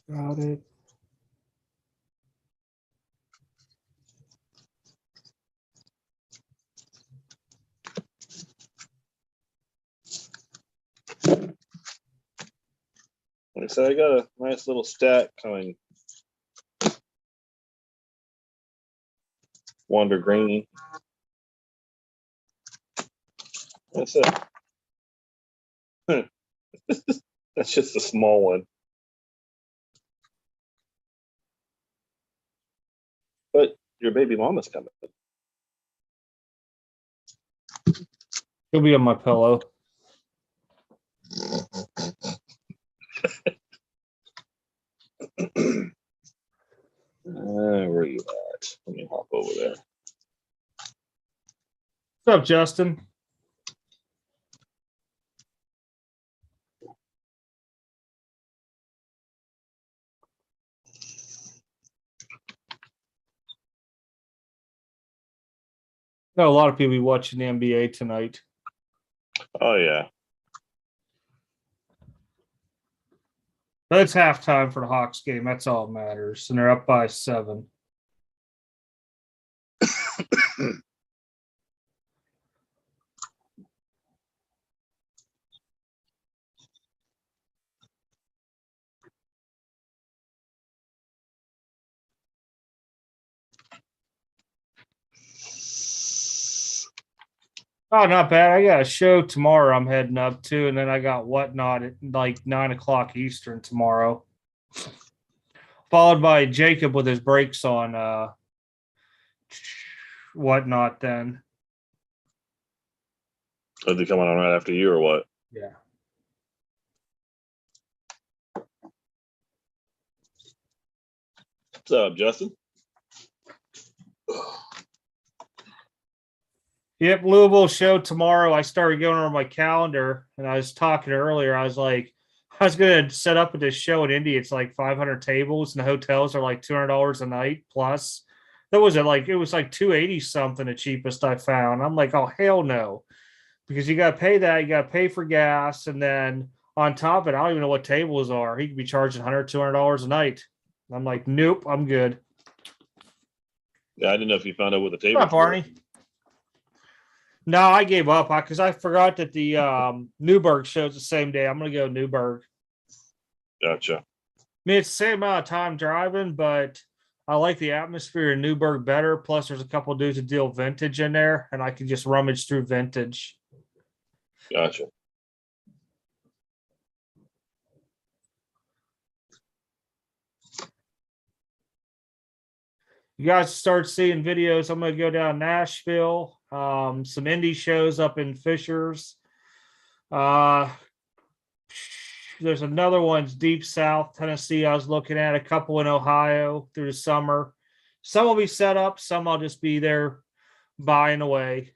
Got it. Like I said, I got a nice little stack coming. Wander Green. That's it. That's just a small one. But your baby mama's coming. He'll be on my pillow. Where are you at? Let me hop over there. What's up, Justin? Got a lot of people watching the NBA tonight. Oh, yeah. But it's halftime for the Hawks game. That's all that matters. And they're up by 7. Oh, not bad. I got a show tomorrow I'm heading up to, and then I got Whatnot at like 9 o'clock Eastern tomorrow. Followed by Jacob with his brakes on Whatnot then. Are they coming on right after you or what? Yeah. What's up, Justin? Yep, Louisville show tomorrow. I started going over my calendar, and I was talking earlier. I was like, I was going to set up at this show in Indy. It's like 500 tables, and the hotels are like $200 a night plus. That was it was like 280 something, the cheapest I found. I'm like, oh hell no, because you got to pay that, you got to pay for gas, and then on top of it, I don't even know what tables are. He could be charging $100, $200 a night. I'm like, nope, I'm good. Yeah, I didn't know if you found out what the table. What's up, Barney? No, I gave up because I forgot that the Newburgh show's the same day. I'm going to go Newburgh. Gotcha. I mean, it's the same amount of time driving, but I like the atmosphere in Newburgh better. Plus, there's a couple of dudes that deal vintage in there, and I can just rummage through vintage. Gotcha. You guys start seeing videos. I'm going to go down Nashville, some indie shows up in Fishers. There's another one's deep south Tennessee. I was looking at a couple in Ohio through the summer. Some will be set up, some I'll just be there buying away.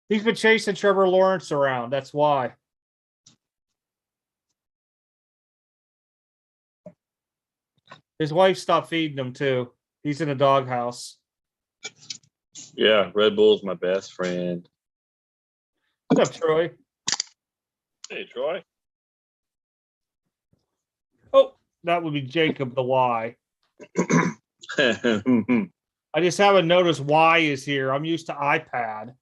He's been chasing Trevor Lawrence around. That's why. His wife stopped feeding him too. He's in a doghouse. Yeah, Red Bull's my best friend. What's up, Troy? Hey, Troy. Oh, that would be Jacob the Y. I just haven't noticed Y is here. I'm used to iPad.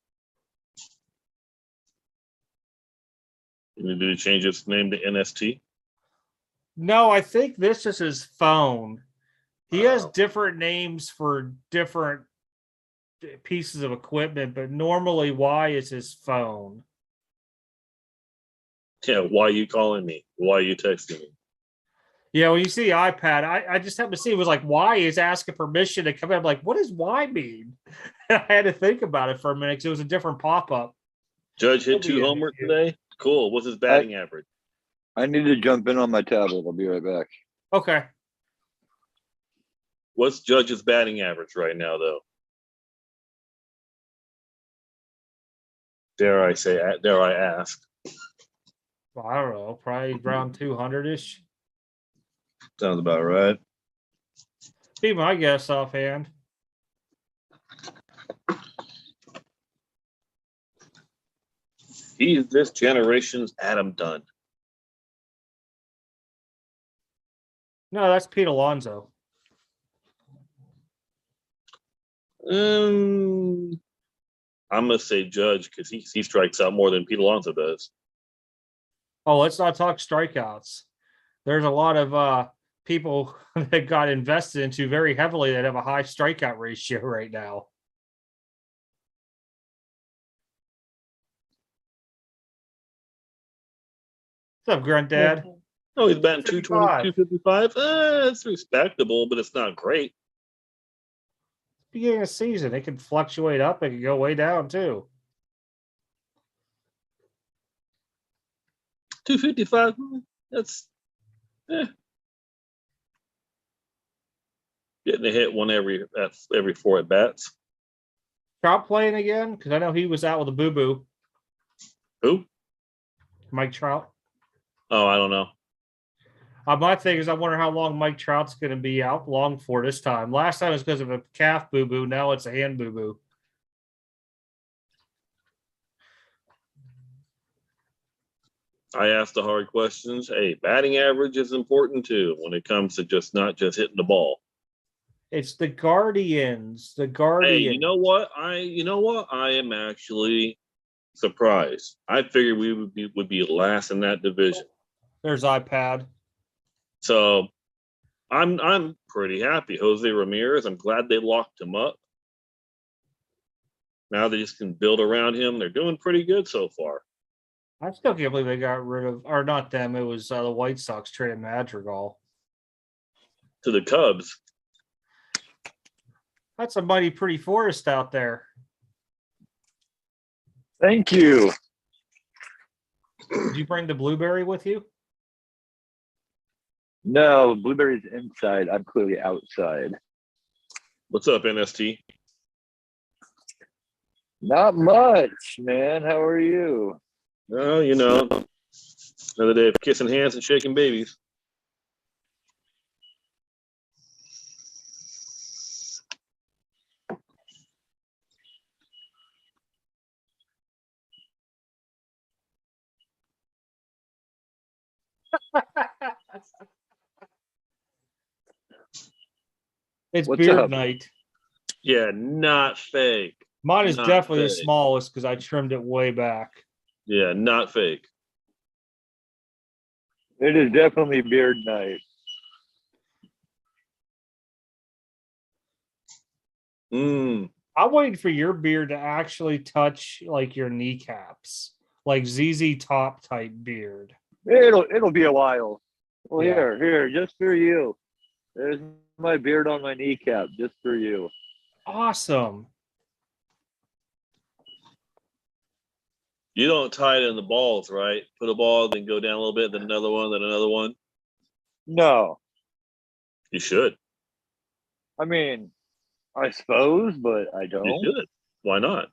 Did he change its name to NST? No, I think this is his phone. He has different names for different pieces of equipment, but normally Y is his phone. Yeah, why are you calling me? Why are you texting me? Yeah, when you see the iPad, I just happened to see it was like Y is asking permission to come in. I'm like, what does Y mean? I had to think about it for a minute because it was a different pop-up. Judge hit 2 homers today. Cool. What's his batting average? I need to jump in on my tablet. I'll be right back. Okay. What's Judge's batting average right now, though? Dare I ask? Well, I don't know, probably around 200-ish. Sounds about right. Be my guess offhand. He's this generation's Adam Dunn. No, that's Pete Alonso. I'm gonna say Judge because he strikes out more than Pete Alonso does. Oh, let's not talk strikeouts. There's a lot of people that got invested into very heavily that have a high strikeout ratio right now. What's up, Grunt Dad? Oh, he's batting 220, 255. 255. It's respectable, but it's not great. Beginning of season, it can fluctuate up. It can go way down too. 255. That's getting a hit one every 4 at bats. Trout playing again? Because I know he was out with a boo-boo. Who? Mike Trout. Oh, I don't know. My thing is, I wonder how long Mike Trout's going to be out long for this time. Last time it was because of a calf boo-boo. Now it's a hand boo-boo. I ask the hard questions. Hey, batting average is important too when it comes to not just hitting the ball. It's the Guardians. The Guardians. Hey, you know what? I am actually surprised. I figured we would be last in that division. There's iPad. So I'm pretty happy. Jose Ramirez, I'm glad they locked him up. Now they just can build around him. They're doing pretty good so far. I still can't believe they got rid of, or not them. It was the White Sox traded Madrigal To the Cubs. That's a mighty pretty forest out there. Thank you. Did you bring the blueberry with you? No, Blueberry's inside. I'm clearly outside. What's up, NST? Not much, man. How are you? Well, another day of kissing hands and shaking babies. It's What's beard up? night. Yeah, not fake. Mine is Not definitely the fake. smallest because I trimmed it way back. Yeah, not fake. It is definitely beard night. I'm waiting for your beard to actually touch like your kneecaps, like ZZ Top type beard. It'll be a while. Well, Yeah. here, just for you. There's my beard on my kneecap, just for you. Awesome. You don't tie it in the balls, right? Put a ball, then go down a little bit, then another one, then another one. No, You should. I mean, I suppose, but I don't. You should. Why not?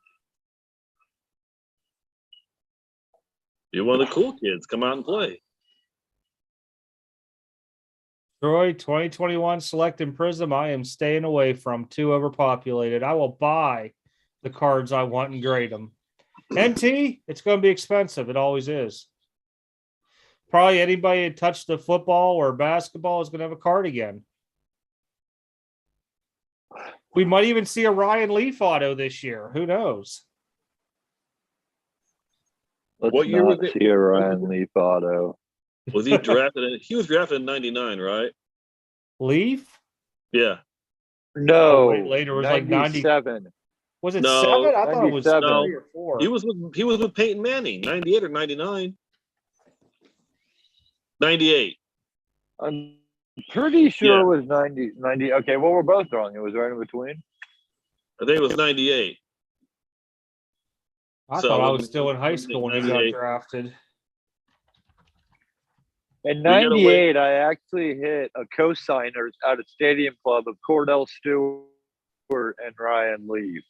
You're one of the cool kids. Come out and play. Troy, 2021 Select and Prism. I am staying away from. Too overpopulated. I will buy the cards I want and grade them. NT, it's going to be expensive. It always is. Probably anybody that touched the football or basketball is going to have a card again. We might even see a Ryan Leaf auto this year. Who knows? Let's What year not was it? see a Ryan Leaf auto. Was he drafted? He was drafted in '99, right? Leaf? Yeah. No, wait, later it was like 90. 97. Was it No, 7? I thought it was 97. 3 or 4. He was with Peyton Manning, 98 or 99. 98. I'm pretty sure Yeah. it was 90. Okay, well, we're both wrong. It was right in between. I think it was 98. I So thought I let was me- still in high school when he got 98. drafted. In gotta wait. 98, I actually hit a co-signers out of Stadium Club of Cordell Stewart and Ryan Leaf.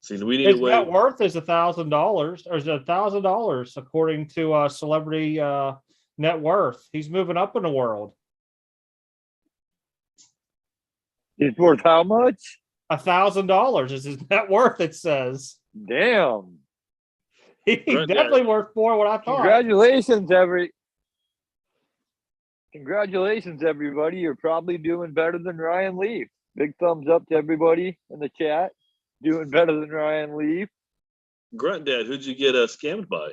See, we need His a way. net worth is $1,000, or is it $1,000 according to celebrity net worth? He's moving up in the world. He's worth how much? $1,000 is his net worth. It says Damn. he's definitely worth more than what I thought. Congratulations, everybody. You're probably doing better than Ryan Leaf. Big thumbs up to everybody in the chat. Doing better than Ryan Leaf. Grunt Dad, who'd you get scammed by?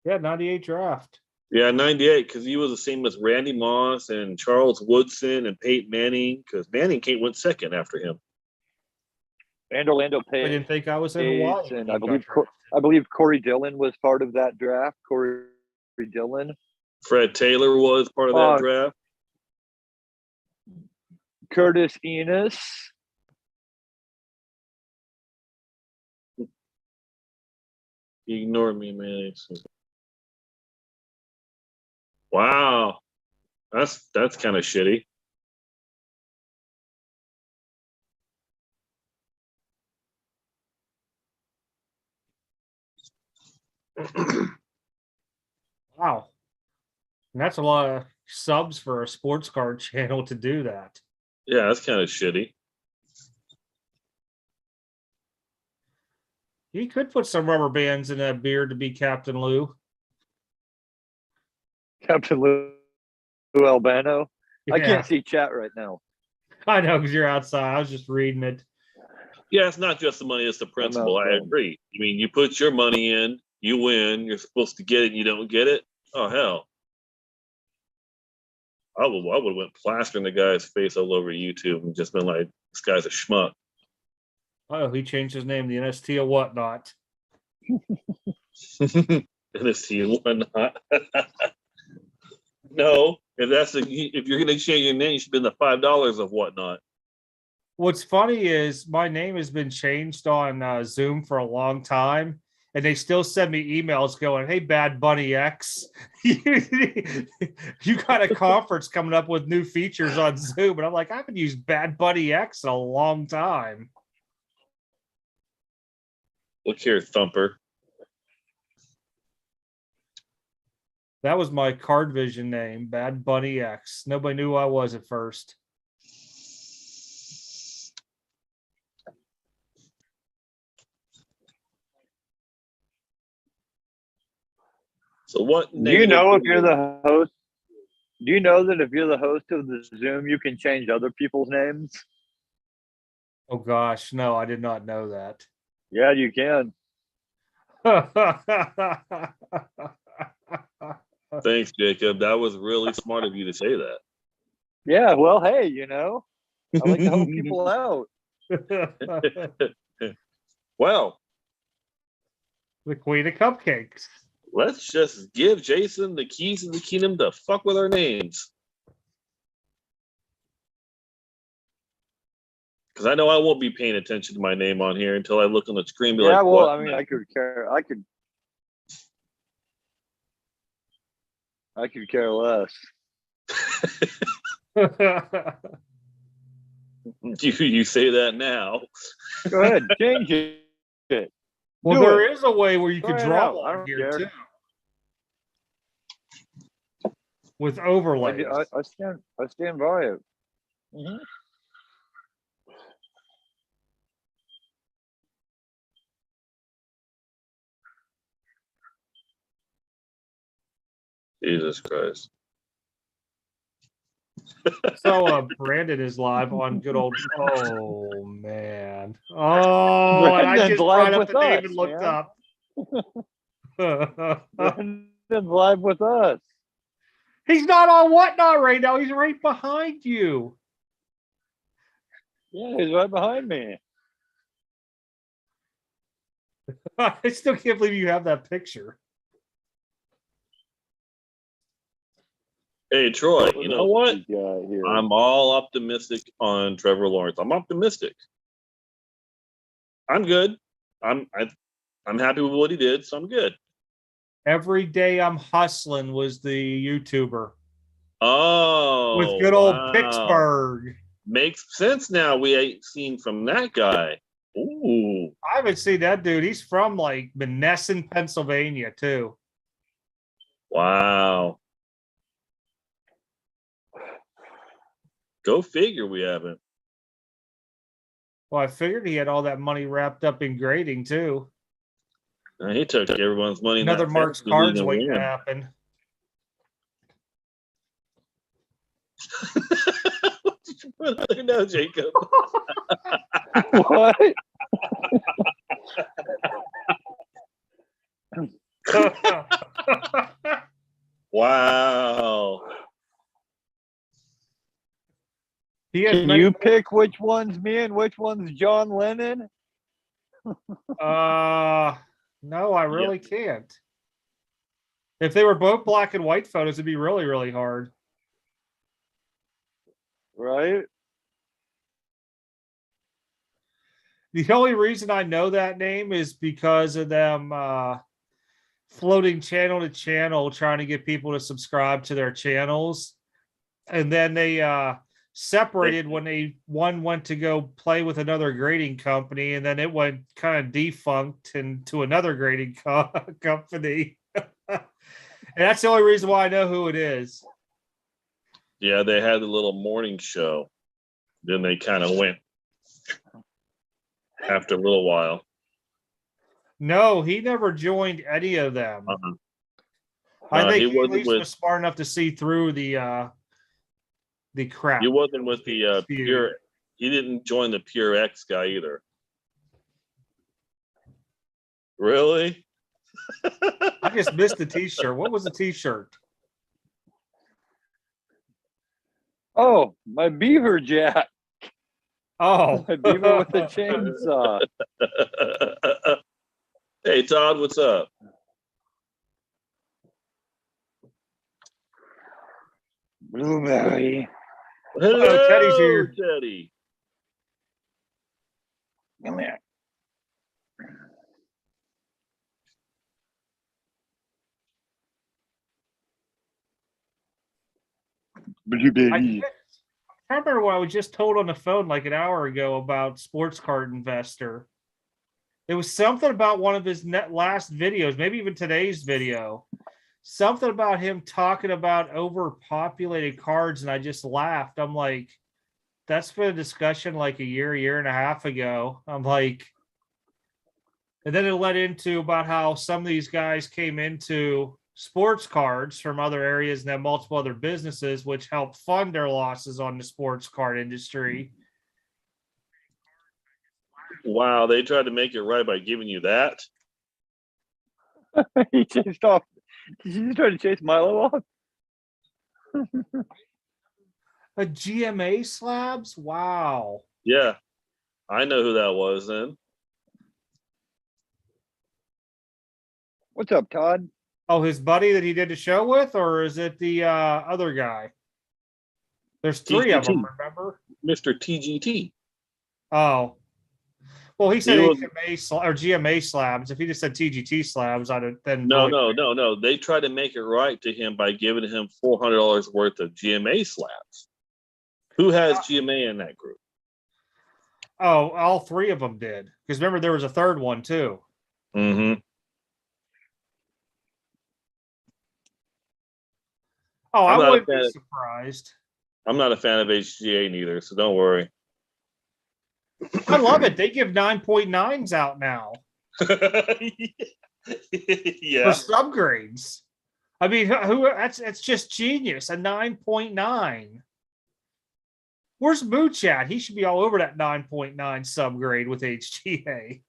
Yeah, 98 draft. Yeah, 98, because he was the same as Randy Moss and Charles Woodson and Peyton Manning, because Manning went second after him. And Orlando Page. I didn't think I was in Hawaii. And I believe Corey Dillon was part of that draft. Corey Dillon. Fred Taylor was part of that draft. Curtis Enos. He ignored me, man. Wow. That's kind of shitty. Wow. And that's a lot of subs for a sports card channel to do that. Yeah, that's kind of shitty. He could put some rubber bands in that beard to be Captain Lou. Captain Lou Albano. Yeah. I can't see chat right now. I know, because you're outside. I was just reading it. Yeah, it's not just the money, it's the principle. I agree. I mean, you put your money in, you win, you're supposed to get it, and you don't get it. Oh, hell. I would have went plastering the guy's face all over YouTube and just been like, this guy's a schmuck. Oh, he changed his name to the NST or whatnot. NST and whatnot. No, if you're going to change your name, you should be in the $5 of whatnot. What's funny is my name has been changed on Zoom for a long time, and they still send me emails going, "Hey, Bad Bunny X, you got a conference coming up with new features on Zoom," and I'm like, I haven't used Bad Bunny X in a long time. Look here, Thumper. That was my card vision name, Bad Bunny X. Nobody knew who I was at first. So what? Do you know if you're the host? Do you know that if you're the host of the Zoom, you can change other people's names? Oh gosh, no, I did not know that. Yeah, you can. Thanks, Jacob. That was really smart of you to say that. Yeah, well, hey, I like to help people out. Well, the Queen of Cupcakes. Let's just give Jason the keys to the kingdom to fuck with our names. Because I know I won't be paying attention to my name on here until I look on the screen and be like, well, what? I mean, I could care less. You say that now. Go ahead, change it. Well, there is a way where you can draw on here too, with overlays. I stand by it. Mm-hmm. Jesus Christ. So Brandon is live on good old. Oh man! Oh, and I just brought up the name and looked up. Brandon's live with us. He's not on whatnot right now. He's right behind you. Yeah, he's right behind me. I still can't believe you have that picture. Hey, Troy, you know what? I'm all optimistic on Trevor Lawrence. I'm optimistic. I'm good. I'm happy with what he did, so I'm good. Every day I'm hustling was the YouTuber. Oh, with good old wow. Pittsburgh. Makes sense now. We ain't seen from that guy. Ooh. I haven't seen that dude. He's from like Menneson, Pennsylvania, too. Wow. Go figure we haven't. Well, I figured he had all that money wrapped up in grading, too. He took everyone's money. Another Mark's Cards waiting to happen. What did you put there now, Jacob? What? Wow. Can you pick which one's me and which one's John Lennon? No, I really can't. If they were both black and white photos, it'd be really, really hard. Right? The only reason I know that name is because of them floating channel to channel, trying to get people to subscribe to their channels. And then they separated when one went to go play with another grading company, and then it went kind of defunct into another grading company. And that's the only reason why I know who it is. Yeah, they had the little morning show. Then they kind of went after a little while. No, he never joined any of them. I think he at least was smart enough to see through the crap. He wasn't with the pure. He didn't join the Pure X guy either. Really? I just missed the T-shirt. What was the T-shirt? Oh, my beaver jack. Oh, my beaver with the chainsaw. Hey, Todd, what's up? Blueberry. Hello, Teddy's here. Teddy. Come here. Blueberry. I remember what I was just told on the phone like an hour ago about Sports Card Investor. It was something about one of his last videos, maybe even today's video. Something about him talking about overpopulated cards, and I just laughed. I'm like, that's been a discussion like a year and a half ago. I'm like, and then it led into about how some of these guys came into sports cards from other areas and have multiple other businesses, which help fund their losses on the sports card industry. Wow, they tried to make it right by giving you that. He chased off. Did you just try to chase Milo off? A GMA slabs? Wow. Yeah, I know who that was then. What's up, Todd? Oh, his buddy that he did the show with, or is it the other guy? There's three of them, remember? Mr. TGT. Oh. Well, he said GMA slabs. If he just said TGT slabs, I'd have then. No. They tried to make it right to him by giving him $400 worth of GMA slabs. Who has GMA in that group? Oh, all three of them did. Because remember, there was a third one too. Mm-hmm. Oh, I wouldn't be surprised. I'm not a fan of HGA neither, so don't worry. I love it. They give 9.9s out now. Yeah. For subgrades. I mean, that's just genius. A 9.9. Where's Mooch at? He should be all over that 9.9 subgrade with HGA.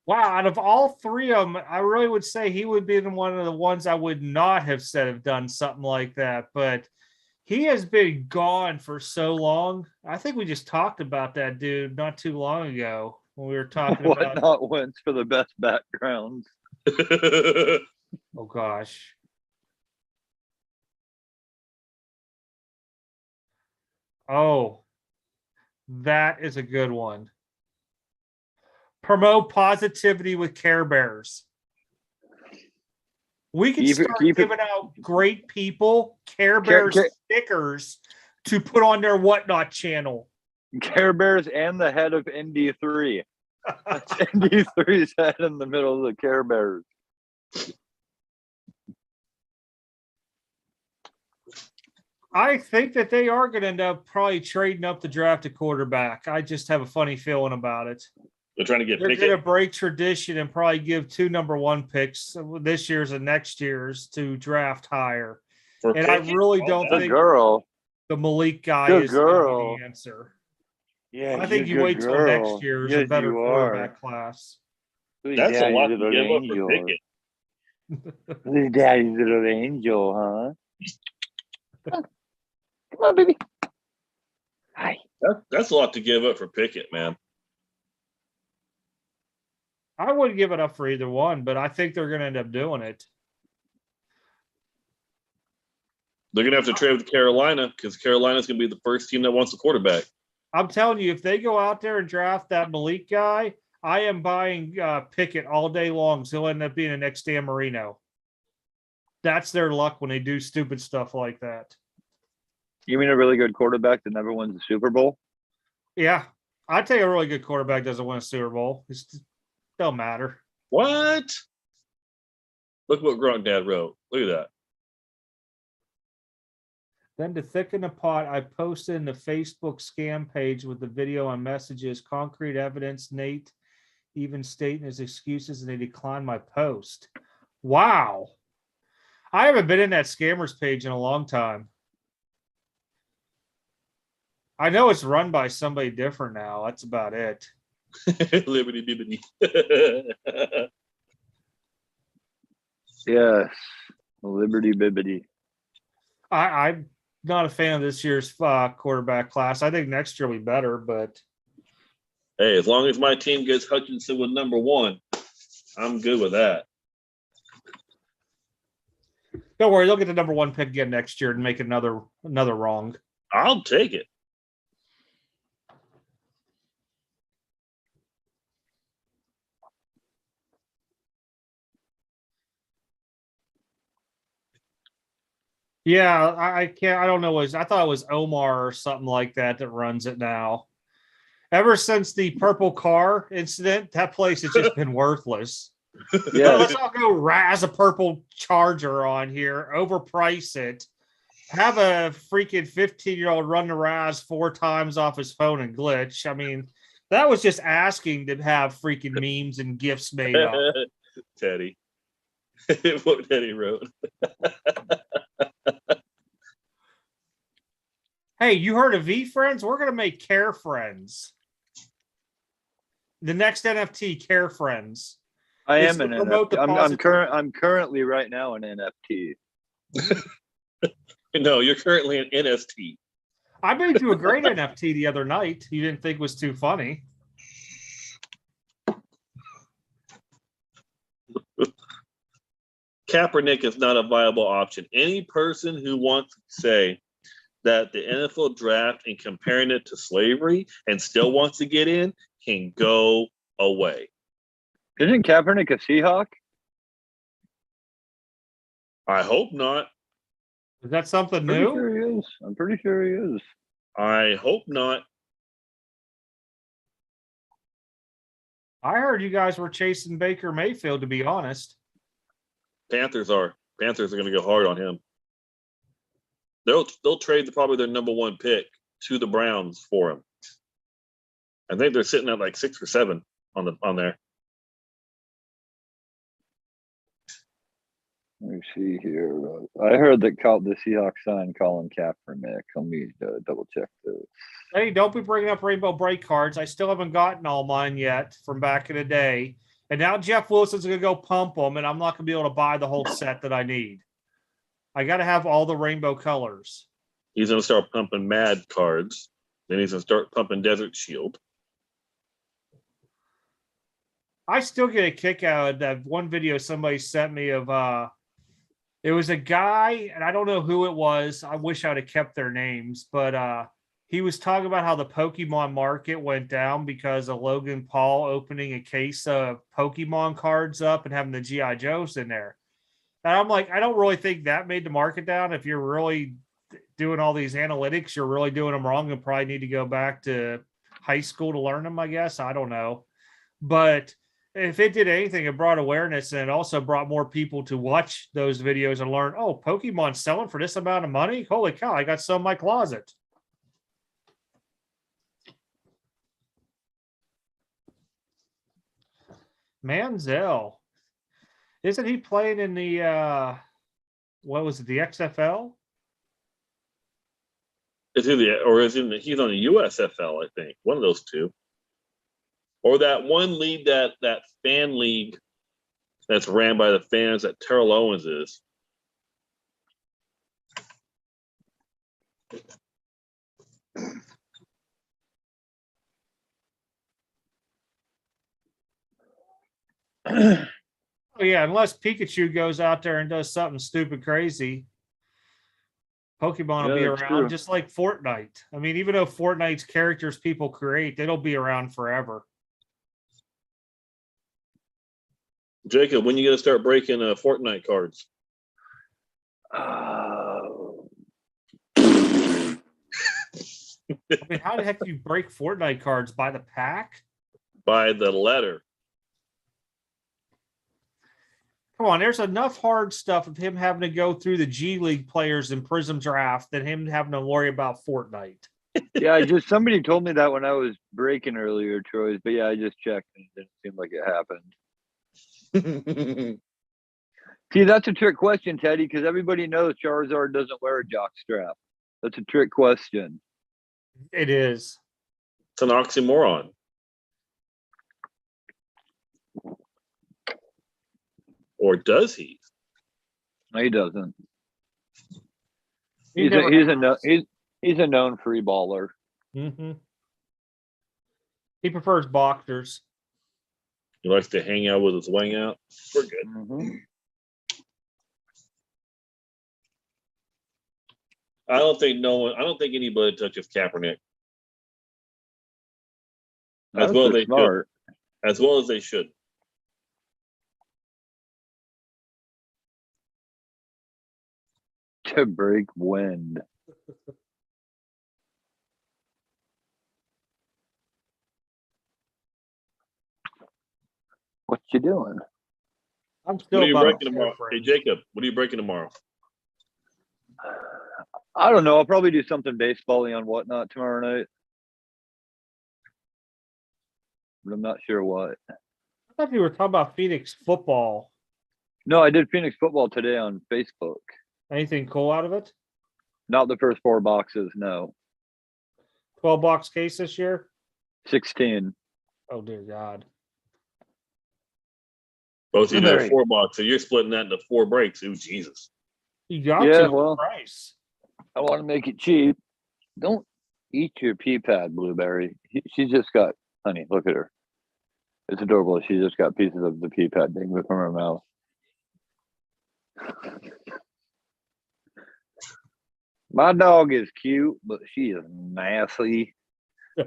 Wow, out of all three of them, I really would say he would be one of the ones I would not have said have done something like that. But he has been gone for so long. I think we just talked about that dude not too long ago when we were talking about not wins for the best backgrounds. Oh gosh. Oh, that is a good one. Promote positivity with Care Bears. We can start giving out great people Care Bears stickers to put on their Whatnot channel. Care Bears and the head of ND3. That's ND3's head in the middle of the Care Bears. I think that they are going to end up probably trading up the draft a quarterback. I just have a funny feeling about it. They're trying to get They're going to break tradition and probably give 2 number 1 picks this year's and next year's to draft higher. And Pickett? I really don't think the Malik guy is the answer. Yeah, I think you wait till next year's a better quarterback class. That's a lot to give up for Pickett. Little daddy's little angel, huh? Come on, baby. Hi. That's a lot to give up for Pickett, man. I wouldn't give it up for either one, but I think they're going to end up doing it. They're going to have to trade with Carolina because Carolina's going to be the first team that wants a quarterback. I'm telling you, if they go out there and draft that Malik guy, I am buying Pickett all day long. So he'll end up being the next Dan Marino. That's their luck when they do stupid stuff like that. You mean a really good quarterback that never wins the Super Bowl? Yeah. I'd take a really good quarterback doesn't win a Super Bowl. It don't matter. What? Look what Gronk Dad wrote. Look at that. Then to thicken the pot, I posted in the Facebook scam page with the video and messages, concrete evidence, Nate even stating his excuses, and they declined my post. Wow. I haven't been in that scammers page in a long time. I know it's run by somebody different now. That's about it. Liberty bibbity. Yes. Liberty bibbity. I'm not a fan of this year's quarterback class. I think next year will be better, but hey, as long as my team gets Hutchinson with number 1, I'm good with that. Don't worry, they'll get the number 1 pick again next year and make another wrong. I'll take it. Yeah, I can't. I don't know. I thought it was Omar or something like that runs it now. Ever since the purple car incident, that place has just been worthless. Yeah, let's all go razz a purple Charger on here, overprice it, have a freaking 15-year-old run the Raz 4 times off his phone and glitch. I mean, that was just asking to have freaking memes and GIFs made up. Teddy. What Teddy wrote. Hey, you heard of V Friends? We're going to make Care Friends. The next NFT, Care Friends. I am an NFT. I'm currently right now an NFT. No, you're currently an NST. I made you a great NFT the other night. You didn't think was too funny. Kaepernick is not a viable option. Any person who wants to say that the NFL draft and comparing it to slavery and still wants to get in can go away. Isn't Kaepernick a Seahawk? I hope not. Is that something new? I'm pretty sure he is. I hope not. I heard you guys were chasing Baker Mayfield, to be honest. Panthers are going to go hard on him. They'll trade probably their number 1 pick to the Browns for him. I think they're sitting at like 6 or 7 on there. Let me see here. I heard that the Seahawks signed Colin Kaepernick. Let me double check this. Hey, don't be bringing up Rainbow Break cards. I still haven't gotten all mine yet from back in the day. And now Jeff Wilson's going to go pump them, and I'm not going to be able to buy the whole set that I need. I got to have all the rainbow colors. He's going to start pumping Mad cards. Then he's going to start pumping Desert Shield. I still get a kick out of that one video somebody sent me of it was a guy, and I don't know who it was. I wish I'd have kept their names, but he was talking about how the Pokemon market went down because of Logan Paul opening a case of Pokemon cards up and having the GI Joes in there. And I'm like, I don't really think that made the market down. If you're really doing all these analytics, you're really doing them wrong and probably need to go back to high school to learn them, I guess. I don't know. But if it did anything, it brought awareness, and it also brought more people to watch those videos and learn, oh, Pokemon's selling for this amount of money? Holy cow, I got some in my closet. Manziel. Isn't he playing in the what was it, the XFL? He's on the USFL, I think. One of those two. Or that one league, that fan league that's ran by the fans that Terrell Owens is. Oh, yeah, unless Pikachu goes out there and does something stupid crazy, Pokemon will be around just like Fortnite. I mean, even though Fortnite's characters people create, it'll be around forever. Jacob, when are you going to start breaking Fortnite cards? I mean, how the heck do you break Fortnite cards? By the pack? By the letter. Come on, there's enough hard stuff of him having to go through the G League players in Prism Draft than him having to worry about Fortnite. Yeah, somebody told me that when I was breaking earlier, Troy. But yeah, I just checked and it didn't seem like it happened. See, that's a trick question, Teddy, because everybody knows Charizard doesn't wear a jock strap. That's a trick question. It is. It's an oxymoron. Or does he? No, he doesn't. He's a known free baller. Mm-hmm. He prefers boxers. He likes to hang out with his wing out. We're good. Mm-hmm. I don't think anybody touches Kaepernick. As well as they should. To break wind. What you doing? I'm still. What are you breaking tomorrow? Hey, Jacob, what are you breaking tomorrow? I don't know. I'll probably do something baseball-y on Whatnot tomorrow night. But I'm not sure what. I thought you were talking about Phoenix football. No, I did Phoenix football today on Facebook. Anything cool out of it? Not the first 4 boxes, no. 12-box case this year? 16. Oh, dear God. Both of you do 4 box, so you're splitting that into 4 breaks. Ooh, Jesus. You got to price. I want to make it cheap. Don't eat your pea pad, Blueberry. She's just got, honey, look at her. It's adorable. She just got pieces of the pea pad dangling from her mouth. My dog is cute, but she is nasty.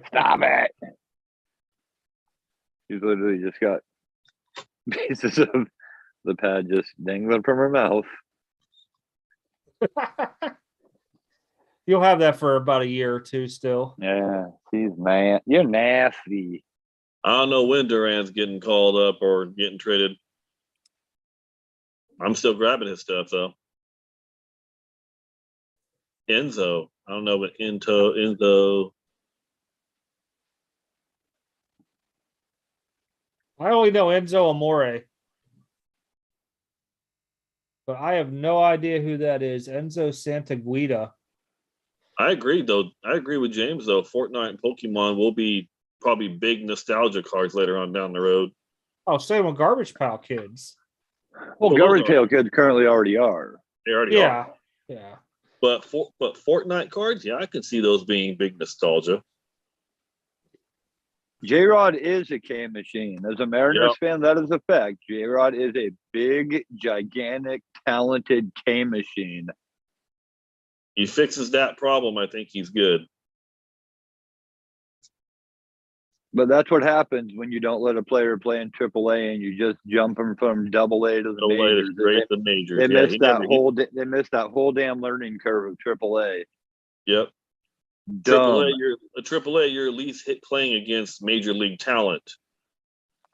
Stop it. She's literally just got pieces of the pad just dangling from her mouth. You'll have that for about a year or two still. Yeah, she's mad. You're nasty. I don't know when Duran's getting called up or getting traded. I'm still grabbing his stuff, though. Enzo. I don't know, but Enzo. I only know Enzo Amore. But I have no idea who that is. Enzo Santaguida. I agree, though. I agree with James, though. Fortnite and Pokemon will be probably big nostalgia cards later on down the road. Oh, same with Garbage Pail Kids. Well, Garbage Pail Kids currently already are. They already are. Yeah. But Fortnite cards, yeah, I can see those being big nostalgia. J-Rod is a K machine. As a Mariners fan, that is a fact. J-Rod is a big, gigantic, talented K machine. He fixes that problem. I think he's good. But that's what happens when you don't let a player play in AAA and you just jump them from AA to the No way to majors. straight the majors. They Yeah, missed they missed that whole damn learning curve of AAA. Yep. Dumb. AAA, you're at least playing against major league talent.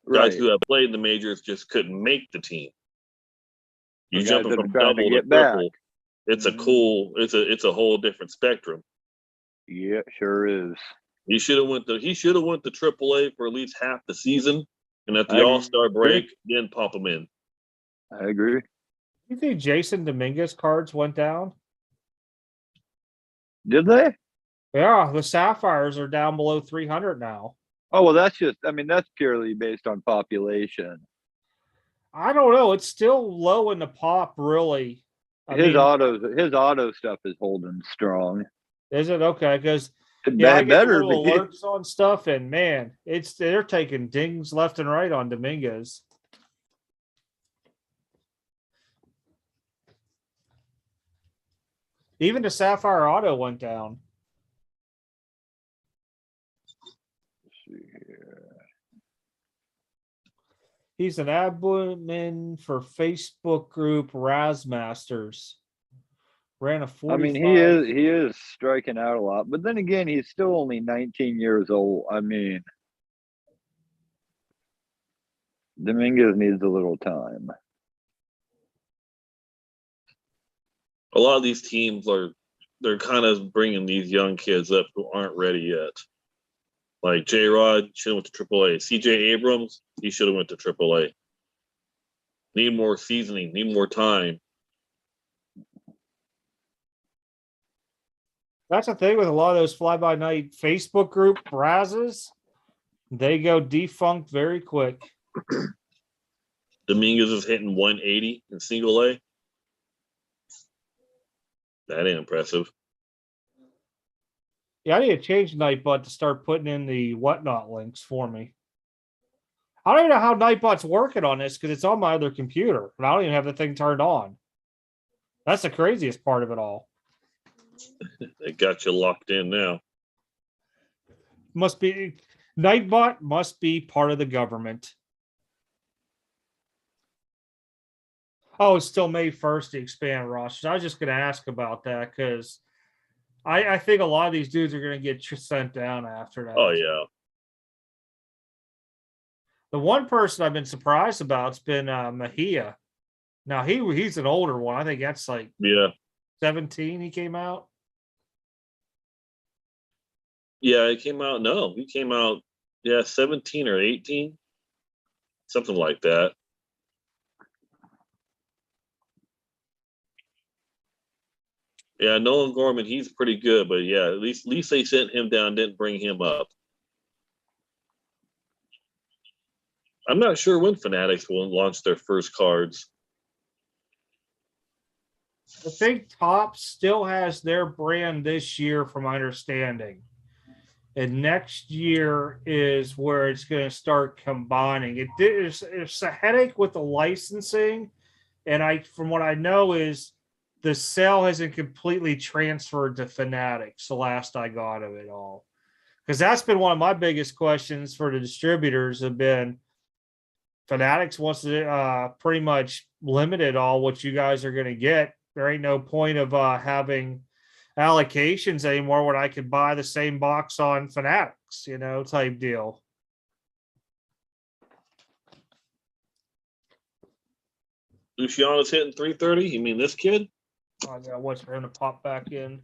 Right. Guys who have played in the majors just couldn't make the team. You The jumping guys that from are trying to double to get back. triple. It's a cool. It's a whole different spectrum. Yeah, sure is. He should have went to AAA for at least half the season, and at I the All-Star agree. break, then pop him in. I agree. You think Jason Dominguez cards went down? Did they? Yeah, the Sapphires are down below 300 now. Oh, well, that's purely based on population. I don't know. It's still low in the pop, really. His auto stuff is holding strong. Is it? Okay, because I get little alerts on stuff, and man, they're taking dings left and right on Dominguez. Even the Sapphire Auto went down. Let's see here. He's an admin for Facebook group Razmasters. Ran a 45. I mean, he is striking out a lot, but then again, he's still only 19 years old. I mean, Dominguez needs a little time. A lot of these teams they're kind of bringing these young kids up who aren't ready yet. Like J-Rod should have went to AAA. CJ Abrams, he should have went to AAA. Need more seasoning, need more time. That's the thing with a lot of those fly-by-night Facebook group Razes. They go defunct very quick. Dominguez is hitting 180 in single A. That ain't impressive. Yeah, I need to change Nightbot to start putting in the whatnot links for me. I don't even know how Nightbot's working on this because it's on my other computer, and I don't even have the thing turned on. That's the craziest part of it all. It got you locked in now. Nightbot must be part of the government. Oh, it's still May 1st to expand rosters. I was just going to ask about that because I think a lot of these dudes are going to get sent down after that. Oh, yeah. The one person I've been surprised about has been Mejia. Now, he's an older one. I think that's like 17 he came out. Yeah, he came out. No, he came out, 17 or 18. Something like that. Yeah, Nolan Gorman, he's pretty good, but yeah, at least they sent him down, didn't bring him up. I'm not sure when Fanatics will launch their first cards. I think Topps still has their brand this year, from my understanding. And next year is where it's going to start combining. It's a headache with the licensing. And from what I know is the sale hasn't completely transferred to Fanatics, the last I got of it all. Because that's been one of my biggest questions for the distributors have been Fanatics wants to pretty much limited all what you guys are going to get. There ain't no point of having allocations anymore when I could buy the same box on Fanatics, type deal. Luciano's hitting 330. You mean this kid? I got what's for him to pop back in.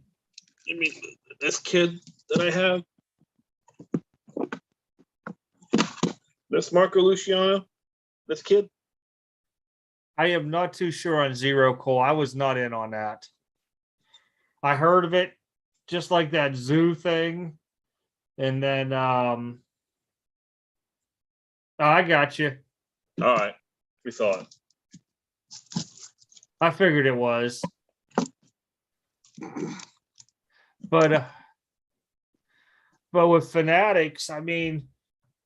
You mean this kid that I have? This Marco Luciano? This kid? I am not too sure on Zero Cole. I was not in on that. I heard of it just like that zoo thing. And then I got you. All right. We saw it. I figured it was. But with Fanatics, I mean,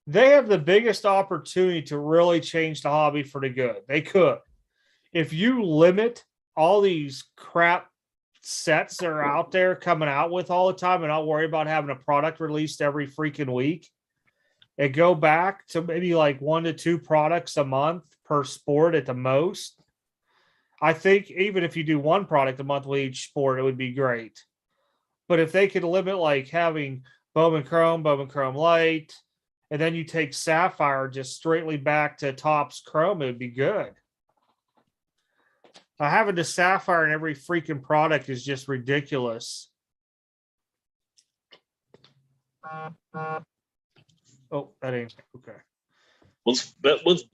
they have the biggest opportunity to really change the hobby for the good. They could. If you limit all these crap sets that are out there coming out with all the time and not worry about having a product released every freaking week, and go back to maybe like 1 to 2 products a month per sport at the most. I think even if you do 1 product a month with each sport, it would be great. But if they could limit like having Bowman Chrome Light, and then you take Sapphire just straightly back to Topps Chrome, it would be good. Having the Sapphire in every freaking product is just ridiculous. Oh, that ain't okay. Was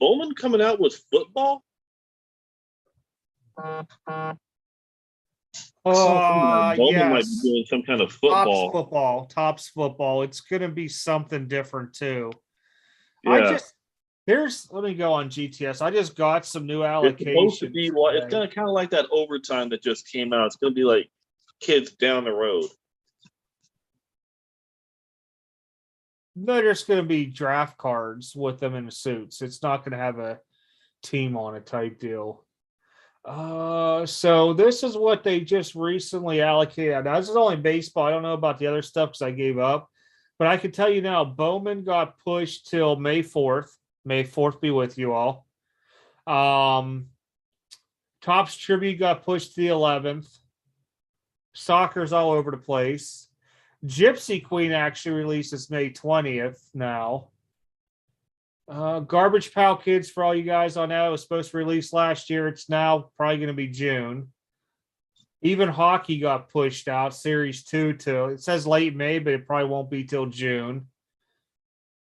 Bowman coming out with football? Bowman might be doing some kind of football. Topps football. It's gonna be something different too. Yeah. Let me go on GTS. I just got some new allocations. It's supposed to be it's gonna kind of like that OverTime that just came out. It's gonna be like kids down the road. No, there's going to be draft cards with them in the suits. It's not going to have a team on it type deal. So this is what they just recently allocated. Now, this is only baseball. I don't know about the other stuff because I gave up. But I can tell you now, Bowman got pushed till May 4th. May 4th be with you all. Topps Tribute got pushed to the 11th. Soccer's all over the place. Gypsy Queen actually releases May 20th now. Garbage Pail Kids, for all you guys on that, it was supposed to release last year. It's now probably going to be June. Even hockey got pushed out, Series 2 till it says late May, but it probably won't be till June.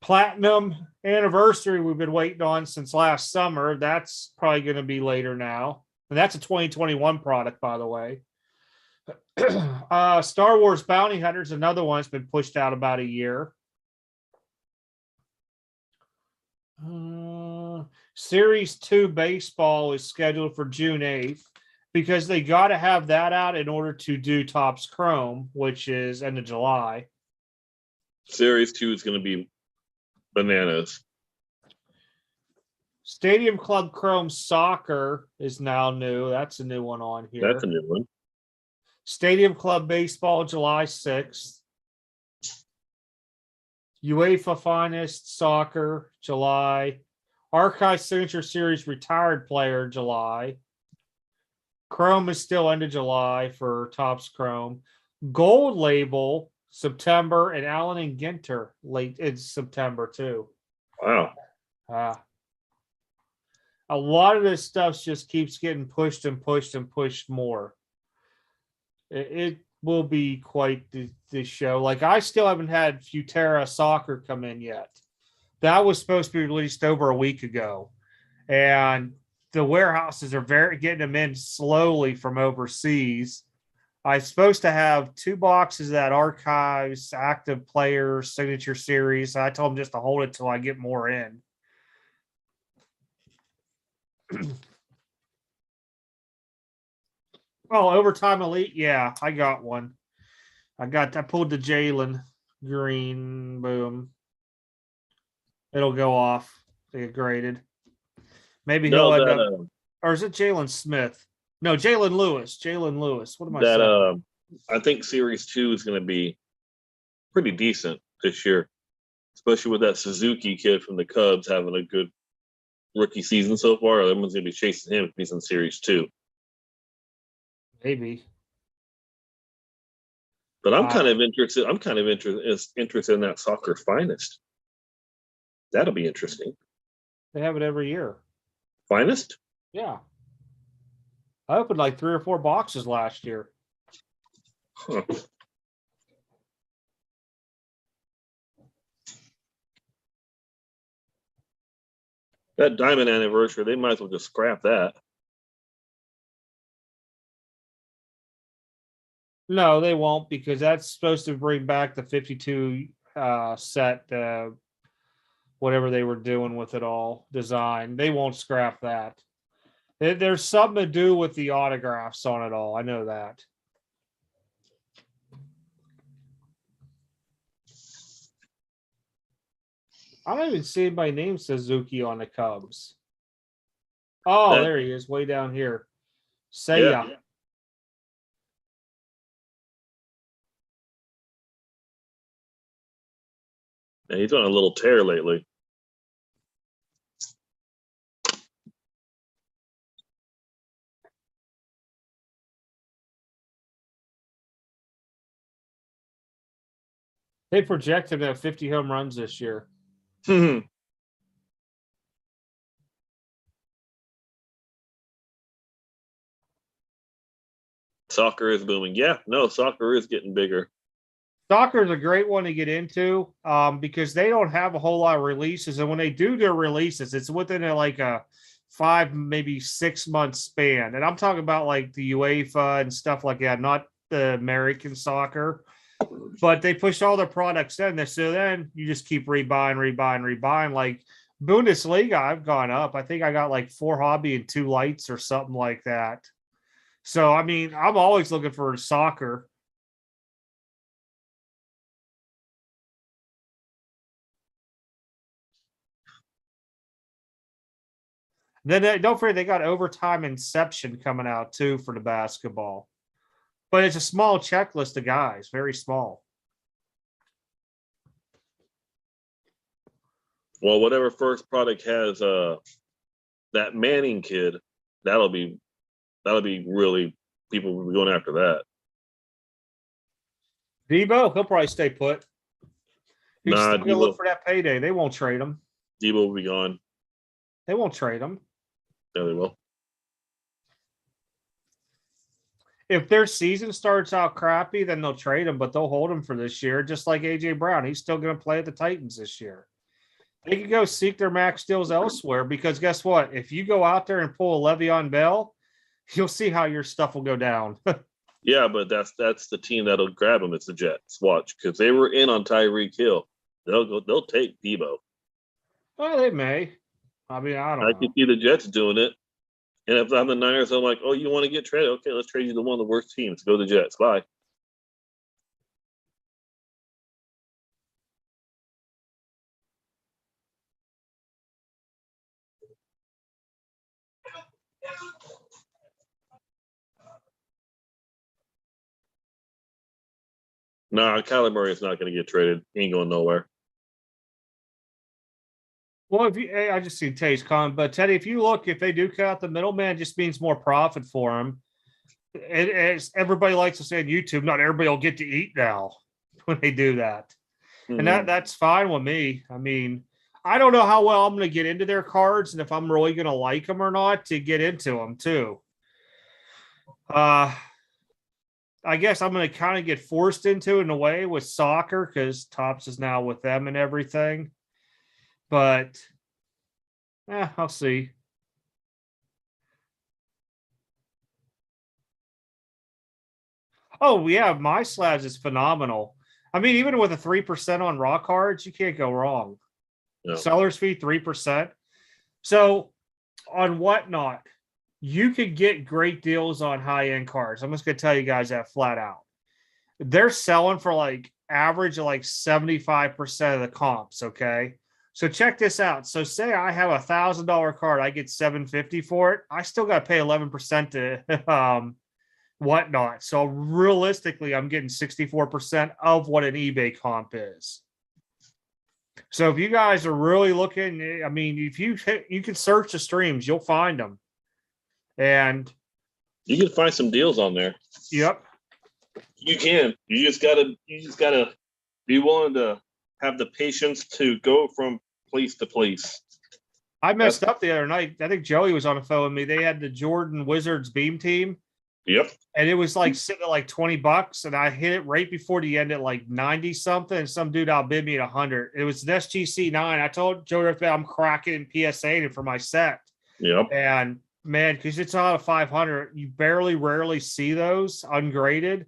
Platinum Anniversary, we've been waiting on since last summer. That's probably going to be later now. And that's a 2021 product, by the way. Star Wars Bounty Hunters, another one that's been pushed out about a year. Series 2 baseball is scheduled for June 8th because they got to have that out in order to do Topps Chrome, which is end of July. Series 2 is going to be bananas. Stadium Club Chrome Soccer is now new. That's a new one on here. That's a new one. Stadium Club Baseball, July 6th. UEFA Finest Soccer, July. Archive Signature Series Retired Player, July. Chrome is still end of July for Topps Chrome. Gold Label, September, and Allen and Ginter late in September too. Wow. A lot of this stuff just keeps getting pushed and pushed and pushed more. It will be quite the show. Like, I still haven't had Futera Soccer come in yet. That was supposed to be released over a week ago. And the warehouses are getting them in slowly from overseas. I'm supposed to have 2 boxes of that Archives Active Players Signature Series. I told them just to hold it till I get more in. Oh, Overtime Elite. Yeah, I got one. I pulled the Jalen Green. Boom. It'll go off. They get graded. Maybe he'll end up. Or is it Jalen Smith? No, Jalen Lewis. Jalen Lewis. What am I saying? I think Series 2 is going to be pretty decent this year, especially with that Suzuki kid from the Cubs having a good rookie season so far. Everyone's going to be chasing him if he's in Series 2. Maybe. But I'm kind of interested. I'm kind of interested in that Soccer Finest. That'll be interesting. They have it every year. Finest? Yeah. I opened like 3 or 4 boxes last year. Huh. That Diamond Anniversary, they might as well just scrap that. No, they won't, because that's supposed to bring back the 52 set, whatever they were doing with it all, design. They won't scrap that. There's something to do with the autographs on it all. I know that. I don't even see anybody named Suzuki on the Cubs. Oh, there he is, way down here. Seiya. Yeah. Yeah, he's on a little tear lately. They project him to have 50 home runs this year. Soccer is booming. Yeah, no, soccer is getting bigger. Soccer is a great one to get into because they don't have a whole lot of releases. And when they do their releases, it's within like a 5, maybe 6 month span. And I'm talking about like the UEFA and stuff like that, not the American soccer. But they push all their products in there. So then you just keep rebuying. Like Bundesliga, I've gone up. I think I got like 4 hobby and 2 lights or something like that. So, I mean, I'm always looking for soccer. Then don't forget, they got OverTime Inception coming out too for the basketball. But it's a small checklist of guys, very small. Well, whatever first product has that Manning kid, that'll be really, people will be going after that. Debo, he'll probably stay put. He's Nah, still gonna look for that payday. They won't trade him. Debo will be gone. They won't trade him. Yeah, they will. If their season starts out crappy, then they'll trade him, but they'll hold him for this year, just like AJ Brown. He's still going to play at the Titans this year. They can go seek their max deals elsewhere because guess what? If you go out there and pull a Le'Veon Bell, you'll see how your stuff will go down. Yeah, but that's the team that'll grab him. It's the Jets. Watch, because they were in on Tyreek Hill. They'll take Debo. Well, they may. I mean, I don't I know. can see the Jets doing it. And if I'm the Niners, I'm like, oh, you want to get traded? Okay, let's trade you to one of the worst teams. Go to the Jets. Bye. Nah, Kyler Murray is not going to get traded. He ain't going nowhere. Well, I just see Teddy's comment, but Teddy, if you look, if they do cut out the middleman, it just means more profit for him. As everybody likes to say on YouTube, not everybody will get to eat now when they do that. And that's fine with me. I mean, I don't know how well I'm going to get into their cards and if I'm really going to like them or not to get into them too. I guess I'm going to kind of get forced into it in a way with soccer because Topps is now with them and everything. But I'll see. Oh, yeah, my slabs is phenomenal. I mean, even with a 3% on raw cards, you can't go wrong. No. Seller's fee 3%. So on Whatnot, you could get great deals on high-end cards. I'm just going to tell you guys that flat out. They're selling for like average of like 75% of the comps, okay? So check this out. So say I have $1,000 card, I get $750 for it. I still got to pay 11% to Whatnot. So realistically, I'm getting 64% of what an eBay comp is. So if you guys are really looking, I mean, if you can search the streams, you'll find them. And you can find some deals on there. Yep. You can. You just gotta be willing to have the patience to go from place to place. I messed up the other night. I think Joey was on the phone with me. They had the Jordan Wizards beam team. Yep. And it was like sitting at like $20, and I hit it right before the end at like 90 something. And some dude outbid me at 100. It was an SGC 9. I told Joey I'm cracking in PSA for my set. Yep. And man, because it's out of 500, you rarely see those ungraded,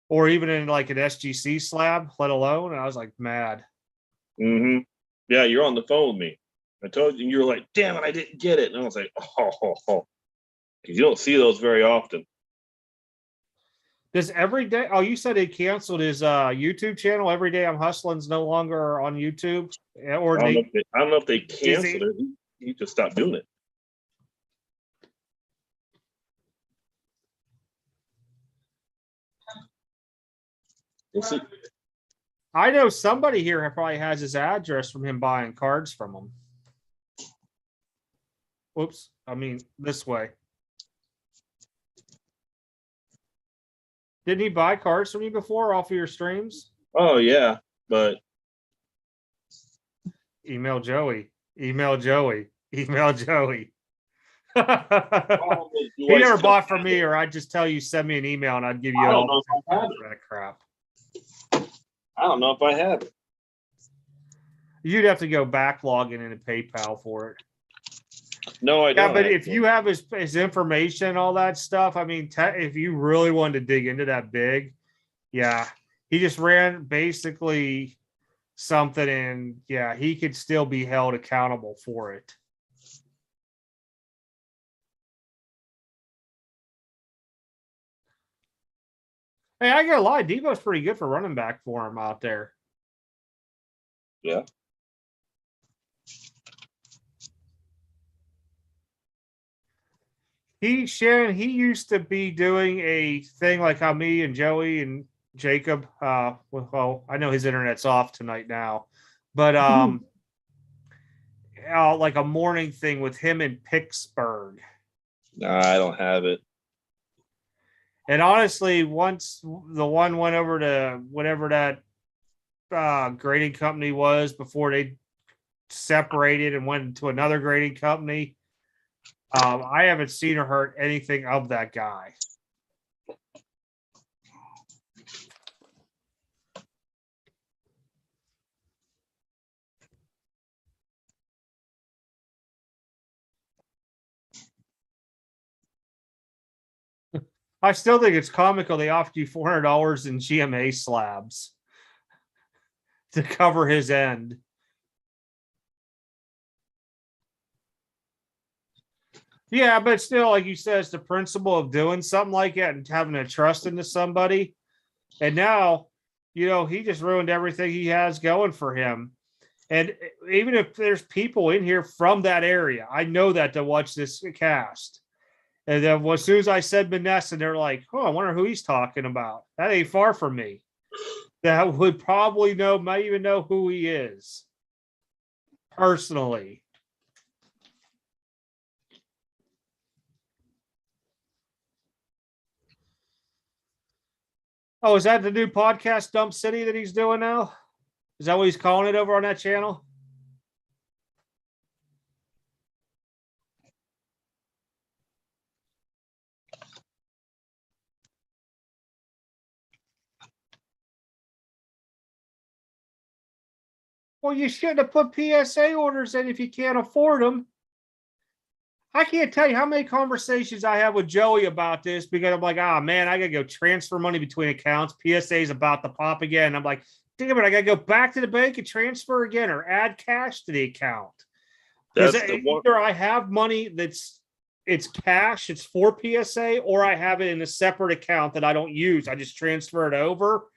or even in like an SGC slab, let alone. And I was like mad. Mm-hmm. Yeah, you're on the phone with me. I told you, you were like, damn it, I didn't get it. And I was like, oh. Because you don't see those very often. Does every day? Oh, you said he canceled his YouTube channel. Every Day I'm Hustling's no longer on YouTube. Or I don't know if they canceled it. He just stopped doing it. We'll see. I know somebody here probably has his address from him buying cards from him. Whoops. I mean, this way. Didn't he buy cards from you before off of your streams? Oh yeah, but Email Joey. Email Joey. Email Joey. He never bought from me, or I'd just tell you, send me an email and I'd give you I don't all know if I have that crap. I don't know if I have it. You'd have to go back logging into PayPal for it. No, I don't. Yeah, but if you have his information, all that stuff, I mean, if you really wanted to dig into that big, yeah, he just ran basically something, and yeah, he could still be held accountable for it. Hey, I gotta lie, Debo's pretty good for running back for him out there. Yeah. Shannon, he used to be doing a thing like how me and Joey and Jacob, well, I know his internet's off tonight now, but like a morning thing with him in Pittsburgh. Nah, I don't have it. And honestly, once the one went over to whatever that grading company was before they separated and went to another grading company, I haven't seen or heard anything of that guy. I still think it's comical they offered you $400 in GMA slabs to cover his end. Yeah, but still, like you said, it's the principle of doing something like that and having a trust into somebody. And now, he just ruined everything he has going for him. And even if there's people in here from that area, I know that to watch this cast. And then as soon as I said Menneson, they're like, oh, I wonder who he's talking about. That ain't far from me. That would probably might even know who he is personally. Oh, is that the new podcast Dump City that he's doing now? Is that what he's calling it over on that channel? Well, you shouldn't have put PSA orders in if you can't afford them. I can't tell you how many conversations I have with Joey about this because I'm like, man, I got to go transfer money between accounts. PSA is about to pop again. I'm like, damn it, I got to go back to the bank and transfer again or add cash to the account. Because either I have money it's cash, it's for PSA, or I have it in a separate account that I don't use. I just transfer it over.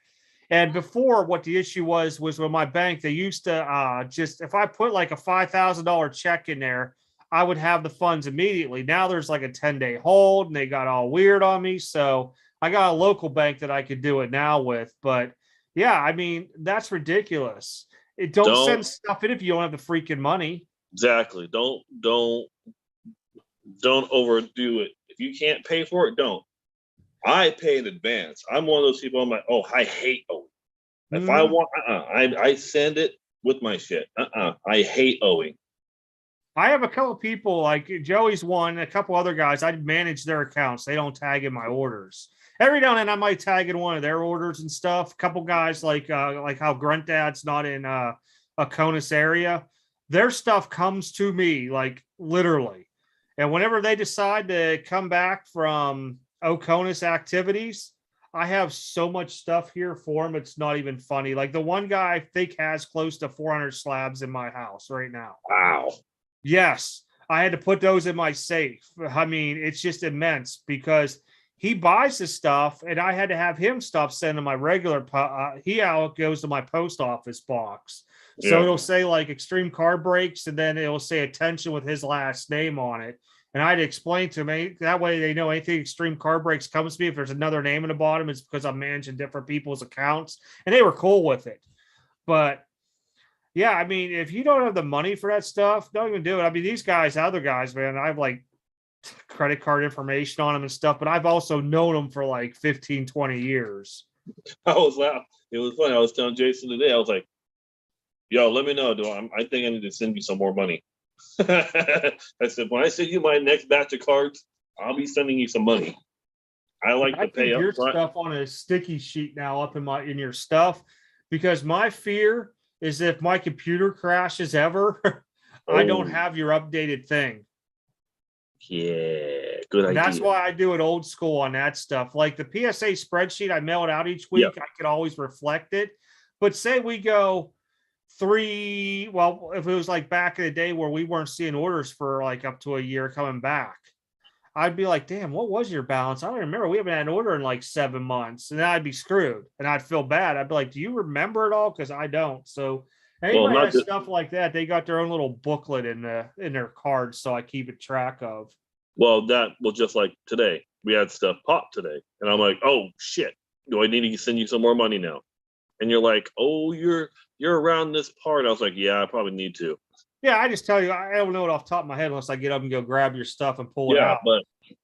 And before, what the issue was with my bank, they used to just, if I put like a $5,000 check in there, I would have the funds immediately. Now there's like a 10-day hold and they got all weird on me. So I got a local bank that I could do it now with. But yeah, I mean, that's ridiculous. Don't send stuff in if you don't have the freaking money. Exactly. Don't overdo it. If you can't pay for it, don't. I pay in advance. I'm one of those people. I'm like, oh, I hate owing. If I want, I send it with my shit. I hate owing. I have a couple of people like Joey's one, a couple other guys. I manage their accounts. They don't tag in my orders. Every now and then I might tag in one of their orders and stuff. A couple guys like how Grunt Dad's not in a CONUS area. Their stuff comes to me like literally. And whenever they decide to come back from OCONUS activities, I have so much stuff here for them. It's not even funny. Like the one guy I think has close to 400 slabs in my house right now. Wow. Yes. I had to put those in my safe. I mean, it's just immense because he buys the stuff and I had to have him stop sending my regular, he out goes to my post office box. So it'll say like Extreme Card Breaks and then it'll say attention with his last name on it. And I had to explain to me that way they know anything Extreme Card Breaks comes to me. If there's another name in the bottom, it's because I'm managing different people's accounts. And they were cool with it. But yeah, I mean, if you don't have the money for that stuff, don't even do it. I mean, these guys, other guys, man, I have like credit card information on them and stuff, but I've also known them for like 15, 20 years. I was laughing. It was funny. I was telling Jason today, I was like, yo, let me know. I think I need to send you some more money. I said, when I send you my next batch of cards, I'll be sending you some money. I like to pay up your front. Stuff on a sticky sheet now up in your stuff, because my fear is if my computer crashes ever, I don't have your updated thing. Yeah, good idea. That's why I do it old school on that stuff. Like the PSA spreadsheet, I mail it out each week. I could always reflect it. But say we go if it was like back in the day where we weren't seeing orders for like up to a year coming back, I'd be like, damn, what was your balance? I don't remember. We haven't had an order in like 7 months. And then I'd be screwed and I'd feel bad. I'd be like, do you remember it all? Because I don't. So anybody has stuff like that, they got their own little booklet in their cards, so I keep it track of. Well, just like today, we had stuff pop today, and I'm like, oh shit, do I need to send you some more money now? And you're like, oh, you're around this part. I was like, yeah, I probably need to. Yeah, I just tell you, I don't know it off the top of my head unless I get up and go grab your stuff and pull it out.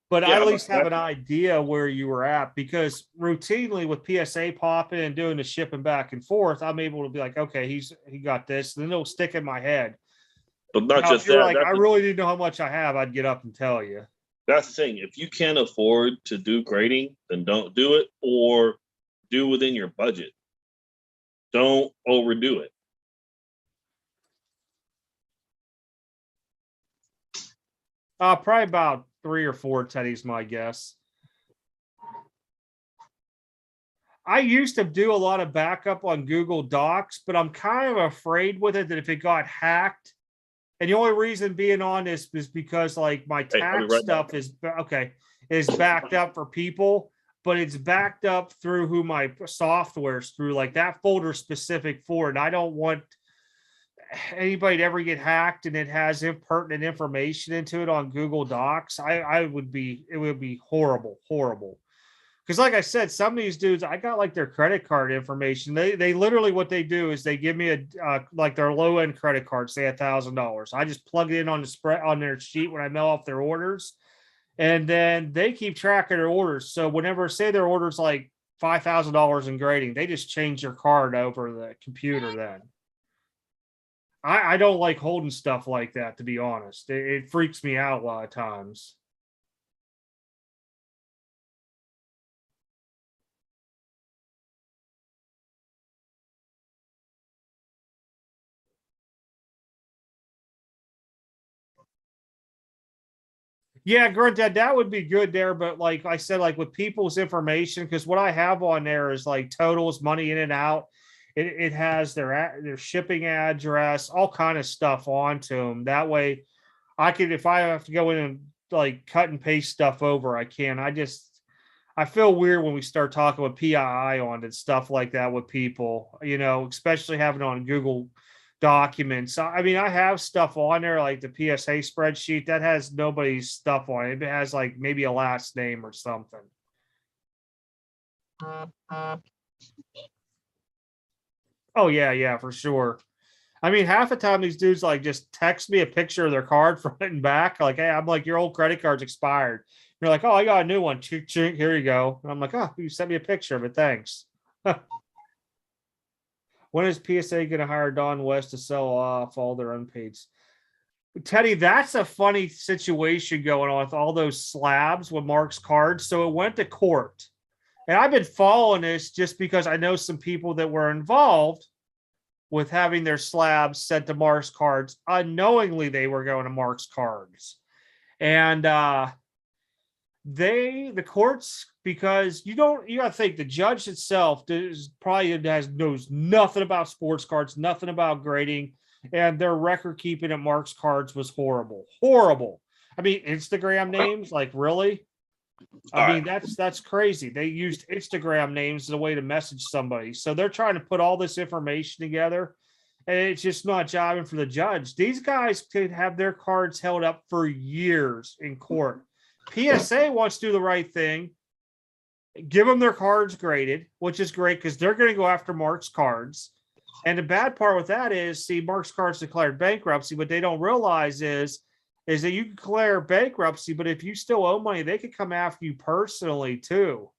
But I at least have an idea where you were at, because routinely with PSA popping and doing the shipping back and forth, I'm able to be like, okay, he got this, and then it'll stick in my head. But not now, just that. Like, I really need to know how much I have, I'd get up and tell you. That's the thing. If you can't afford to do grading, then don't do it, or do within your budget. Don't overdo it. Probably about 3 or 4 teddies, my guess. I used to do a lot of backup on Google Docs, but I'm kind of afraid with it that if it got hacked, and the only reason being on this is because like my tax stuff is backed up for people, but it's backed up through who my software's through, like that folder specific for it. I don't want anybody to ever get hacked and it has impertinent information into it on Google Docs. It would be horrible. Because like I said, some of these dudes, I got like their credit card information. They literally, what they do is they give me like their low end credit card, say $1,000. I just plug it in on the spread on their sheet when I mail off their orders. And then they keep track of their orders. So whenever, say their order's like $5,000 in grading, they just change their card over the computer then. I don't like holding stuff like that, to be honest. It freaks me out a lot of times. Yeah, granted, that would be good there. But like I said, like with people's information, because what I have on there is like totals, money in and out. It has their shipping address, all kind of stuff onto them. That way I could, if I have to go in and like cut and paste stuff over, I can. I feel weird when we start talking with PII on it, stuff like that with people, especially having it on Google Documents. I mean, I have stuff on there like the PSA spreadsheet that has nobody's stuff on it. It has like maybe a last name or something. Oh yeah, for sure. I mean, half the time these dudes like just text me a picture of their card front and back. Like, hey, I'm like, your old credit card's expired. You're like, oh, I got a new one. Here you go. And I'm like, oh, you sent me a picture of it. Thanks. When is PSA going to hire Don West to sell off all their unpaid? Teddy, that's a funny situation going on with all those slabs with Mark's cards. So it went to court. And I've been following this just because I know some people that were involved with having their slabs sent to Mark's cards. Unknowingly, they were going to Mark's cards. And the courts, because you got to think the judge itself knows nothing about sports cards, nothing about grading, and their record keeping at Mark's cards was horrible. I mean, Instagram names, like really? I mean, that's crazy. They used Instagram names as a way to message somebody. So they're trying to put all this information together, and it's just not jiving for the judge. These guys could have their cards held up for years in court. PSA wants to do the right thing, give them their cards graded, which is great because they're going to go after Mark's cards. And the bad part with that is, see, Mark's Cards declared bankruptcy. What they don't realize is that you can declare bankruptcy, but if you still owe money, they could come after you personally too,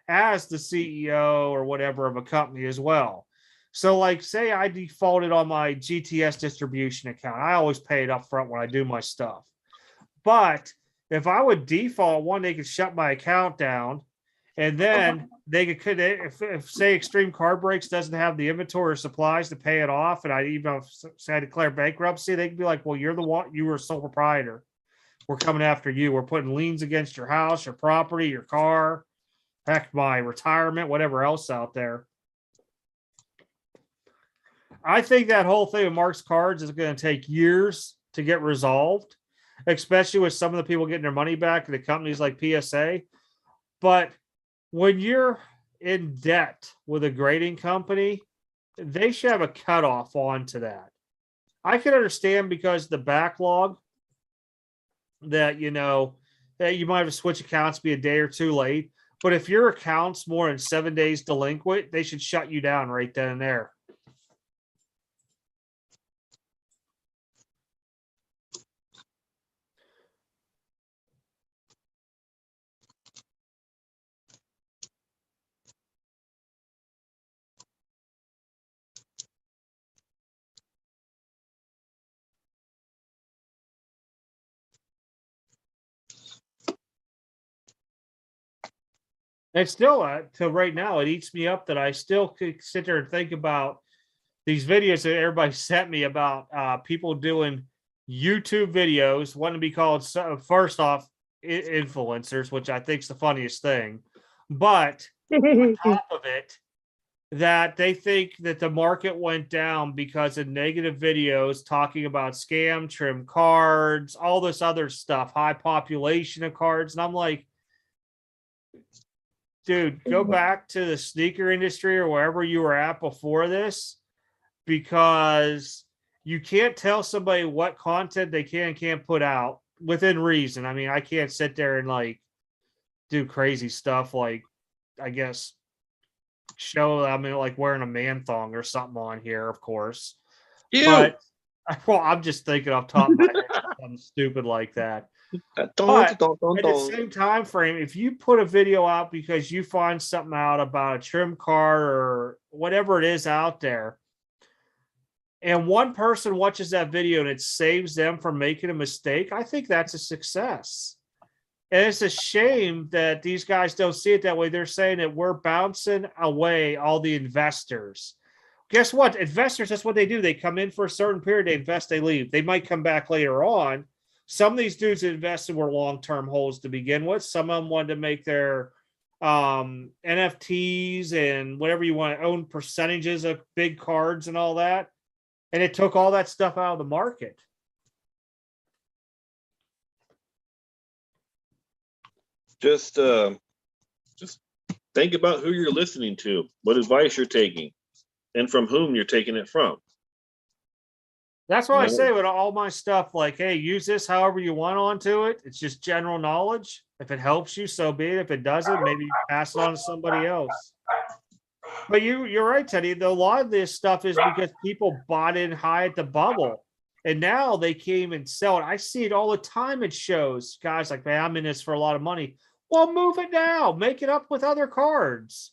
as the CEO or whatever of a company as well. So, like, say I defaulted on my GTS distribution account. I always pay it up front when I do my stuff. But if I would default, one, they could shut my account down. And then they could, if say Extreme Car Breaks doesn't have the inventory or supplies to pay it off, and I even say I declare bankruptcy, they could be like, well, you're the one, you were a sole proprietor. We're coming after you. We're putting liens against your house, your property, your car, heck, my retirement, whatever else out there. I think that whole thing of Mark's Cards is going to take years to get resolved, especially with some of the people getting their money back and the companies like PSA. But when you're in debt with a grading company, they should have a cutoff onto that. I can understand because the backlog that, that you might have to switch accounts, be a day or two late. But if your account's more than 7 days delinquent, they should shut you down right then and there. And still, till right now, it eats me up that I still could sit there and think about these videos that everybody sent me about people doing YouTube videos, wanting to be called, first off, influencers, which I think is the funniest thing. But on top of it, that they think that the market went down because of negative videos talking about scam, trim cards, all this other stuff, high population of cards. And I'm like, dude, go back to the sneaker industry or wherever you were at before this, because you can't tell somebody what content they can and can't put out within reason. I mean, I can't sit there and like do crazy stuff like, I guess, show, I mean, like wearing a man thong or something on here, of course. Ew. But well, I'm just thinking off top of my head something stupid like that. But at the same time frame, if you put a video out because you find something out about a trim car or whatever it is out there, and one person watches that video and it saves them from making a mistake, I think that's a success. And it's a shame that these guys don't see it that way. They're saying that we're bouncing away all the investors. Guess what? Investors, that's what they do. They come in for a certain period, they invest, they leave. They might come back later on. Some of these dudes that invested were long-term holds to begin with. Some of them wanted to make their NFTs and whatever you want, own percentages of big cards and all that. And it took all that stuff out of the market. Just think about who you're listening to, what advice you're taking, and from whom you're taking it from. That's why I say with all my stuff, like, hey, use this however you want onto it. It's just general knowledge. If it helps you, so be it. If it doesn't, maybe pass it on to somebody else. But you're right, Teddy. A lot of this stuff is because people bought in high at the bubble. And now they came and sell it. I see it all the time at shows. Guys like, man, I'm in this for a lot of money. Well, move it now. Make it up with other cards.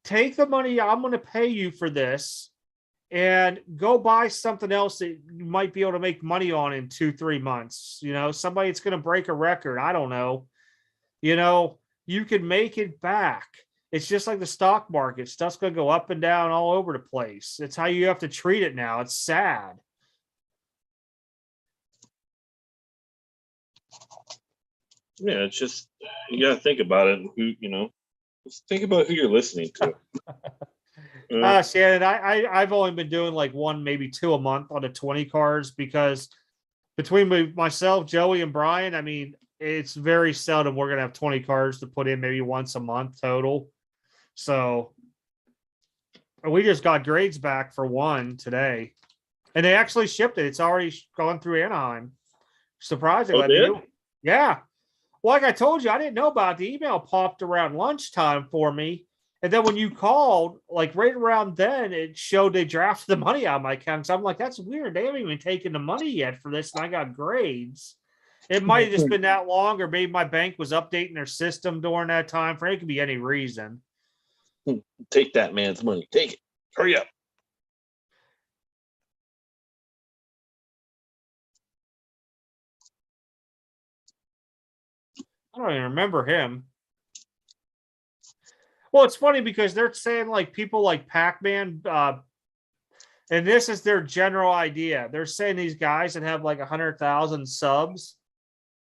Take the money I'm going to pay you for this and go buy something else that you might be able to make money on in 2-3 months. Somebody that's going to break a record. I don't know. You can make it back. It's just like the stock market. Stuff's going to go up and down all over the place. It's how you have to treat it now. It's sad. Yeah, it's just, you got to think about it. Just think about who you're listening to. Shannon, I've only been doing like one, maybe two a month on the 20 cards because between myself, Joey, and Brian, I mean, it's very seldom we're going to have 20 cards to put in maybe once a month total. So we just got grades back for one today, and they actually shipped it. It's already gone through Anaheim. Surprisingly. Oh, did? Yeah. Well, like I told you, I didn't know about it. The email popped around lunchtime for me. And then when you called, like right around then, it showed they drafted the money out of my account. So I'm like, that's weird. They haven't even taken the money yet for this, and I got grades. It might have just been that long, or maybe my bank was updating their system during that time. For it could be any reason. Take that man's money. Take it. Hurry up. I don't even remember him. Well, it's funny because they're saying like people like Pac-Man, and this is their general idea. They're saying these guys that have like 100,000 subs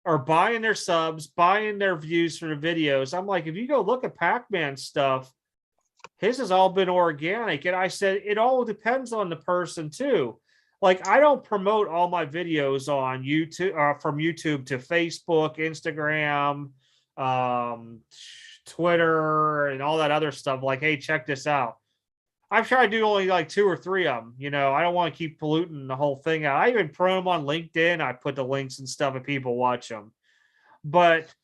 are buying their subs, buying their views for the videos. I'm like, if you go look at Pac-Man stuff, his has all been organic. And I said, it all depends on the person too. Like, I don't promote all my videos on YouTube, from YouTube to Facebook, Instagram, Twitter, and all that other stuff. Like, hey, check this out. I've tried to do only like 2 or 3 of them. You know, I don't want to keep polluting the whole thing out. I even promote them on LinkedIn. I put the links and stuff and people watch them. But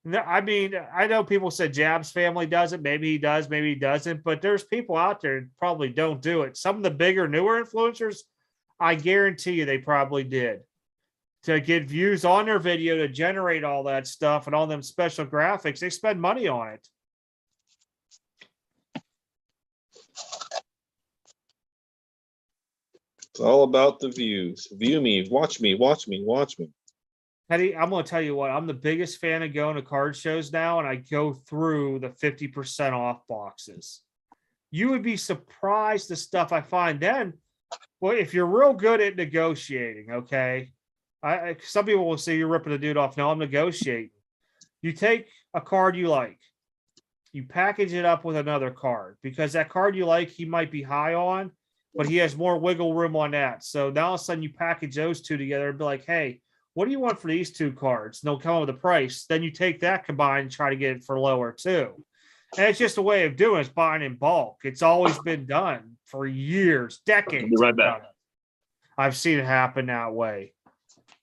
I mean, I know people said Jab's family does it. Maybe he does, maybe he doesn't. But there's people out there that probably don't do it. Some of the bigger, newer influencers, I guarantee you they probably did. To get views on their video, to generate all that stuff and all them special graphics, they spend money on it. It's all about the views. View me, watch me, watch me, watch me. Eddie, I'm going to tell you what, I'm the biggest fan of going to card shows now, and I go through the 50% off boxes. You would be surprised the stuff I find then. Well, if you're real good at negotiating, okay, some people will say you're ripping a dude off. No, I'm negotiating. You take a card you like, you package it up with another card, because that card you like, he might be high on, but he has more wiggle room on that. So now all of a sudden you package those two together and be like, hey, what do you want for these 2 cards? And they'll come up with a price. Then you take that combined and try to get it for lower too. And it's just a way of doing it. It's buying in bulk. It's always been done for years, decades. I'll be right back. I've seen it happen that way.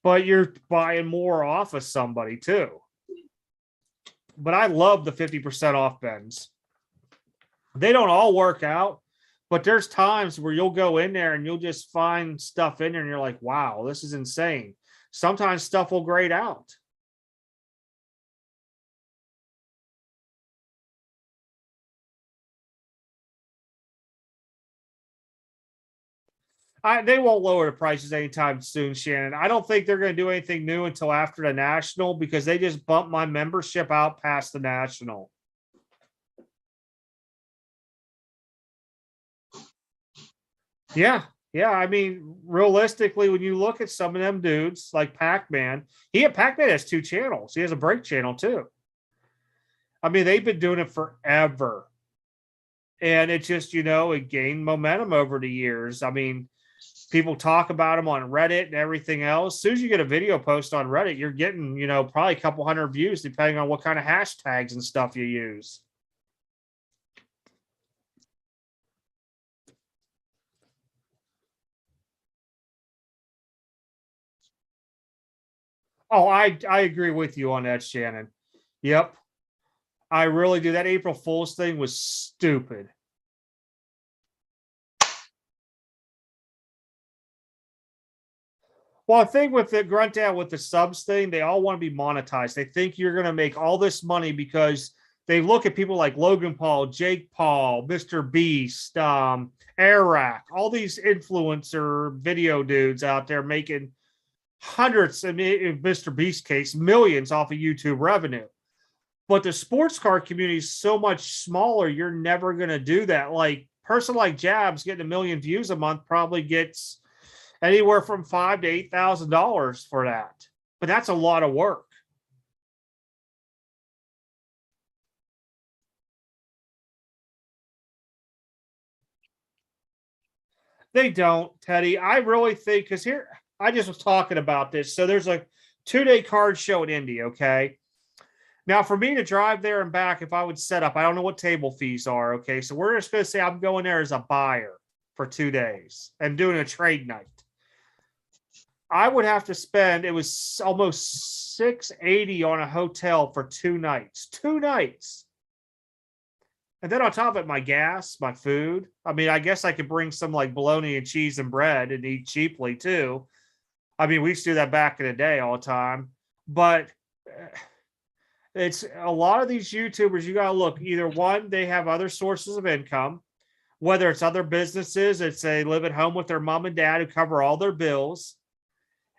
But you're buying more off of somebody too. But I love the 50% off bends. They don't all work out, but there's times where you'll go in there and you'll just find stuff in there and you're like, wow, this is insane. Sometimes stuff will grade out. They won't lower the prices anytime soon, Shannon. I don't think they're going to do anything new until after the National, because they just bumped my membership out past the National. Yeah. I mean, realistically, when you look at some of them dudes like Pac-Man, Pac-Man has 2 channels. He has a break channel too. I mean, they've been doing it forever. And it just, it gained momentum over the years. I mean, people talk about them on Reddit and everything else. As soon as you get a video post on Reddit, you're getting, probably a couple hundred views, depending on what kind of hashtags and stuff you use. Oh, I agree with you on that, Shannon. Yep. I really do. That April Fool's thing was stupid. Well, I think with the grunt out with the subs thing, they all want to be monetized. They think you're going to make all this money because they look at people like Logan Paul, Jake Paul, Mr. Beast, Airrack, all these influencer video dudes out there making hundreds, in Mr. Beast's case, millions off of YouTube revenue. But the sports car community is so much smaller, you're never going to do that. Like, person like Jabs getting 1 million views a month probably gets anywhere from $5,000 to $8,000 for that. But that's a lot of work. They don't, Teddy. I really think, because here, I just was talking about this. So there's a 2-day card show at Indy, okay? Now, for me to drive there and back, if I would set up, I don't know what table fees are, okay? So we're just going to say I'm going there as a buyer for 2 days and doing a trade night. I would have to spend, it was almost $680 on a hotel for 2 nights. 2 nights. And then on top of it, my gas, my food. I mean, I guess I could bring some like bologna and cheese and bread and eat cheaply too. I mean, we used to do that back in the day all the time. But it's a lot of these YouTubers, you got to look either one, they have other sources of income, whether it's other businesses, it's they live at home with their mom and dad who cover all their bills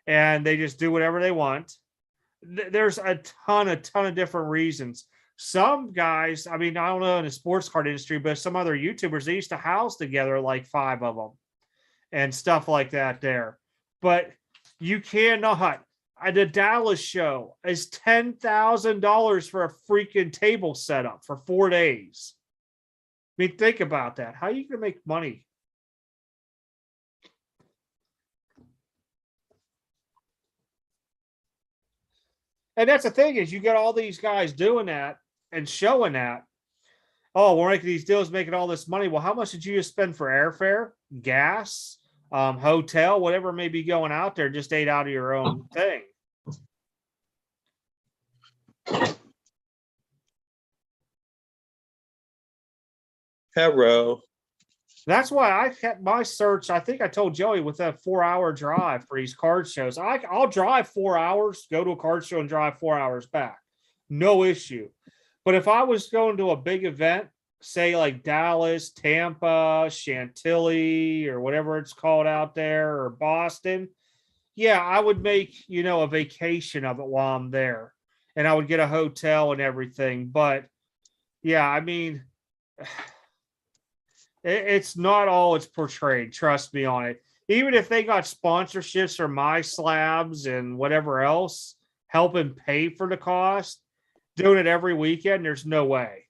and they just do whatever they want. There's a ton of different reasons. Some guys, I mean, I don't know in the sports card industry, but some other YouTubers, they used to house together like 5 of them and stuff like that there. But you cannot. The Dallas show is $10,000 for a freaking table setup for 4 days. I mean, think about that. How are you going to make money? And that's the thing is you got all these guys doing that and showing that. Oh, we're making these deals, making all this money. Well, how much did you just spend for airfare, gas, hotel, whatever may be going out there? Just ate out of your own thing. Hello. That's why I kept my search. I think I told Joey with a 4-hour drive for these card shows. I'll drive 4 hours, go to a card show and drive 4 hours back. No issue. But if I was going to a big event, say like Dallas, Tampa, Chantilly, or whatever it's called out there, or Boston, yeah, I would make, a vacation of it while I'm there. And I would get a hotel and everything. But yeah, I mean, it's not all it's portrayed. Trust me on it. Even if they got sponsorships or My Slabs and whatever else helping pay for the cost, doing it every weekend, there's no way.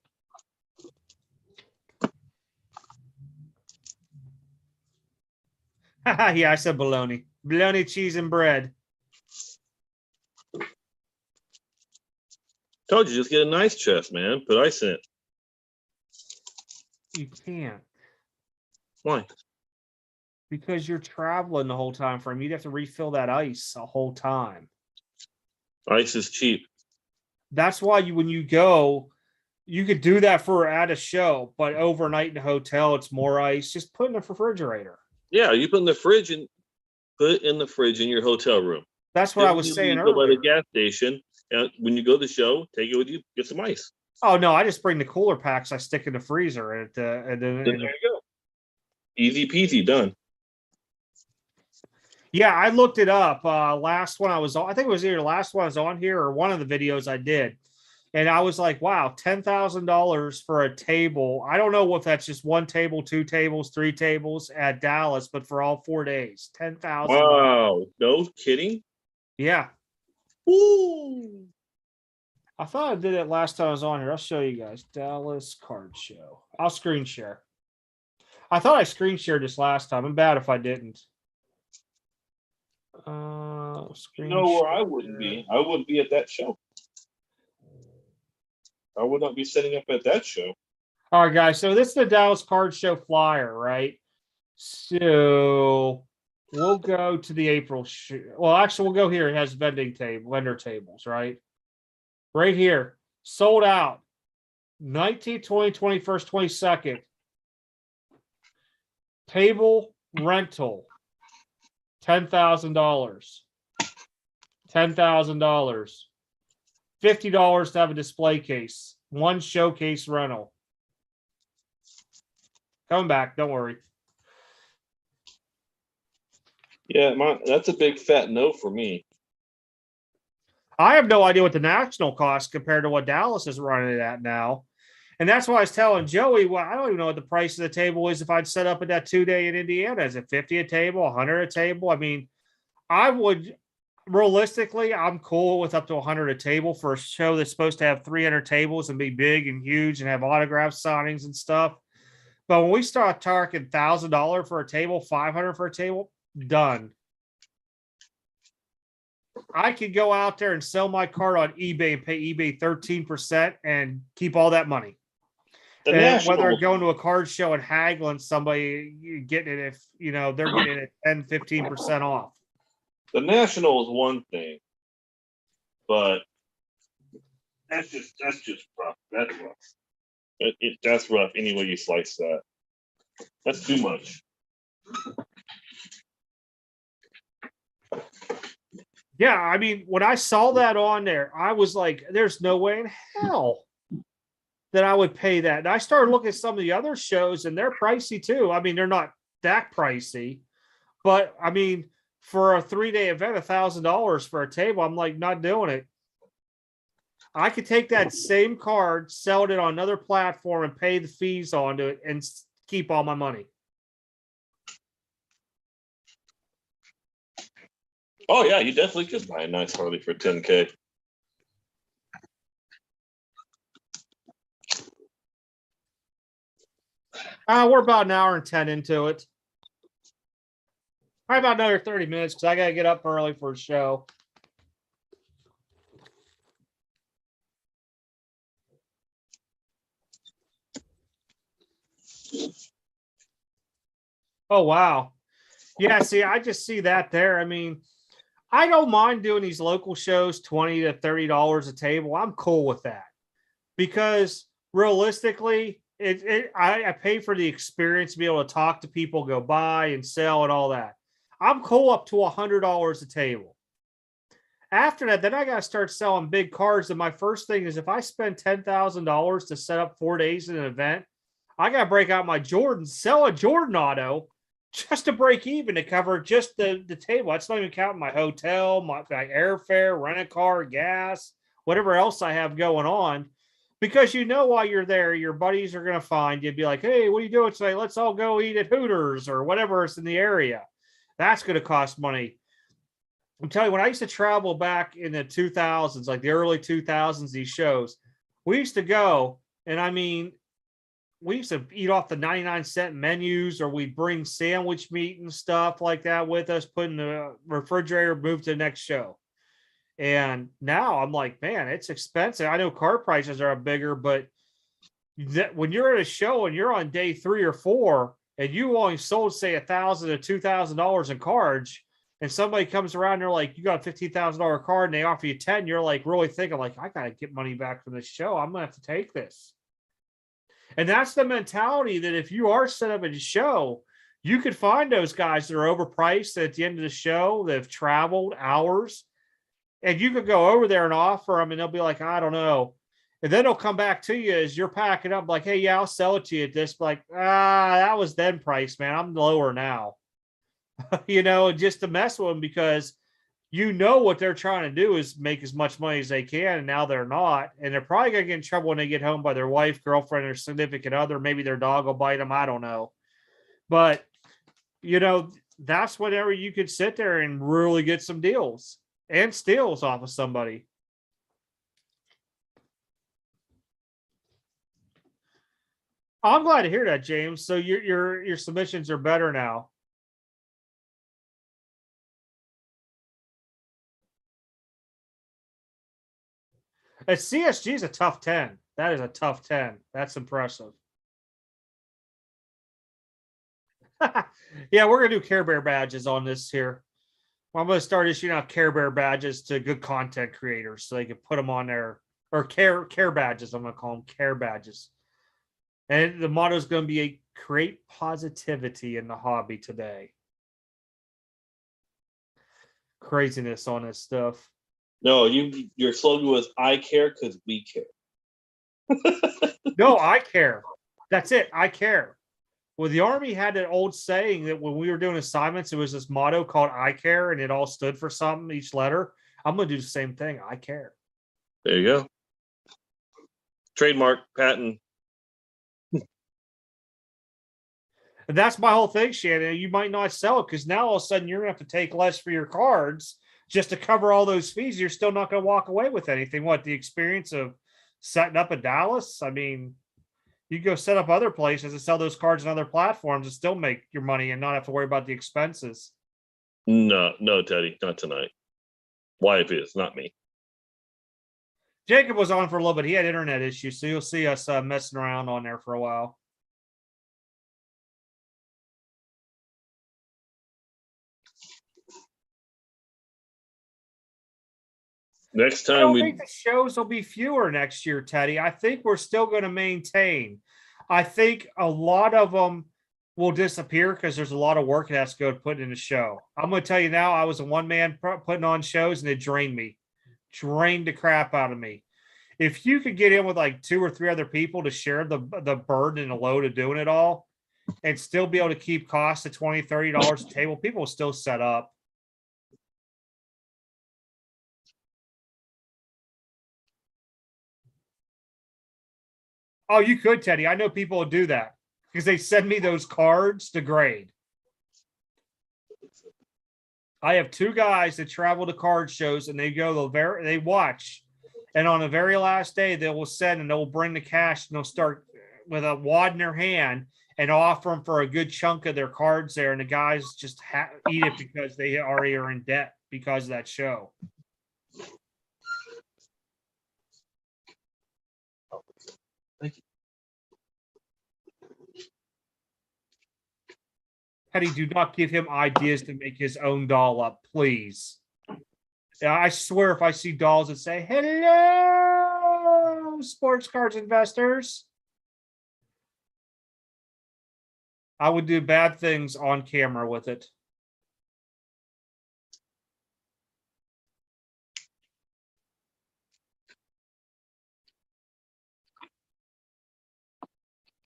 Yeah, I said bologna. Bologna, cheese, and bread. Told you, just get a nice chest, man. Put ice in it. You can't. Why? Because you're traveling the whole time frame. You'd have to refill that ice the whole time. Ice is cheap. That's why when you go, you could do that at a show, but overnight in a hotel, it's more ice. Just put in a refrigerator. Yeah, you put in the fridge and put it in the fridge in your hotel room. That's what I was saying earlier. Go by the gas station, and when you go to the show, take it with you. Get some ice. Oh no, I just bring the cooler packs. I stick in the freezer, and then there you go. Easy peasy, done. Yeah, I looked it up. Last one I was on, I think it was either the last one I was on here or one of the videos I did. And I was like, wow, $10,000 for a table. I don't know if that's just 1 table, 2 tables, 3 tables at Dallas, but for all 4 days, $10,000. Wow, no kidding? Yeah. Ooh. I thought I did it last time I was on here. I'll show you guys. Dallas card show. I'll screen share. I thought I screen shared this last time. I'm bad if I didn't. You know where I wouldn't be? I wouldn't be at that show. I would not be setting up at that show. All right, guys. So this is the Dallas Card Show flyer, right? So we'll go to the April. Well, actually, we'll go here. It has vendor tables, right? Right here. Sold out. 19th, 20, 21st, 22nd. Table rental. $10,000. $10,000. $50 to have a display case. 1 showcase rental. Coming back, don't worry. Yeah, that's a big fat no for me. I have no idea what the national cost compared to what Dallas is running it at now. And that's why I was telling Joey, well, I don't even know what the price of the table is if I'd set up at that 2-day in Indiana. Is it 50 a table, 100 a table? I mean, I would realistically, I'm cool with up to 100 a table for a show that's supposed to have 300 tables and be big and huge and have autograph signings and stuff. But when we start talking $1,000 for a table, $500 for a table, done. I could go out there and sell my card on eBay and pay eBay 13% and keep all that money. And whether going to a card show and haggling somebody, getting it if they're getting it 10, 15% off. The national is one thing, but that's just rough. That's rough. That's rough. Any way you slice that, that's too much. Yeah, I mean, when I saw that on there, I was like, "There's no way in hell that I would pay that." And I started looking at some of the other shows, and they're pricey too. I mean, they're not that pricey, but I mean, for a 3-day event, $1,000 for a table, I'm like, not doing it. I could take that same card, sell it on another platform, and pay the fees onto it, and keep all my money. Oh yeah, you definitely could buy a nice Harley for $10K. We're about an hour and 10 into it. Probably about another 30 minutes because I got to get up early for a show. Oh, wow. Yeah, see, I just see that there. I mean, I don't mind doing these local shows, $20 to $30 a table. I'm cool with that because realistically, I pay for the experience to be able to talk to people, go buy and sell and all that. I'm cool up to $100 a table. After that, then I got to start selling big cards. And my first thing is if I spend $10,000 to set up 4 days in an event, I got to break out my Jordan, sell a Jordan auto just to break even to cover just the table. That's not even counting my hotel, my airfare, rent a car, gas, whatever else I have going on. Because while you're there, your buddies are going to find you, be like, "Hey, what are you doing today? Let's all go eat at Hooters or whatever is in the area." That's going to cost money. I'm telling you, when I used to travel back in the 2000s, like the early 2000s, these shows, we used to go, and I mean, we used to eat off the 99-cent menus, or we'd bring sandwich meat and stuff like that with us, put in the refrigerator, move to the next show. And now I'm like, man, it's expensive. I know car prices are bigger, but when you're at a show and you're on day 3 or 4 and you only sold, say, $1,000 to $2,000 in cards, and somebody comes around and they're like, "You got a $15,000 card," and they offer you 10, you're like really thinking like, I got to get money back from this show. I'm going to have to take this. And that's the mentality that if you are set up at a show, you could find those guys that are overpriced at the end of the show that have traveled hours, and you could go over there and offer them, and they'll be like, "I don't know." And then they'll come back to you as you're packing up, like, "Hey, yeah, I'll sell it to you at this." Like, that was then price, man. I'm lower now. Just to mess with them because what they're trying to do is make as much money as they can, and now they're not. And they're probably going to get in trouble when they get home by their wife, girlfriend, or significant other. Maybe their dog will bite them. I don't know. But, that's whenever you could sit there and really get some deals and steals off of somebody. I'm glad to hear that, James. So your submissions are better now. A CSG is a tough 10. That is a tough 10. That's impressive. Yeah, we're going to do Care Bear badges on this here. I'm going to start issuing out Care Bear badges to good content creators so they can put them on there. Or care badges, I'm going to call them care badges. And the motto is going to be create positivity in the hobby today. Craziness on this stuff. No, your slogan was "I care because we care." No, I care. That's it. I care. Well, the Army had an old saying that when we were doing assignments, it was this motto called "I care," and it all stood for something, each letter. I'm going to do the same thing. I care. There you go. Trademark, patent. And that's my whole thing, Shannon. You might not sell it because now all of a sudden you're going to have to take less for your cards just to cover all those fees. You're still not going to walk away with anything. What, the experience of setting up in Dallas? I mean, you go set up other places and sell those cards on other platforms and still make your money and not have to worry about the expenses. No, Teddy, not tonight. Wife is, not me. Jacob was on for a little bit. He had internet issues, so you'll see us messing around on there for a while. Next I time don't we think the shows will be fewer next year, Teddy. I think we're still going to maintain. I think a lot of them will disappear because there's a lot of work that has to go to put in a show. I'm going to tell you now, I was a one man putting on shows and it drained me, drained the crap out of me. If you could get in with like 2 or 3 other people to share the burden and the load of doing it all and still be able to keep costs at $20, $30 a table, people will still set up. Oh, you could, Teddy. I know people will do that because they send me those cards to grade. I have 2 guys that travel to card shows and they watch. And on the very last day, they will send and they'll bring the cash and they'll start with a wad in their hand and offer them for a good chunk of their cards there. And the guys just eat it because they already are in debt because of that show. Thank you. Teddy, do not give him ideas to make his own doll up, please. I swear if I see dolls that say, hello, sports cards investors, I would do bad things on camera with it.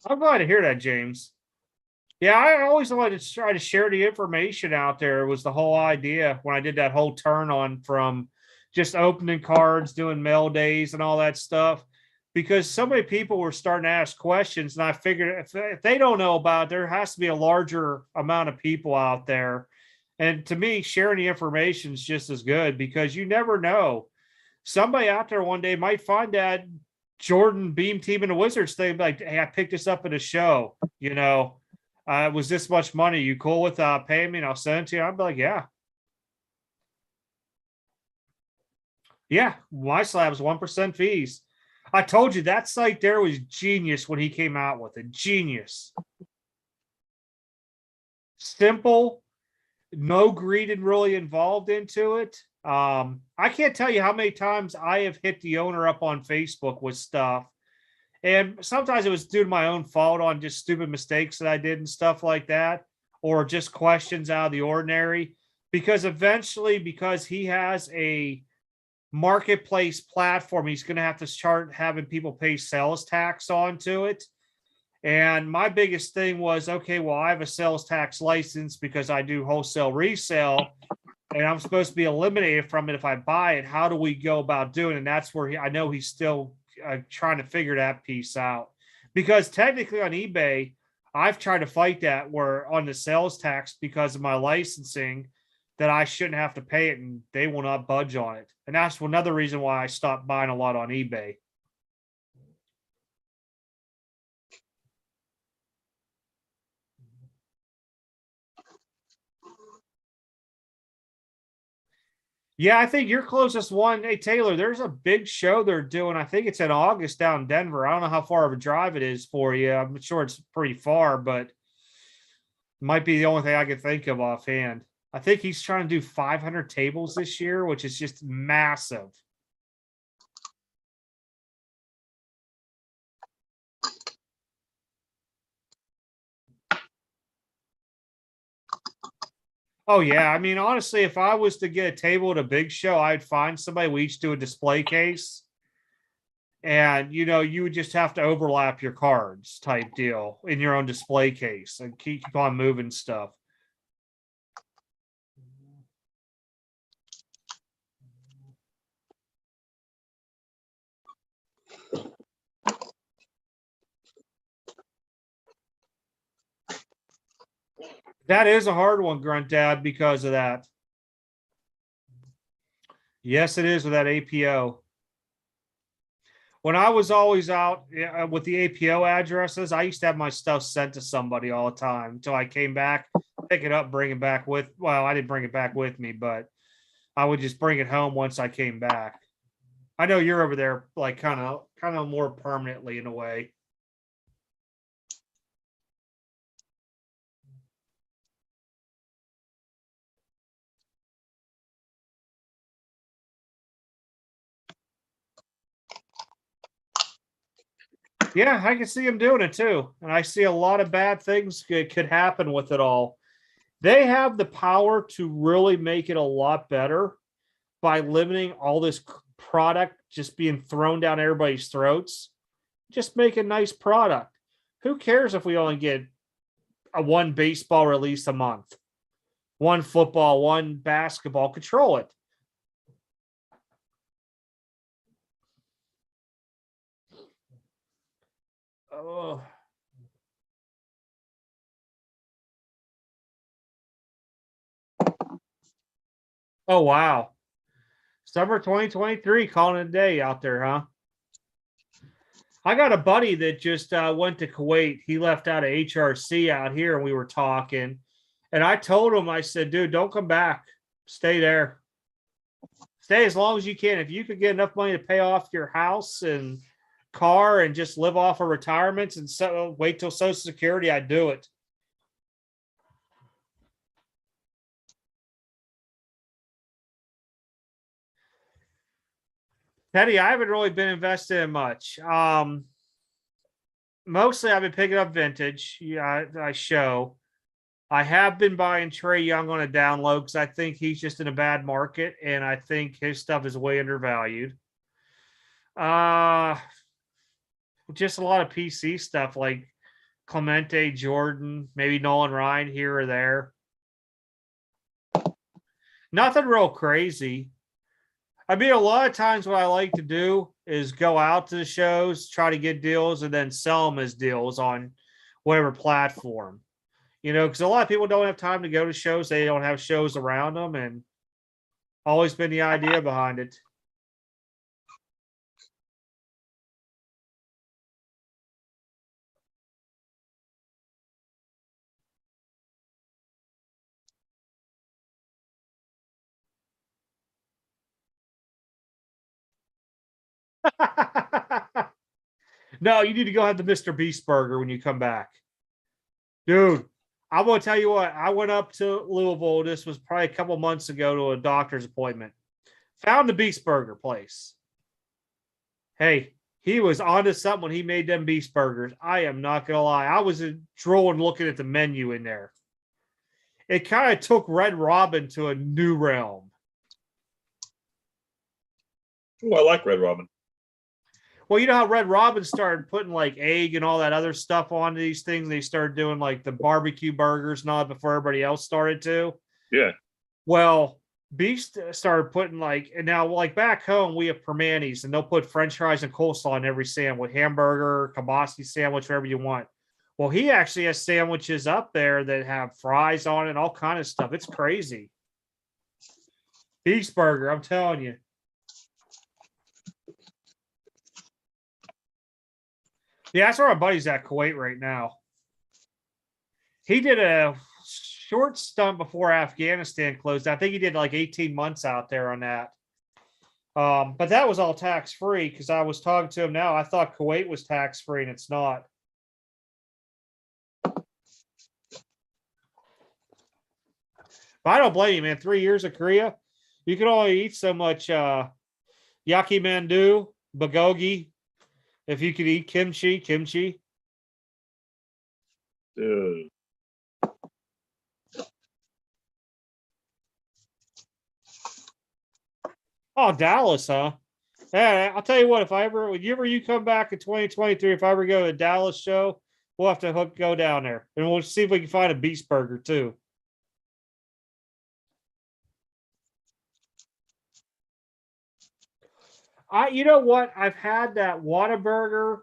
I'm glad to hear that, James. Yeah, I always wanted to try to share the information out there. It was the whole idea when I did that whole turn on from just opening cards, doing mail days and all that stuff, because so many people were starting to ask questions. And I figured if they don't know about it, there has to be a larger amount of people out there. And to me, sharing the information is just as good because you never know. Somebody out there one day might find that Jordan Beam Team and the Wizards thing, like, hey, I picked this up at a show, you know. Was this much money? You cool with paying me and I'll send it to you? I'd be like, yeah. Yeah, my slab's 1% fees. I told you that site there was genius when he came out with it. Genius. Simple, no greed really involved into it. I can't tell you how many times I have hit the owner up on Facebook with stuff. And sometimes it was due to my own fault on just stupid mistakes that I did and stuff like that, or just questions out of the ordinary. Because eventually, because he has a marketplace platform, he's going to have to start having people pay sales tax onto it. And my biggest thing was, okay, well, I have a sales tax license because I do wholesale resale, and I'm supposed to be eliminated from it if I buy it. How do we go about doing it? And that's where I know he's still trying to figure that piece out, because technically on eBay, I've tried to fight that where on the sales tax because of my licensing that I shouldn't have to pay it, and they will not budge on it. And that's another reason why I stopped buying a lot on eBay. Yeah, I think your closest one, hey Taylor, there's a big show they're doing. I think it's in August down in Denver. I don't know how far of a drive it is for you. I'm sure it's pretty far, but might be the only thing I can think of offhand. I think he's trying to do 500 tables this year, which is just massive. Oh yeah, I mean, honestly, if I was to get a table at a big show, I'd find somebody. We each do a display case, and you would just have to overlap your cards, type deal, in your own display case, and keep on moving stuff. That is a hard one, Grunt Dad, because of that. Yes, it is with that APO. When I was always out with the APO addresses, I used to have my stuff sent to somebody all the time until I came back, pick it up, bring it back with. Well, I didn't bring it back with me, but I would just bring it home once I came back. I know you're over there, like kind of more permanently in a way. Yeah, I can see him doing it too. And I see a lot of bad things could happen with it all. They have the power to really make it a lot better by limiting all this product just being thrown down everybody's throats. Just make a nice product. Who cares if we only get a one baseball release a month, one football, one basketball? Control it. Oh. Oh, wow. Summer 2023, calling it a day out there, huh? I got a buddy that just went to Kuwait. He left out of HRC out here, and we were talking. And I told him, I said, dude, don't come back. Stay there. Stay as long as you can. If you could get enough money to pay off your house and car and just live off of retirements and so wait till Social Security, I'd do it. Teddy, I haven't really been invested in much. Mostly I've been picking up vintage. Yeah, I show. I have been buying Trey Young on a down low because I think he's just in a bad market, and I think his stuff is way undervalued. Just a lot of PC stuff like Clemente, Jordan, maybe Nolan Ryan here or there. Nothing real crazy. I mean, a lot of times what I like to do is go out to the shows, try to get deals, and then sell them as deals on whatever platform. You know, because a lot of people don't have time to go to shows. They don't have shows around them, and always been the idea behind it. No, you need to go have the Mr. Beast burger when you come back. Dude, I'm going to tell you what. I went up to Louisville. This was probably a couple months ago to a doctor's appointment. Found the Beast Burger place. Hey, he was onto something when he made them Beast Burgers. I am not going to lie. I was drooling looking at the menu in there. It kind of took Red Robin to a new realm. Oh, I like Red Robin. Well, you know how Red Robin started putting like egg and all that other stuff onto these things? They started doing like the barbecue burgers and all that before everybody else started to. Yeah. Well, Beast started putting like, and now like back home, we have Permanis and they'll put French fries and coleslaw in every sandwich, hamburger, kielbasa sandwich, whatever you want. Well, he actually has sandwiches up there that have fries on it and all kind of stuff. It's crazy. Beast Burger, I'm telling you. Yeah, that's where my buddy's at Kuwait right now. He did a short stunt before Afghanistan closed. I think he did like 18 months out there on that. But that was all tax free because I was talking to him now. I thought Kuwait was tax free and it's not. But I don't blame you, man. 3 years of Korea, you can only eat so much yaki mandu, bulgogi. If you could eat kimchi. Dude. Oh, Dallas, huh? Yeah, I'll tell you what, if I ever, whenever you come back in 2023, if I ever go to a Dallas show, we'll have to go down there and we'll see if we can find a Beast Burger too. You know what? I've had that Whataburger.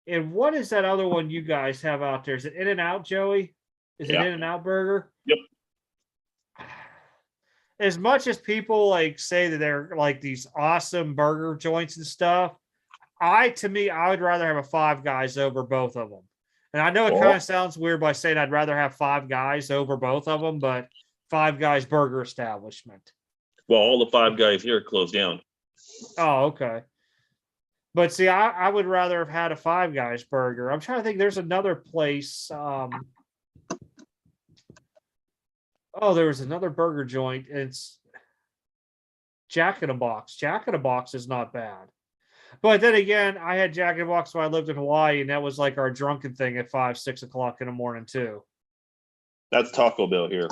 And what is that other one you guys have out there? Is it In-N-Out, Joey? Is it In-N-Out Burger? Yep. As much as people like say that they're like these awesome burger joints and stuff, I would rather have a Five Guys over both of them. And I know it kind of sounds weird by saying I'd rather have Five Guys over both of them, but Five Guys burger establishment. Well, all the Five Guys here closed down. Oh, okay. But see, I would rather have had a Five Guys burger. I'm trying to think. There's another place. There was another burger joint. It's Jack in a Box. Jack in a Box is not bad. But then again, I had Jack in the Box when I lived in Hawaii, and that was like our drunken thing at 5, 6 o'clock in the morning too. That's Taco Bell here.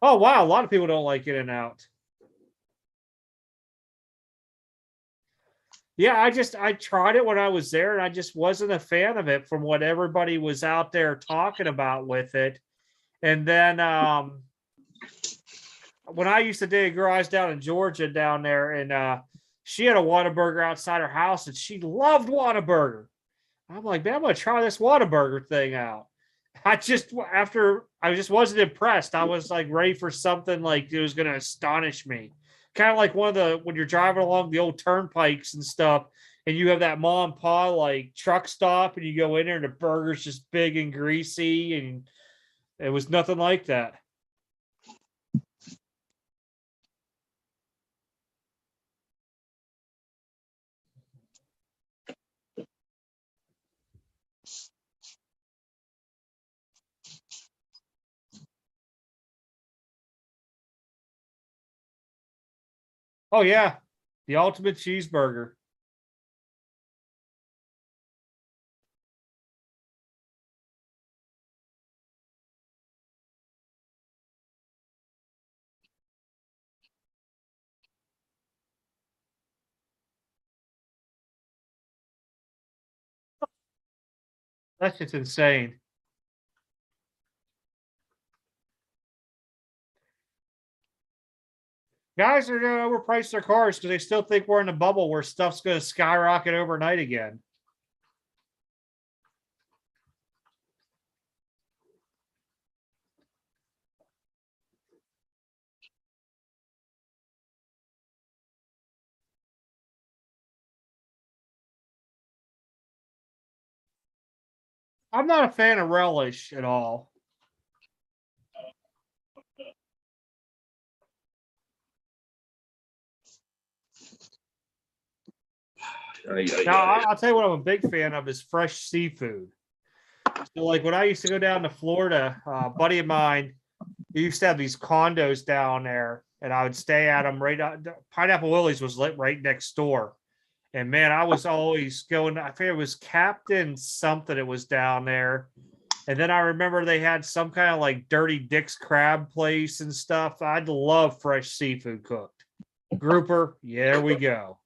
Oh wow, a lot of people don't like In-N-Out. Yeah, I tried it when I was there, and I just wasn't a fan of it from what everybody was out there talking about with it. And then when I used to date a girl, I was down in Georgia down there, and she had a Whataburger outside her house, and she loved Whataburger. I'm like, man, I'm gonna try this Whataburger thing out. I just wasn't impressed. I was like ready for something like it was gonna astonish me. Kind of like one of the when you're driving along the old turnpikes and stuff, and you have that mom and pa like truck stop, and you go in there and the burger's just big and greasy, and it was nothing like that. Oh yeah, the ultimate cheeseburger. That's just insane. Guys are going to overprice their cars because they still think we're in a bubble where stuff's going to skyrocket overnight again. I'm not a fan of relish at all. Now, I'll tell you what I'm a big fan of is fresh seafood. So, like when I used to go down to Florida, a buddy of mine, he used to have these condos down there, and I would stay at them right out. Pineapple Willie's was lit right next door. And man, I was always going, I think it was Captain something that was down there. And then I remember they had some kind of like Dirty Dick's crab place and stuff. I'd love fresh seafood cooked. Grouper, yeah, there we go.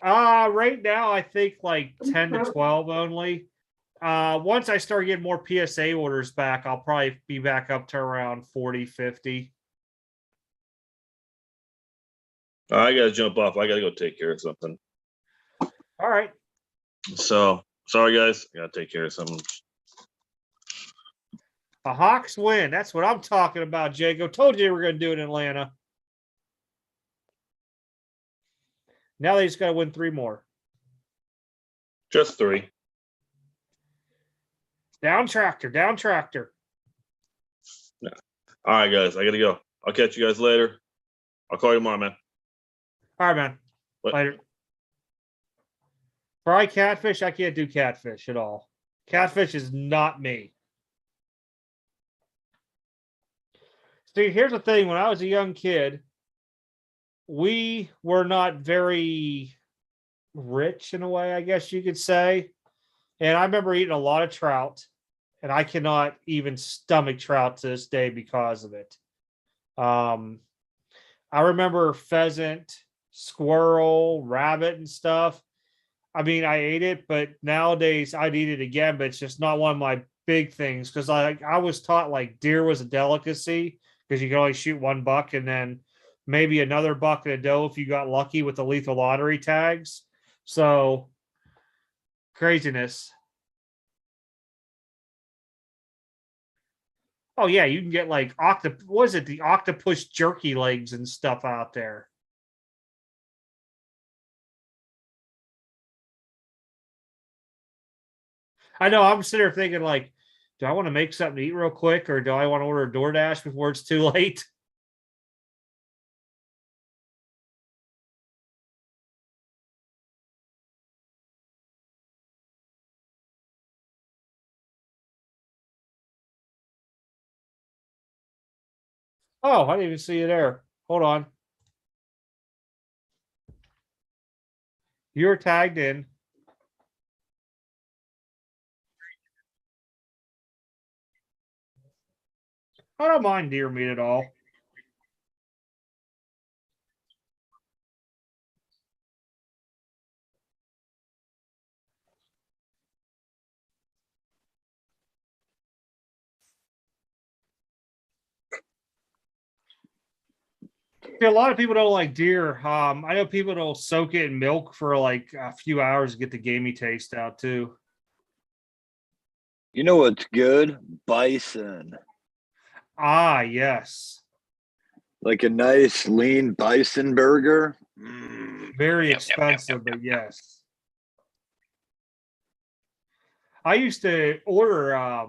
Right now I think like 10 to 12 only. Once I start getting more PSA orders back, I'll probably be back up to around 40, 50. I gotta jump off. I gotta go take care of something. All right. So sorry guys, I gotta take care of something. A Hawks win. That's what I'm talking about, Jago. Told you we were going to do it in Atlanta. Now they just got to win 3 more. Just 3. Down tractor, down tractor. Yeah. All right, guys, I gotta go. I'll catch you guys later. I'll call you tomorrow, man. All right, man. What? Later. Fry catfish. I can't do catfish at all. Catfish is not me. See, here's the thing. When I was a young kid, we were not very rich in a way, I guess you could say. And I remember eating a lot of trout, and I cannot even stomach trout to this day because of it. I remember pheasant, squirrel, rabbit, and stuff. I mean, I ate it, but nowadays I'd eat it again, but it's just not one of my big things because I was taught like deer was a delicacy because you can only shoot 1 buck and then maybe another buck and a doe if you got lucky with the lethal lottery tags. So craziness. Oh yeah, you can get like the octopus jerky legs and stuff out there. I know I'm sitting there thinking like, do I want to make something to eat real quick or do I want to order a DoorDash before it's too late? Oh, I didn't even see you there. Hold on. You're tagged in. I don't mind deer meat at all. Yeah, a lot of people don't like deer. I know people don't soak it in milk for like a few hours to get the gamey taste out too. You know what's good? Bison. Ah, yes. Like a nice lean bison burger. Very expensive, but yes. I used to order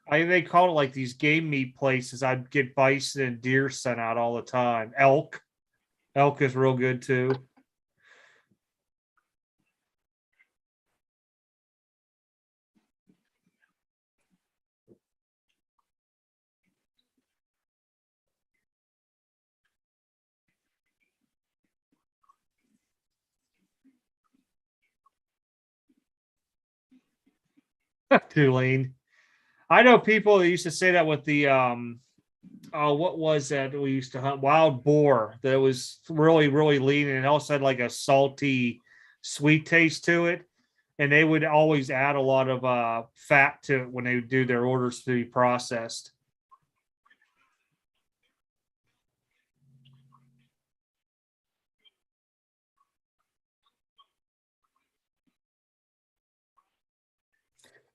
they call it like these game meat places. I'd get bison and deer sent out all the time. Elk. Elk is real good too. Tulane. I know people that used to say that with the oh, what was that we used to hunt? Wild boar that was really, really lean and it also had like a salty, sweet taste to it. And they would always add a lot of fat to it when they would do their orders to be processed.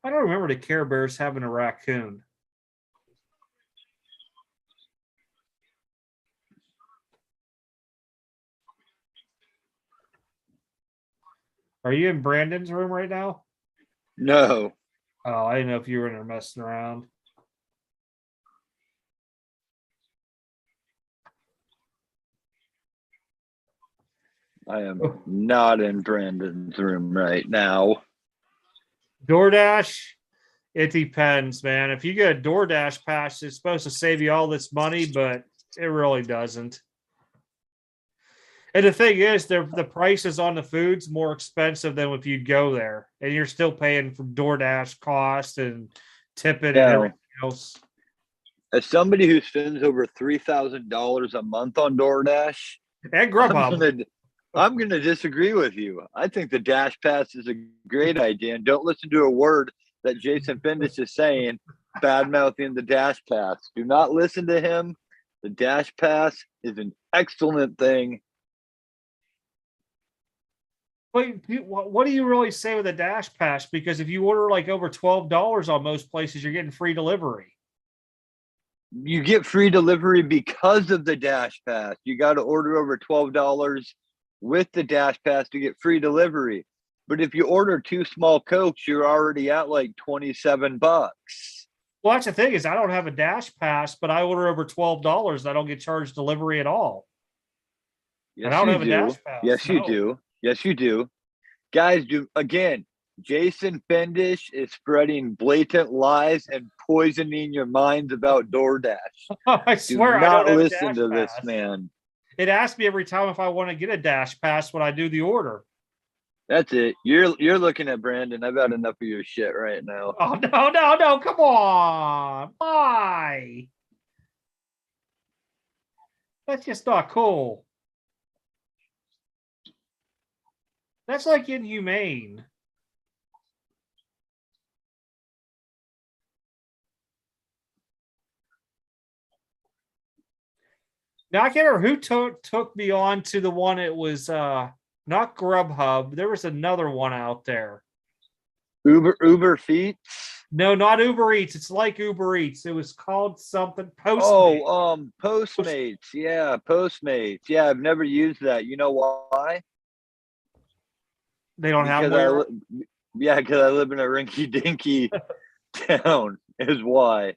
I don't remember the Care Bears having a raccoon. Are you in Brandon's room right now? No. Oh, I didn't know if you were in there messing around. I am not in Brandon's room right now. DoorDash, it depends, man. If you get a DoorDash pass, it's supposed to save you all this money, but it really doesn't. And the thing is, the prices on the food's more expensive than if you go there, and you're still paying for DoorDash cost and tipping and everything else. As somebody who spends over $3,000 a month on DoorDash, And Grubhub. I'm gonna disagree with you. I think the Dash Pass is a great idea, and don't listen to a word that Jason Findish is saying, bad mouthing the Dash Pass. Do not listen to him. The Dash Pass is an excellent thing. But what do you really say with a Dash Pass? Because if you order like over $12 on most places, you're getting free delivery. You get free delivery because of the Dash Pass. You got to order over $12 with the Dash Pass to get free delivery. But if you order 2 small Cokes, you're already at like $27. Well, that's the thing is I don't have a Dash Pass, but I order over $12. I don't get charged delivery at all. Yes, and I don't you have do. a Dash Pass. Yes, you do. Yes, you do. Guys, do again. Jason Findish is spreading blatant lies and poisoning your minds about DoorDash. I swear do I not don't have listen a Dash to Pass. this man. It asks me every time if I want to get a Dash Pass when I do the order. That's it. You're looking at Brandon. I've had enough of your shit right now. Oh no! Come on, why? That's just not cool. That's like inhumane. Now I can't remember who took me on to the one. It was not Grubhub. There was another one out there. Uber Feats. No, not Uber Eats. It's like Uber Eats. It was called something. Postmates. Postmates. Oh, Postmates. Yeah, Postmates. Yeah, I've never used that. You know why? They don't have because one. because I live in a rinky-dinky town. Is why.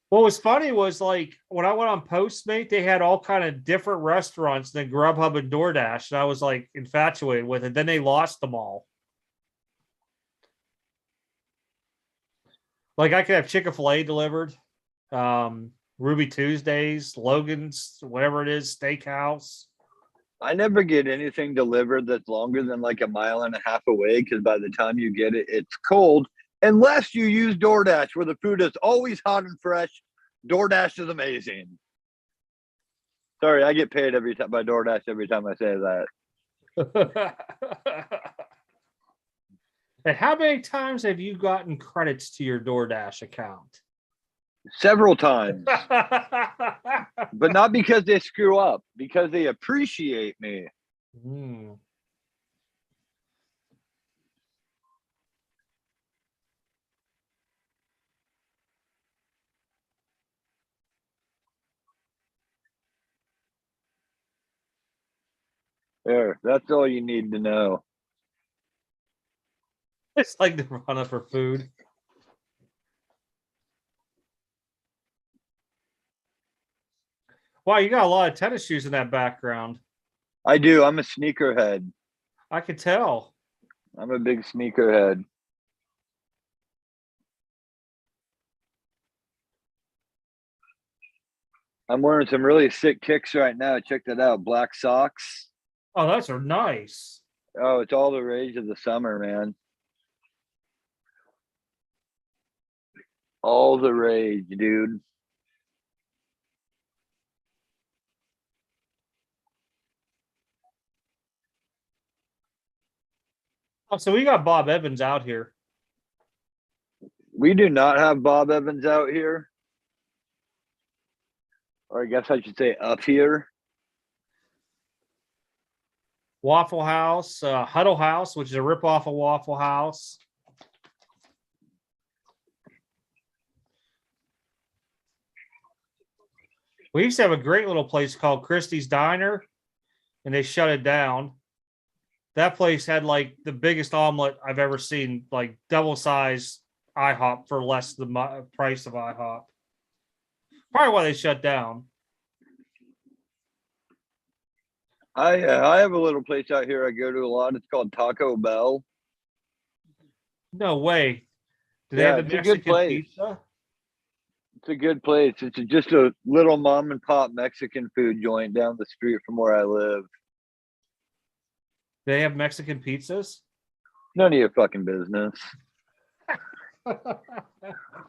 What was funny was like when I went on Postmate, they had all kind of different restaurants than Grubhub and DoorDash, and I was like infatuated with it. Then they lost them all. Like I could have Chick-fil-A delivered, Ruby Tuesdays, Logan's, whatever it is, Steakhouse. I never get anything delivered that's longer than like a mile and a half away because by the time you get it, it's cold. Unless you use DoorDash, where the food is always hot and fresh. DoorDash is amazing. Sorry, I get paid every time by DoorDash every time I say that. And how many times have you gotten credits to your DoorDash account? Several times. But not because they screw up, because they appreciate me. Mm. There, that's all you need to know. It's like the run up for food. Wow, you got a lot of tennis shoes in that background. I do. I'm a sneakerhead. I could tell. I'm a big sneakerhead. I'm wearing some really sick kicks right now. Check that out. Black socks. Oh, those are nice. Oh, it's all the rage of the summer, man. All the rage, dude. Oh, so we got Bob Evans out here. We do not have Bob Evans out here. Or I guess I should say up here. Waffle House, Huddle House, which is a ripoff of Waffle House. We used to have a great little place called Christie's Diner, and they shut it down. That place had like the biggest omelet I've ever seen, like double size IHOP for less than the price of IHOP. Probably why they shut down. I have a little place out here I go to a lot. It's called Taco Bell. No way. Do they Yeah, have the it's a good Mexican place. pizza? It's a good place. It's just a little mom and pop Mexican food joint down the street from where I live. They have Mexican pizzas? None of your fucking business.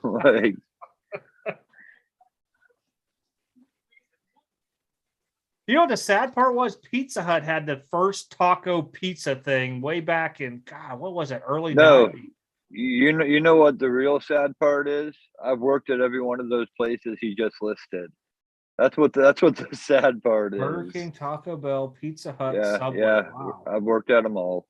Like, you know what the sad part was? Pizza Hut had the first taco pizza thing way back in, God, what was it? Early no, 90s. you know what the real sad part is? I've worked at every one of those places he just listed. That's what the sad part Burger is. King, Taco Bell, Pizza Hut, Yeah, Subway. yeah. Wow. I've worked at them all.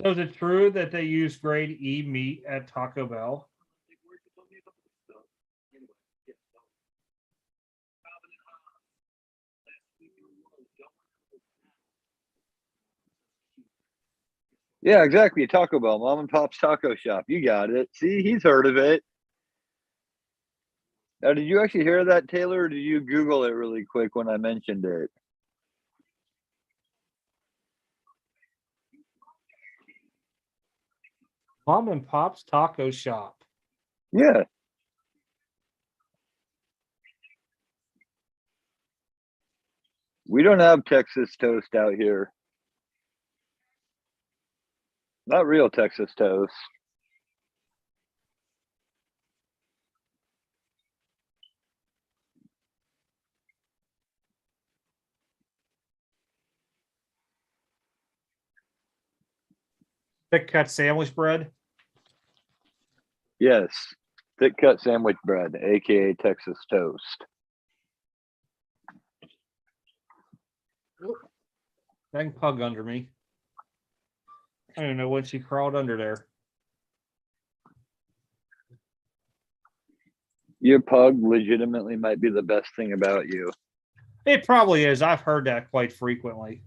So is it true that they use grade E meat at Taco Bell? Yeah, exactly. Taco Bell, mom and pop's taco shop. You got it. See, he's heard of it. Now, did you actually hear that, Taylor, or did you Google it really quick when I mentioned it? Mom and Pop's Taco Shop. Yeah. We don't have Texas toast out here. Not real Texas toast. Thick cut sandwich bread. Yes. Thick cut sandwich bread, aka Texas toast. Dang pug under me. I don't know when she crawled under there. Your pug legitimately might be the best thing about you. It probably is. I've heard that quite frequently.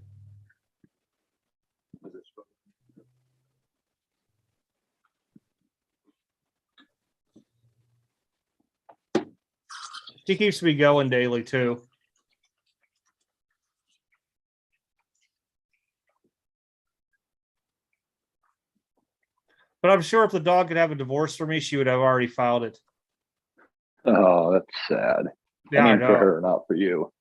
She keeps me going daily too. But I'm sure if the dog could have a divorce for me, she would have already filed it. Oh, that's sad. Yeah, I I mean, for know. her, not for you.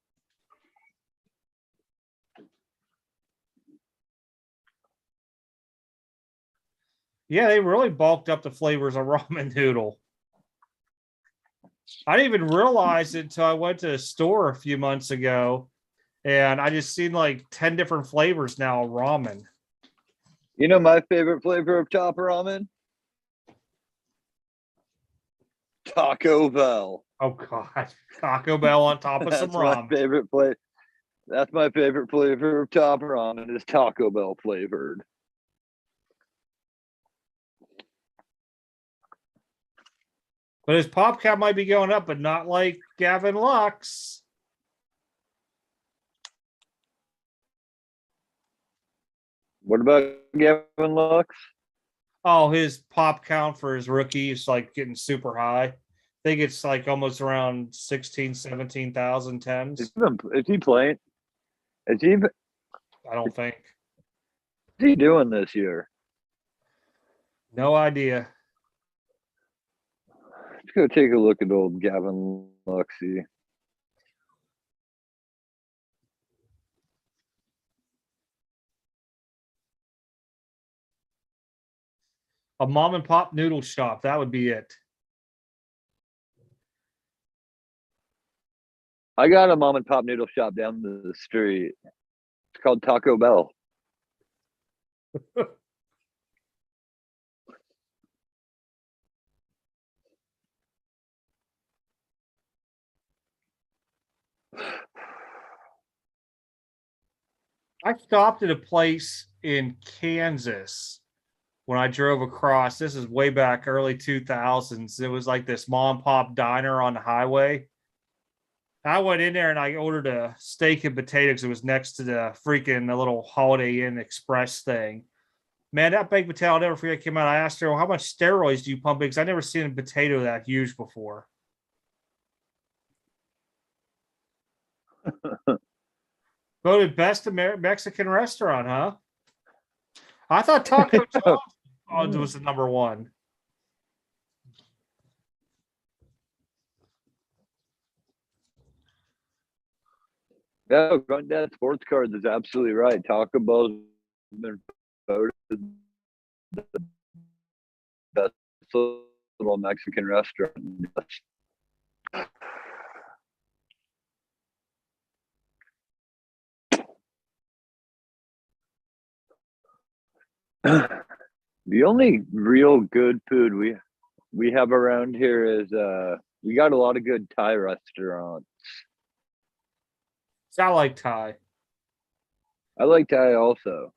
Yeah, they really bulked up the flavors of ramen noodle. I didn't even realize it until I went to the store a few months ago, and I just seen like 10 different flavors now of ramen. You know my favorite flavor of Top Ramen? Taco Bell. Oh God, Taco Bell on top of some That's my ramen. favorite flavor. That's my favorite flavor of Top Ramen is Taco Bell flavored. But his pop count might be going up, but not like Gavin Lux. What about Gavin Lux? Oh, his pop count for his rookie is like getting super high. I think it's like almost around 16, 17,000 Is tens. he playing? Is he I don't think. doing this year? No idea. Let's go take a look at old Gavin Luxy. A mom and pop noodle shop. That would be it. I got a mom and pop noodle shop down the street. It's called Taco Bell. I stopped at a place in Kansas when I drove across. This is way back early 2000s. It was like this mom and pop diner on the highway. I went in there and I ordered a steak and potatoes. It was next to the little Holiday Inn Express thing. Man, that baked potato, I'll never forget, came out. I asked her, well, how much steroids do you pump in? Because I never seen a potato that huge before. Voted best Mexican restaurant, huh? I thought Taco John's was the number one. No, Granddad Sports Cards is absolutely right. Taco Bell's been voted the best little Mexican restaurant. The only real good food we have around here is we got a lot of good Thai restaurants. I like Thai. I like Thai also.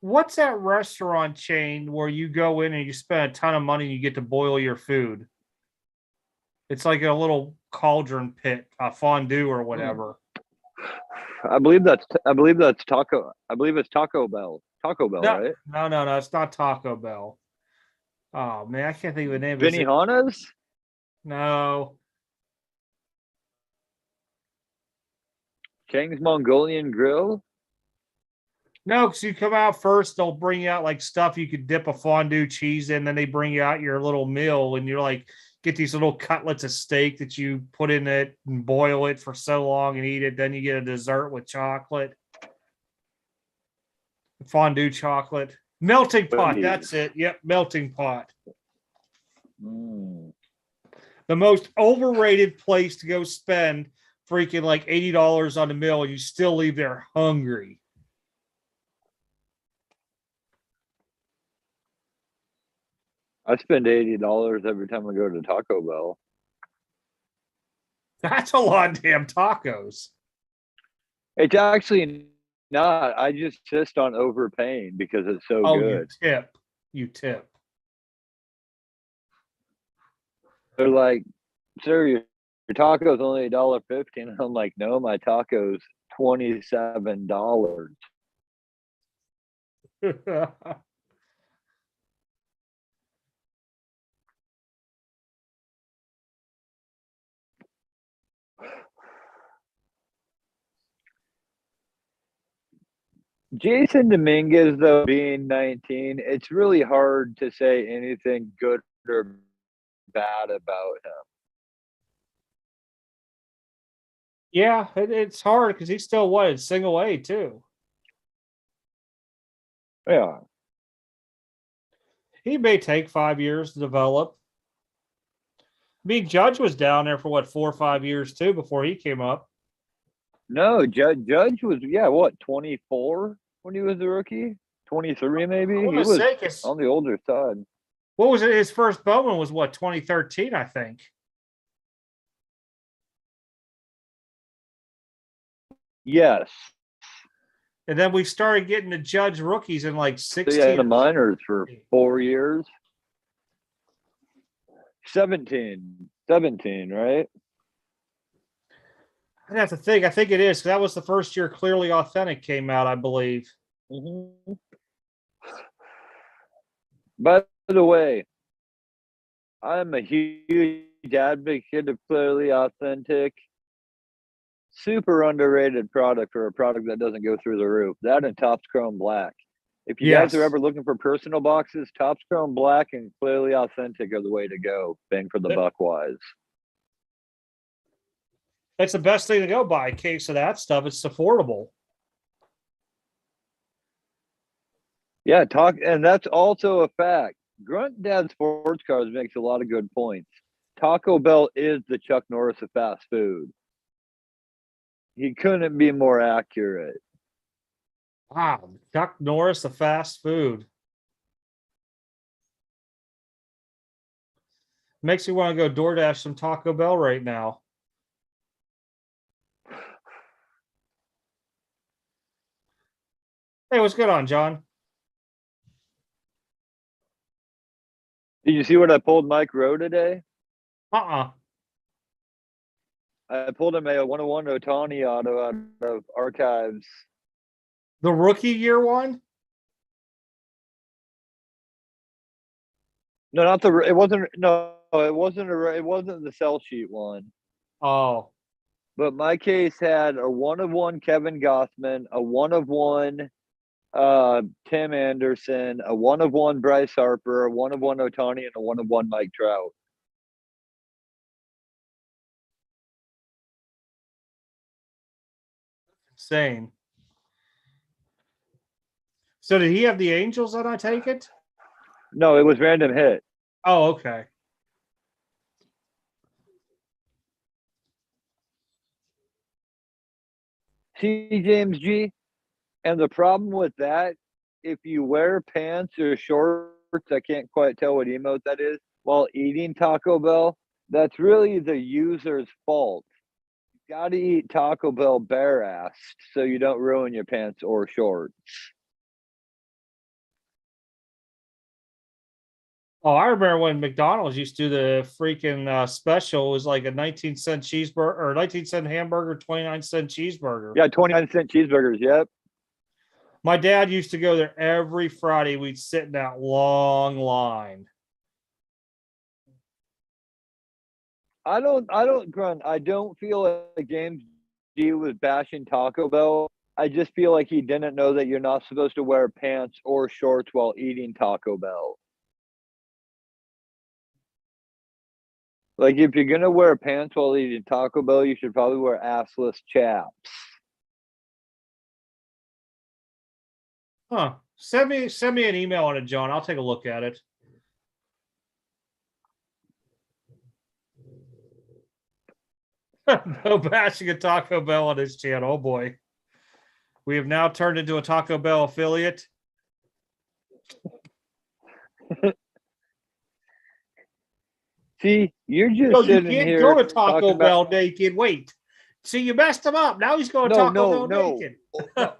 What's that restaurant chain where you go in and you spend a ton of money and you get to boil your food? It's like a little cauldron pit, a fondue or whatever. I believe that's taco. I believe it's Taco Bell. Taco Bell, No, right? no, it's not Taco Bell. Oh man, I can't think of the name. Is it? Benihana's? No. Chang's Mongolian Grill? No, because you come out first, they'll bring you out like stuff you could dip a fondue cheese in, then they bring you out your little meal, and you're like, get these little cutlets of steak that you put in it and boil it for so long and eat it. Then you get a dessert with chocolate, fondue chocolate, melting pot. That's it. Yep, melting pot. Mm. The most overrated place to go spend freaking like $80 on a meal, and you still leave there hungry. I spend $80 every time I go to Taco Bell. That's a lot of damn tacos. It's actually not. I just insist on overpaying because it's so good. You tip. They're like, sir, your taco's only $1.50. And I'm like, no, my taco's $27. Jason Dominguez, though, being 19, it's really hard to say anything good or bad about him. Yeah, it's hard because he's still what, single A too. Yeah. He may take 5 years to develop. I mean, Judge was down there for what, 4 or 5 years too before he came up. No, Judge was, what, 24 when he was a rookie? 23 maybe? I want He to was say, 'cause on the older side. what was it? His first Bowman was what, 2013, I think. Yes. And then we started getting the Judge rookies in like So 16. the minors for 4 years. 17, right? I'd have to think. I think it is. That was the first year Clearly Authentic came out, I believe. Mm-hmm. By the way, I'm a huge advocate of Clearly Authentic. Super underrated product for a product that doesn't go through the roof. That and Topps Chrome Black. If you guys are ever looking for personal boxes, Topps Chrome Black and Clearly Authentic are the way to go. Bang for the buck wise. That's the best thing to go buy in case of that stuff. It's affordable. Yeah, and that's also a fact. Grunt Dad Sports Cars makes a lot of good points. Taco Bell is the Chuck Norris of fast food. He couldn't be more accurate. Wow, Chuck Norris, the fast food. Makes me want to go DoorDash some Taco Bell right now. Hey, what's good on, John? Did you see what I pulled Mike Rowe today? Uh-uh. I pulled him a 101 Otani auto out of Archives. The rookie year one? No, not the. It wasn't. No, it wasn't. It wasn't the sell sheet one. Oh. But my case had a 1 of 1 Kevin Gossman, a 1 of 1 Tim Anderson, a 1 of 1 Bryce Harper, a 1 of 1 Otani, and a 1 of 1 Mike Trout. Insane. So did he have the Angels that I take it? No, it was random hit. Oh, okay. See, James G, and the problem with that, if you wear pants or shorts, I can't quite tell what emote that is, while eating Taco Bell, that's really the user's fault. You got to eat Taco Bell bare-assed so you don't ruin your pants or shorts. Oh, I remember when McDonald's used to do the freaking special. It was like a 19-cent cheeseburger or 19-cent hamburger, 29-cent cheeseburger. Yeah, 29-cent cheeseburgers. Yep. My dad used to go there every Friday. We'd sit in that long line. I don't grunt. I don't feel like James G was bashing Taco Bell. I just feel like he didn't know that you're not supposed to wear pants or shorts while eating Taco Bell. Like, if you're gonna wear pants while eating Taco Bell, you should probably wear assless chaps. Huh. Send me an email on it, John. I'll take a look at it. No bashing a Taco Bell on this channel. Oh boy. We have now turned into a Taco Bell affiliate. See, you're just No, you sitting can't here go to Taco talking Bell about... naked. Wait. See, you messed him up. Now he's going to Taco Bell naked. No.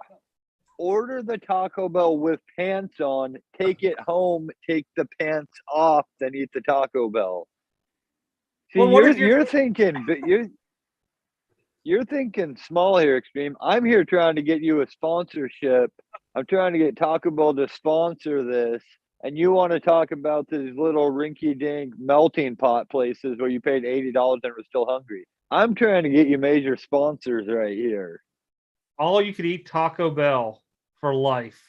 Order the Taco Bell with pants on, take it home, take the pants off, then eat the Taco Bell. See, Well, you're thinking, but you're thinking small here, Extreme. I'm here trying to get you a sponsorship. I'm trying to get Taco Bell to sponsor this, and you want to talk about these little rinky-dink melting pot places where you paid $80 and were still hungry. I'm trying to get you major sponsors right here. all you could eat Taco Bell for life.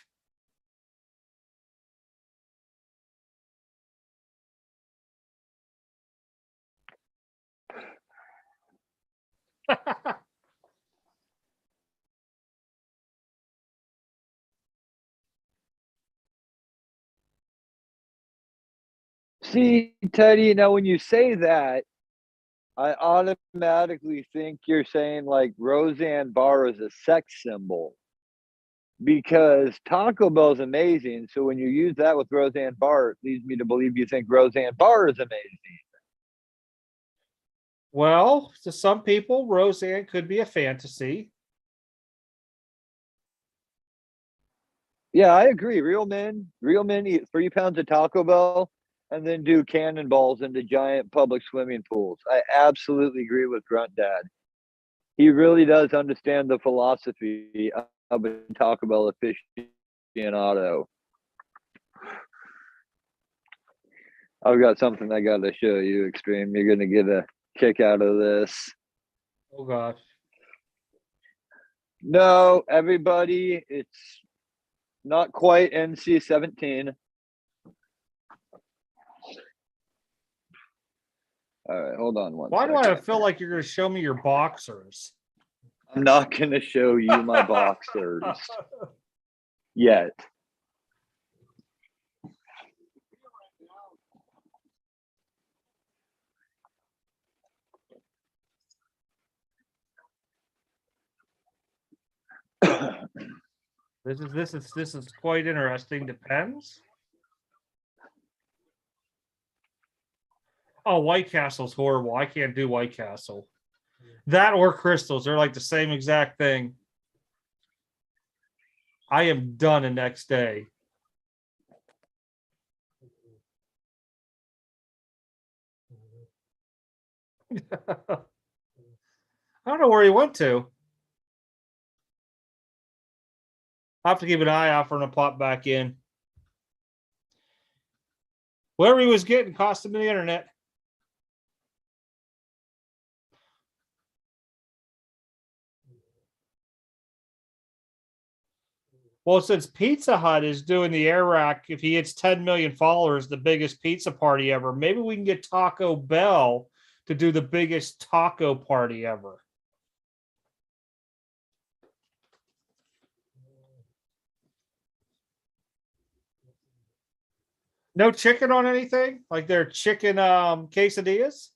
See, Teddy, now when you say that, I automatically think you're saying like Roseanne Barr is a sex symbol because Taco Bell is amazing. So when you use that with Roseanne Barr, it leads me to believe you think Roseanne Barr is amazing. Well, to some people, Roseanne could be a fantasy. Yeah, I agree. Real men eat 3 pounds of Taco Bell and then do cannonballs into giant public swimming pools. I absolutely agree with Grunt Dad. He really does understand the philosophy of a Taco Bell aficionado. I've got something I got to show you, Extreme. You're going to get a kick out of this. Oh, gosh. No, everybody, it's not quite NC-17. All right, hold on one Why do second. I feel like you're going to show me your boxers? I'm not going to show you my boxers yet. This is quite interesting. Depends. Oh, White Castle's horrible. I can't do White Castle. That or crystals. They're like the same exact thing. I am done the next day. I don't know where he went to. I have to keep an eye out for him to pop back in. Whatever he was getting cost him the internet. Well, since Pizza Hut is doing the air rack, if he hits 10 million followers, the biggest pizza party ever, maybe we can get Taco Bell to do the biggest taco party ever. No chicken on anything? Like their chicken quesadillas?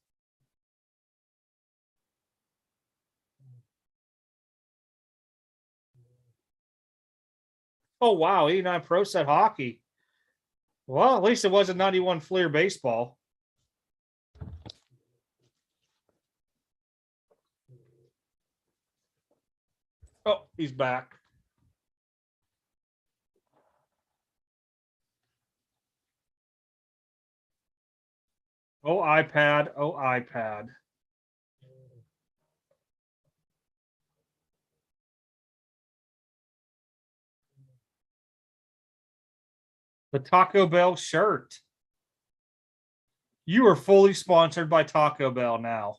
Oh, wow. 89 Pro Set hockey. Well, at least it wasn't 91 Fleer baseball. Oh, he's back. Oh, iPad. Oh, iPad. The Taco Bell shirt. You are fully sponsored by Taco Bell now.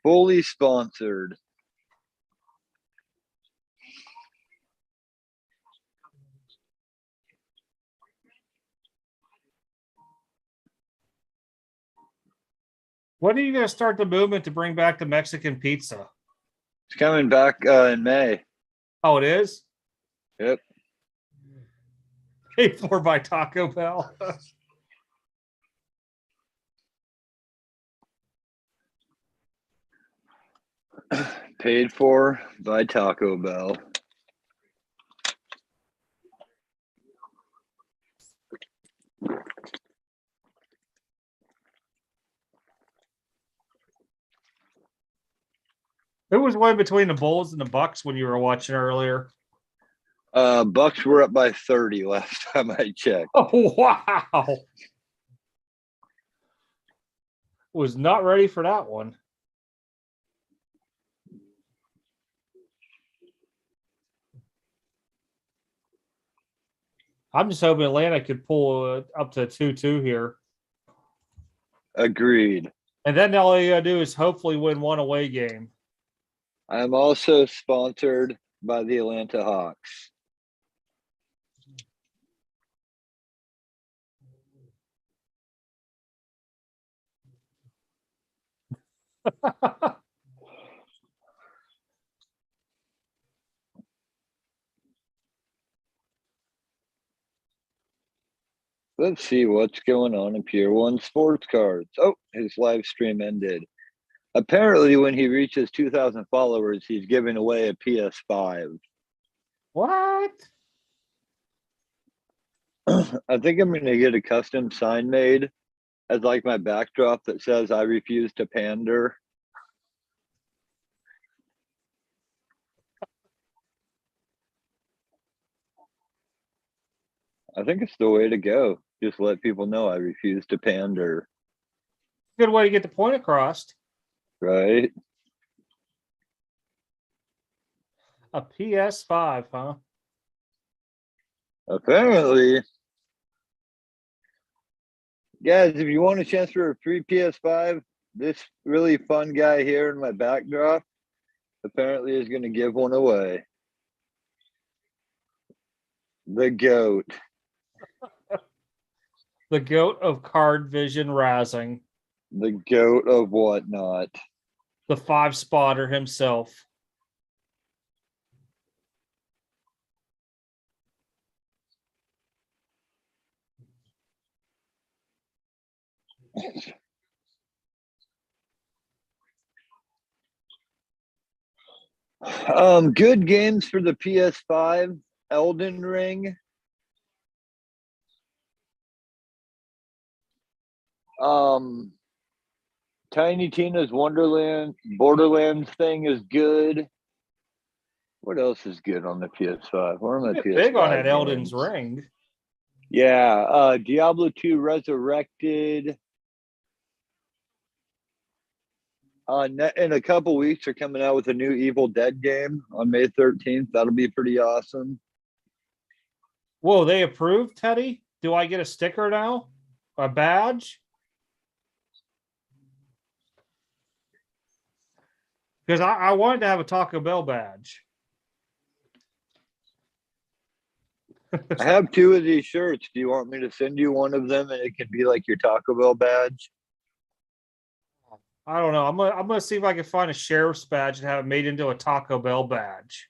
Fully sponsored. When are you going to start the movement to bring back the Mexican pizza? It's coming back in May. Oh, it is? Yep. Paid for by Taco Bell. Paid for by Taco Bell. Who was one between the Bulls and the Bucks when you were watching earlier? Bucks were up by 30 last time I checked. Oh, wow. Was not ready for that one. I'm just hoping Atlanta could pull up to 2-2 here. Agreed. And then all you gotta do is hopefully win one away game. I'm also sponsored by the Atlanta Hawks. Let's see what's going on in Pier 1 Sports Cards. Oh, his live stream ended. Apparently, when he reaches 2,000 followers, he's giving away a PS5. What? I think I'm going to get a custom sign made as like my backdrop that says I refuse to pander. I think it's the way to go. Just let people know I refuse to pander. Good way to get the point across. Right? A PS5, huh? Apparently. Guys, if you want a chance for a free PS5, this really fun guy here in my backdrop apparently is going to give one away. The GOAT. The GOAT of card vision razzing. The GOAT of whatnot. The 5-spotter himself. Good games for the PS5. Elden Ring. Tiny Tina's Wonderland Borderlands thing is good. What else is good on the PS5? Where are my PS5 Big on that games? Elden's Ring. Yeah, Diablo 2 Resurrected. In a couple weeks, they're coming out with a new Evil Dead game on May 13th. That'll be pretty awesome. Whoa, they approved, Teddy? Do I get a sticker now? A badge? Because I wanted to have a Taco Bell badge. I have 2 of these shirts. Do you want me to send you one of them and it can be like your Taco Bell badge? I don't know. I'm gonna see if I can find a sheriff's badge and have it made into a Taco Bell badge.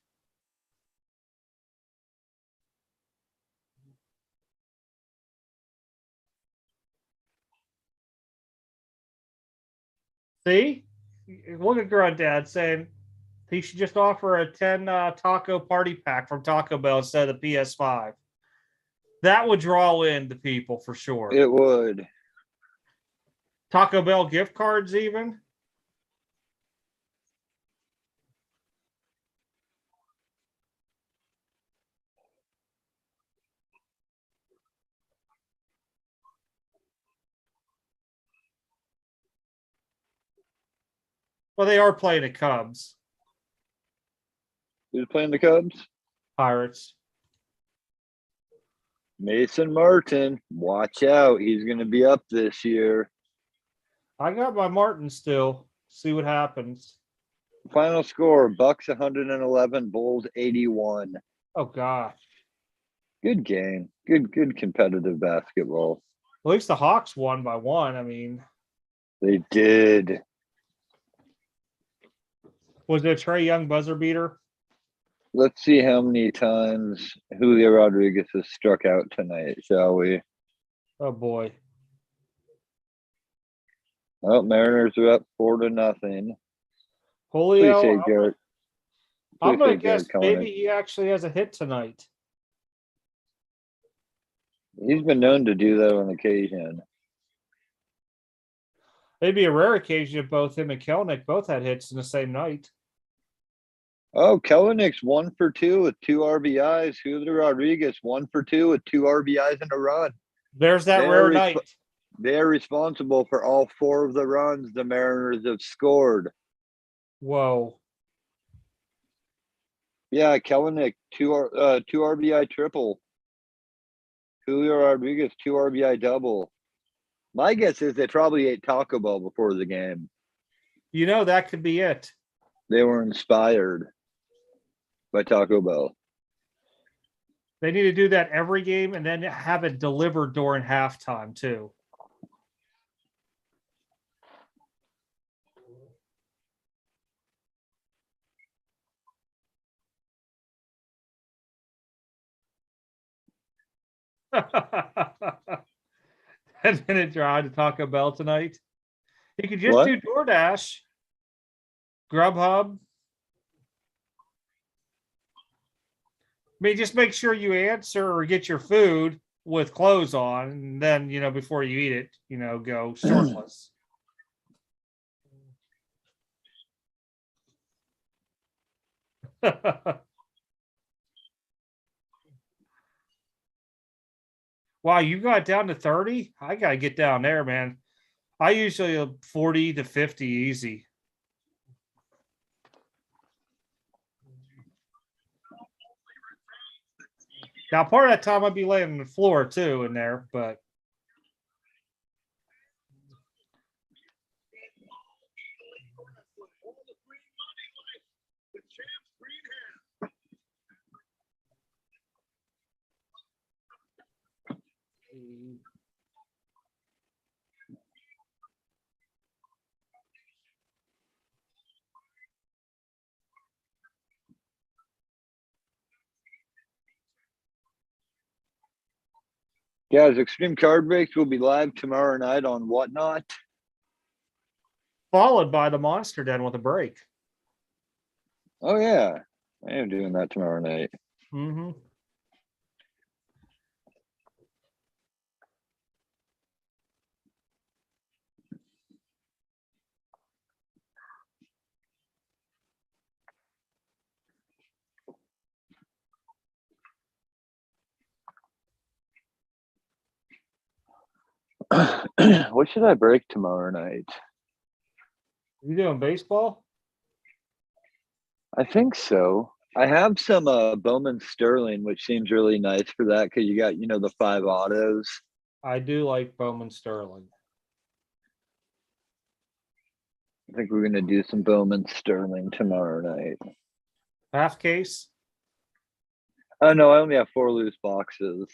See? Look at Granddad saying he should just offer a 10 taco party pack from Taco Bell instead of the PS5. That would draw in the people for sure. It would. Taco Bell gift cards, even. Well, they are playing the Cubs. Who's playing the Cubs? Pirates. Mason Martin. Watch out. He's going to be up this year. I got my Martin still. See what happens. Final score, Bucks 111, Bulls 81. Oh, gosh. Good game. Good competitive basketball. At least the Hawks won by 1. I mean, They did. was it a Trae Young buzzer beater? Let's see how many times Julio Rodriguez has struck out tonight, shall we? Oh, boy. Oh, Mariners are up 4-0. Julio, Please say Garrett. I'm going to Garrett guess Cullen. maybe he actually has a hit tonight. He's been known to do that on occasion. Maybe a rare occasion if both him and Kelnick both had hits in the same night. Oh, Kelenick's 1 for 2 with 2 RBIs. Julio Rodriguez 1 for 2 with 2 RBIs in a run. There's that rare night. They are responsible for all 4 of the runs the Mariners have scored. Whoa. Yeah, Kelenic, 2 RBI triple. Julio Rodriguez, 2 RBI double. My guess is they probably ate Taco Bell before the game. You know, that could be it. They were inspired by Taco Bell. They need to do that every game and then have it delivered during halftime, too. 10-minute drive to Taco Bell tonight. You could just What? do DoorDash, Grubhub. I mean, just make sure you answer or get your food with clothes on, and then before you eat it, go shirtless. Wow, you got down to 30? I gotta get down there, man. I usually 40 to 50 easy. Now, part of that time I'd be laying on the floor too in there, but Guys, Extreme Card Breaks will be live tomorrow night on Whatnot. followed by the Monster Den with a break. Oh, yeah. I am doing that tomorrow night. Mm-hmm. What should I break tomorrow night? You doing baseball? I think so. I have some Bowman Sterling, which seems really nice for that because you got, the 5 autos. I do like Bowman Sterling. I think we're going to do some Bowman Sterling tomorrow night. Half case? Oh, no, I only have 4 loose boxes.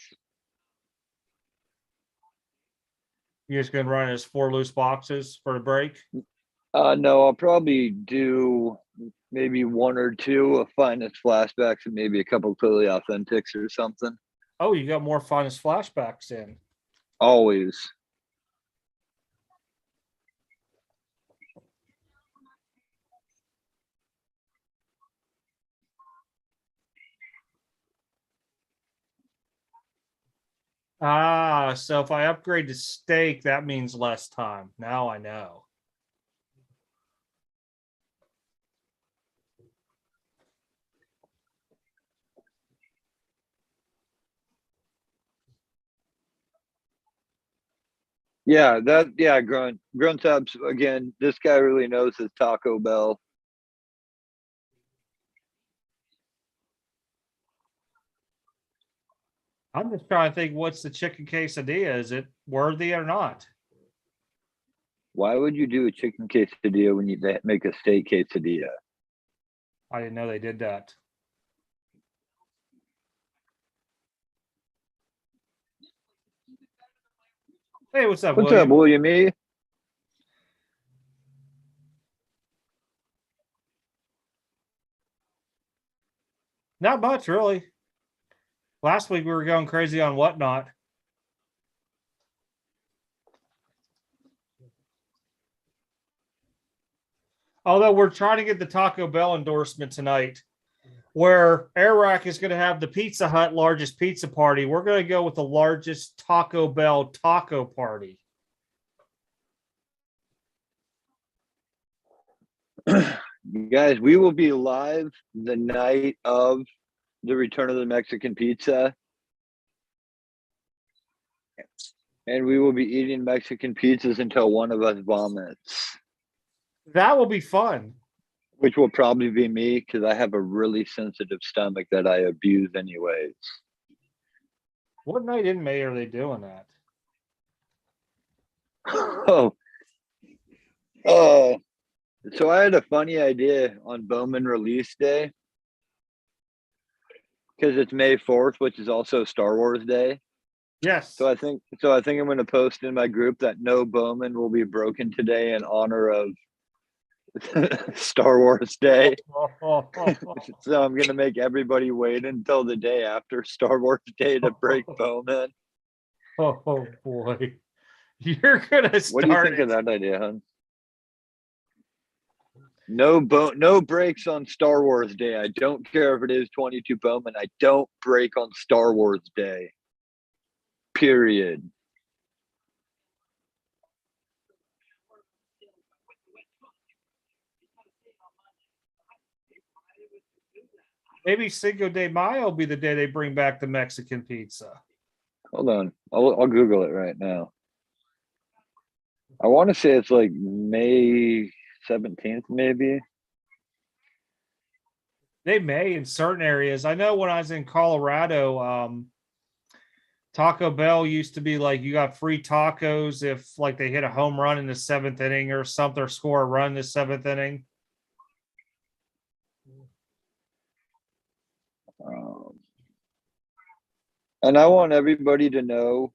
You're just gonna run as 4 loose boxes for the break? No, I'll probably do maybe 1 or 2 of finest flashbacks and maybe a couple clearly authentics or something. Oh, you got more finest flashbacks in. Always. Ah, so if I upgrade to steak, that means less time. Now I know. Yeah, Grunt Subs, again, this guy really knows his Taco Bell. I'm just trying to think, what's the chicken quesadilla? Is it worthy or not? Why would you do a chicken quesadilla when they make a steak quesadilla? I didn't know they did that. Hey, what's up, What's William? up, William E? Not much, really. Last week we were going crazy on Whatnot. Although we're trying to get the Taco Bell endorsement tonight, where Airrack is going to have the Pizza Hut largest pizza party. We're going to go with the largest Taco Bell taco party. Guys, we will be live the night of the return of the Mexican pizza. And we will be eating Mexican pizzas until one of us vomits. That will be fun. Which will probably be me because I have a really sensitive stomach that I abuse anyways. What night in May are they doing that? So I had a funny idea on Bowman release day because it's May 4th, which is also Star Wars Day. Yes. So I think I'm going to post in my group that no Bowman will be broken today in honor of Star Wars Day. So I'm going to make everybody wait until the day after Star Wars Day to break Bowman. Oh boy. You're gonna start. What do you think of that idea, hon? No breaks on Star Wars Day. I don't care if it is 22 Bowman. I don't break on Star Wars Day. Period. Maybe Cinco de Mayo will be the day they bring back the Mexican pizza. Hold on. I'll Google it right now. I want to say it's like May 17th, maybe. They may in certain areas. I know when I was in Colorado, Taco Bell used to be like you got free tacos if like they hit a home run in the 7th inning or something, or score a run in the 7th inning. And I want everybody to know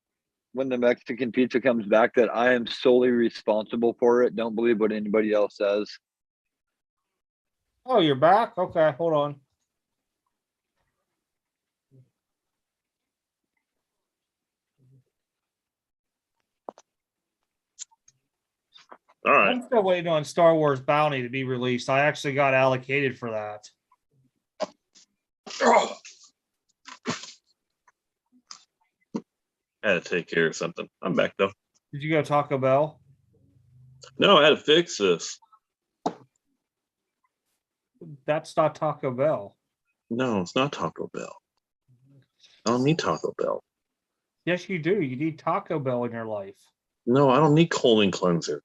when the Mexican pizza comes back that I am solely responsible for it. Don't believe what anybody else says. Oh, you're back? Okay, hold on. All right. I'm still waiting on Star Wars Bounty to be released. I actually got allocated for that. Oh. I had to take care of something. I'm back though. Did you go Taco Bell? No, I had to fix this. That's not Taco Bell. No, it's not Taco Bell. I don't need Taco Bell. Yes, you do. You need Taco Bell in your life. No, I don't need colon cleanser.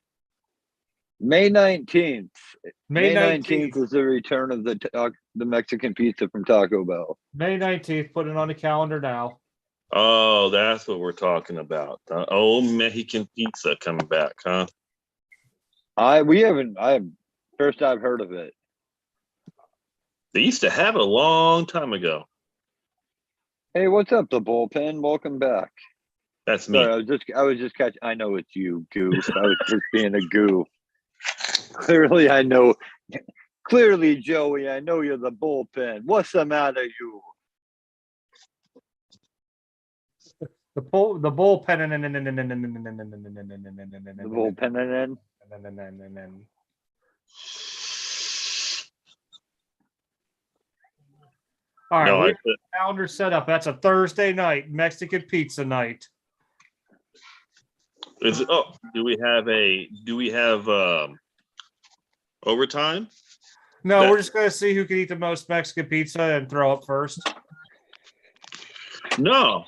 May 19th. May May 19th. 19th is the return of the Mexican pizza from Taco Bell. May 19th. Put it on the calendar now. Oh, that's what we're talking about. Oh, Mexican pizza coming back, huh? First I've heard of it. They used to have it a long time ago. Hey, what's up, the bullpen? Welcome back. That's me. Sorry, I was just catching. I know it's you, goof. I was just being a goof. Clearly, I know. Clearly, Joey, I know you're the bullpen. What's the matter, you? The bullpen. The bullpen. All right, No, we have the calendar set up. That's a Thursday night, Mexican pizza night. Is it? Oh, do we have overtime? No, we're just going to see who can eat the most Mexican pizza and throw up first. No.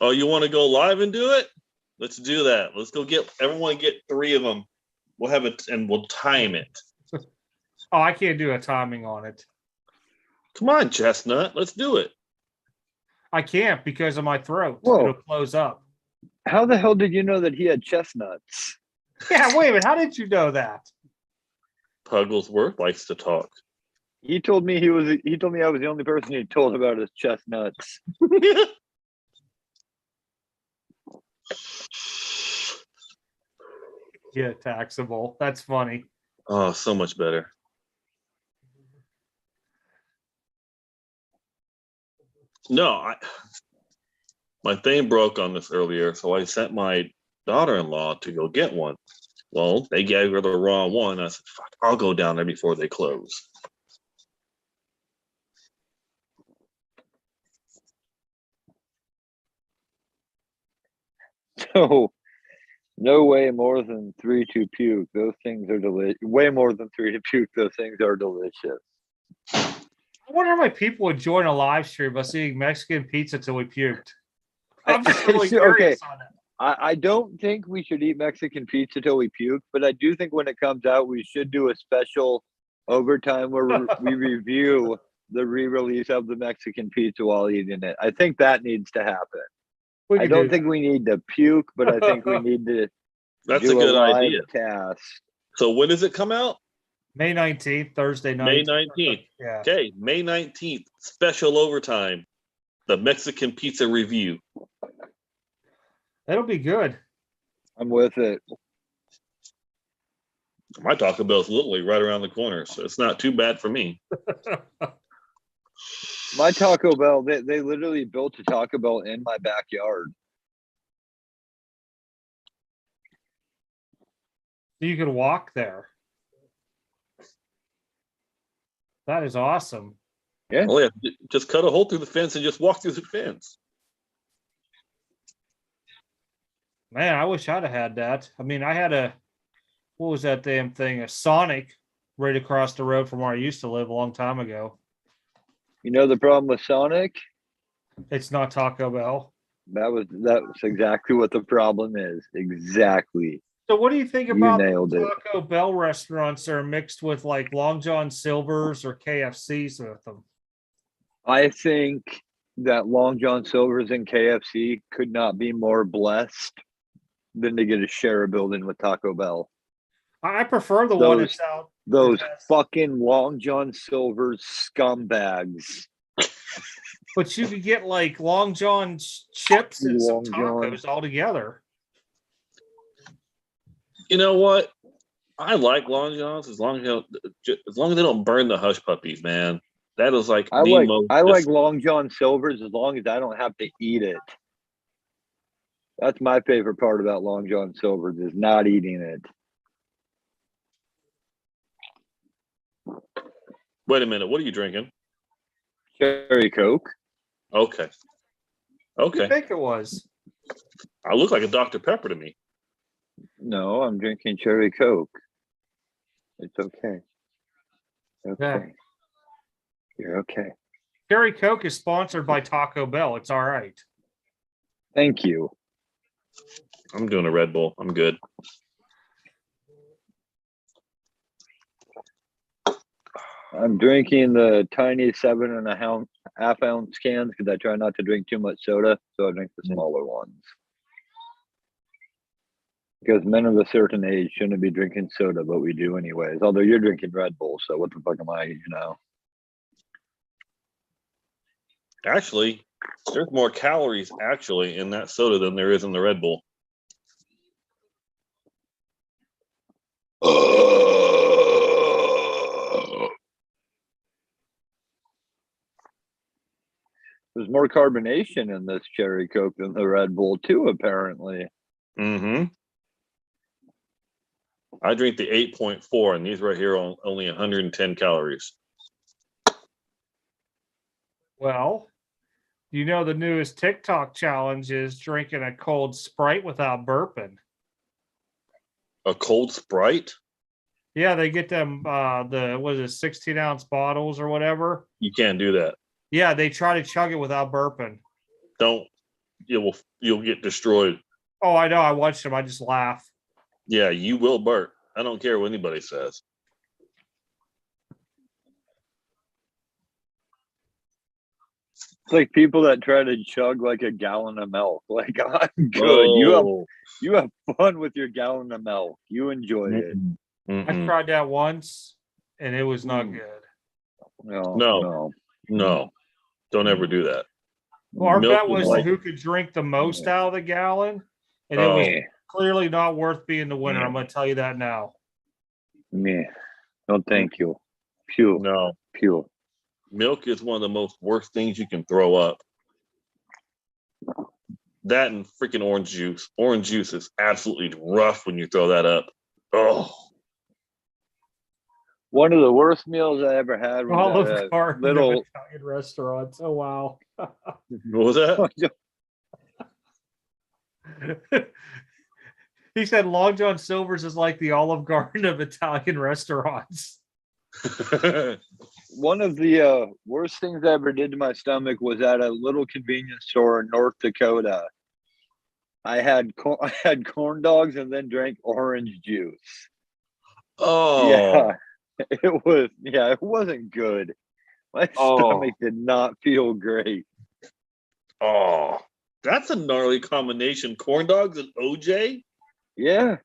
Oh, you want to go live and do it? Let's do that. Let's go get everyone. Get 3 of them. We'll have it and we'll time it. Oh, I can't do a timing on it. Come on, Chestnut. Let's do it. I can't because of my throat. Whoa. It'll close up. How the hell did you know that he had chestnuts? Yeah, wait a minute. How did you know that? Pugglesworth likes to talk. He told me I was the only person he told about his chestnuts. Yeah, taxable. That's funny. Oh, so much better. No, my thing broke on this earlier, so I sent my daughter-in-law to go get one. Well, they gave her the wrong one. I said, fuck, I'll go down there before they close. So, no way more than 3 to puke. Those things are delicious. Way more than 3 to puke. Those things are delicious. I wonder how many people would join a live stream by seeing Mexican pizza till we puked. I'm just really curious on it. I don't think we should eat Mexican pizza till we puke, but I do think when it comes out, we should do a special overtime where we review the re-release of the Mexican pizza while eating it. I think that needs to happen. I don't think we need to puke, but I think we need to That's do a good live idea. cast. So when does it come out? May 19th, Thursday night. May 19th. Yeah. Okay, May 19th, special overtime. The Mexican pizza review. That'll be good. I'm with it. My Taco Bell's literally right around the corner, so it's not too bad for me. My Taco Bell, they literally built a Taco Bell in my backyard. You could walk there. That is awesome. Yeah. Oh yeah, just cut a hole through the fence and just walk through the fence. Man, I wish I'd have had that. I mean, I had what was that damn thing? A Sonic right across the road from where I used to live a long time ago. You know the problem with Sonic? It's not Taco Bell. That's exactly what the problem is. Exactly. So what do you think You about nailed it. Taco Bell restaurants that are mixed with like Long John Silver's or KFC's with them? I think that Long John Silver's and KFC could not be more blessed than to get a share a building with Taco Bell. I prefer the one that's out. Those fucking Long John Silver's scumbags. But you could get like Long John chips and some tacos all together. You know what? I like Long Johns as long as they don't burn the hush puppies, man. That is like I like Long John Silver's as long as I don't have to eat it. That's my favorite part about Long John Silver's is not eating it. Wait a minute. What are you drinking? Cherry Coke. Okay. What do you think it was? I look like a Dr. Pepper to me. No, I'm drinking Cherry Coke. It's okay. Okay. Yeah. You're okay. Cherry Coke is sponsored by Taco Bell. It's all right. Thank you. I'm doing a Red Bull. I'm good. I'm drinking the tiny 7.5 ounce cans because I try not to drink too much soda, so I drink the smaller ones. Because men of a certain age shouldn't be drinking soda, but we do anyways. Although you're drinking Red Bull, so what the fuck am I, Actually, there's more calories actually in that soda than there is in the Red Bull. There's more carbonation in this Cherry Coke than the Red Bull too, apparently. Mm-hmm. I drink the 8.4, and these right here are only 110 calories. Well, you know the newest TikTok challenge is drinking a cold Sprite without burping. A cold Sprite? Yeah, they get them 16-ounce bottles or whatever. You can't do that. Yeah, they try to chug it without burping. You'll get destroyed. Oh, I know. I watched them. I just laugh. Yeah, you will burp. I don't care what anybody says. It's like people that try to chug like a gallon of milk. Like, I'm good. Oh. You have fun with your gallon of milk. You enjoy it. Mm-hmm. I tried that once, and it was not good. No. Don't ever do that. Well, our Milk bet was is who could drink the most out of the gallon, and it was clearly not worth being the winner. I'm going to tell you that now. Me. No, thank you. Pure. No. Pure. Milk is one of the most worst things you can throw up. That and freaking orange juice. Orange juice is absolutely rough when you throw that up. Oh. One of the worst meals I ever had was Olive Garden little Italian restaurants. Oh wow! What was that? He said Long John Silver's is like the Olive Garden of Italian restaurants. One of the worst things I ever did to my stomach was at a little convenience store in North Dakota. I had corn dogs and then drank orange juice. Oh. Yeah. It wasn't good. My stomach did not feel great. Oh, that's a gnarly combination. Corn dogs and OJ? Yeah.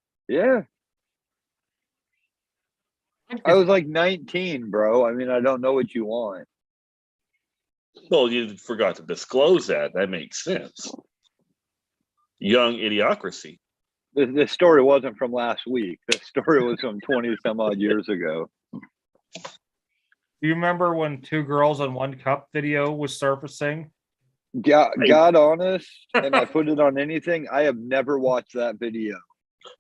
I was like 19, bro. I mean, I don't know what you want. Well, you forgot to disclose that. That makes sense. Young idiocracy. The story wasn't from last week. The story was from 20 some odd years ago. Do you remember when 2 girls in 1 cup video was surfacing? God honest, and I put it on anything. I have never watched that video.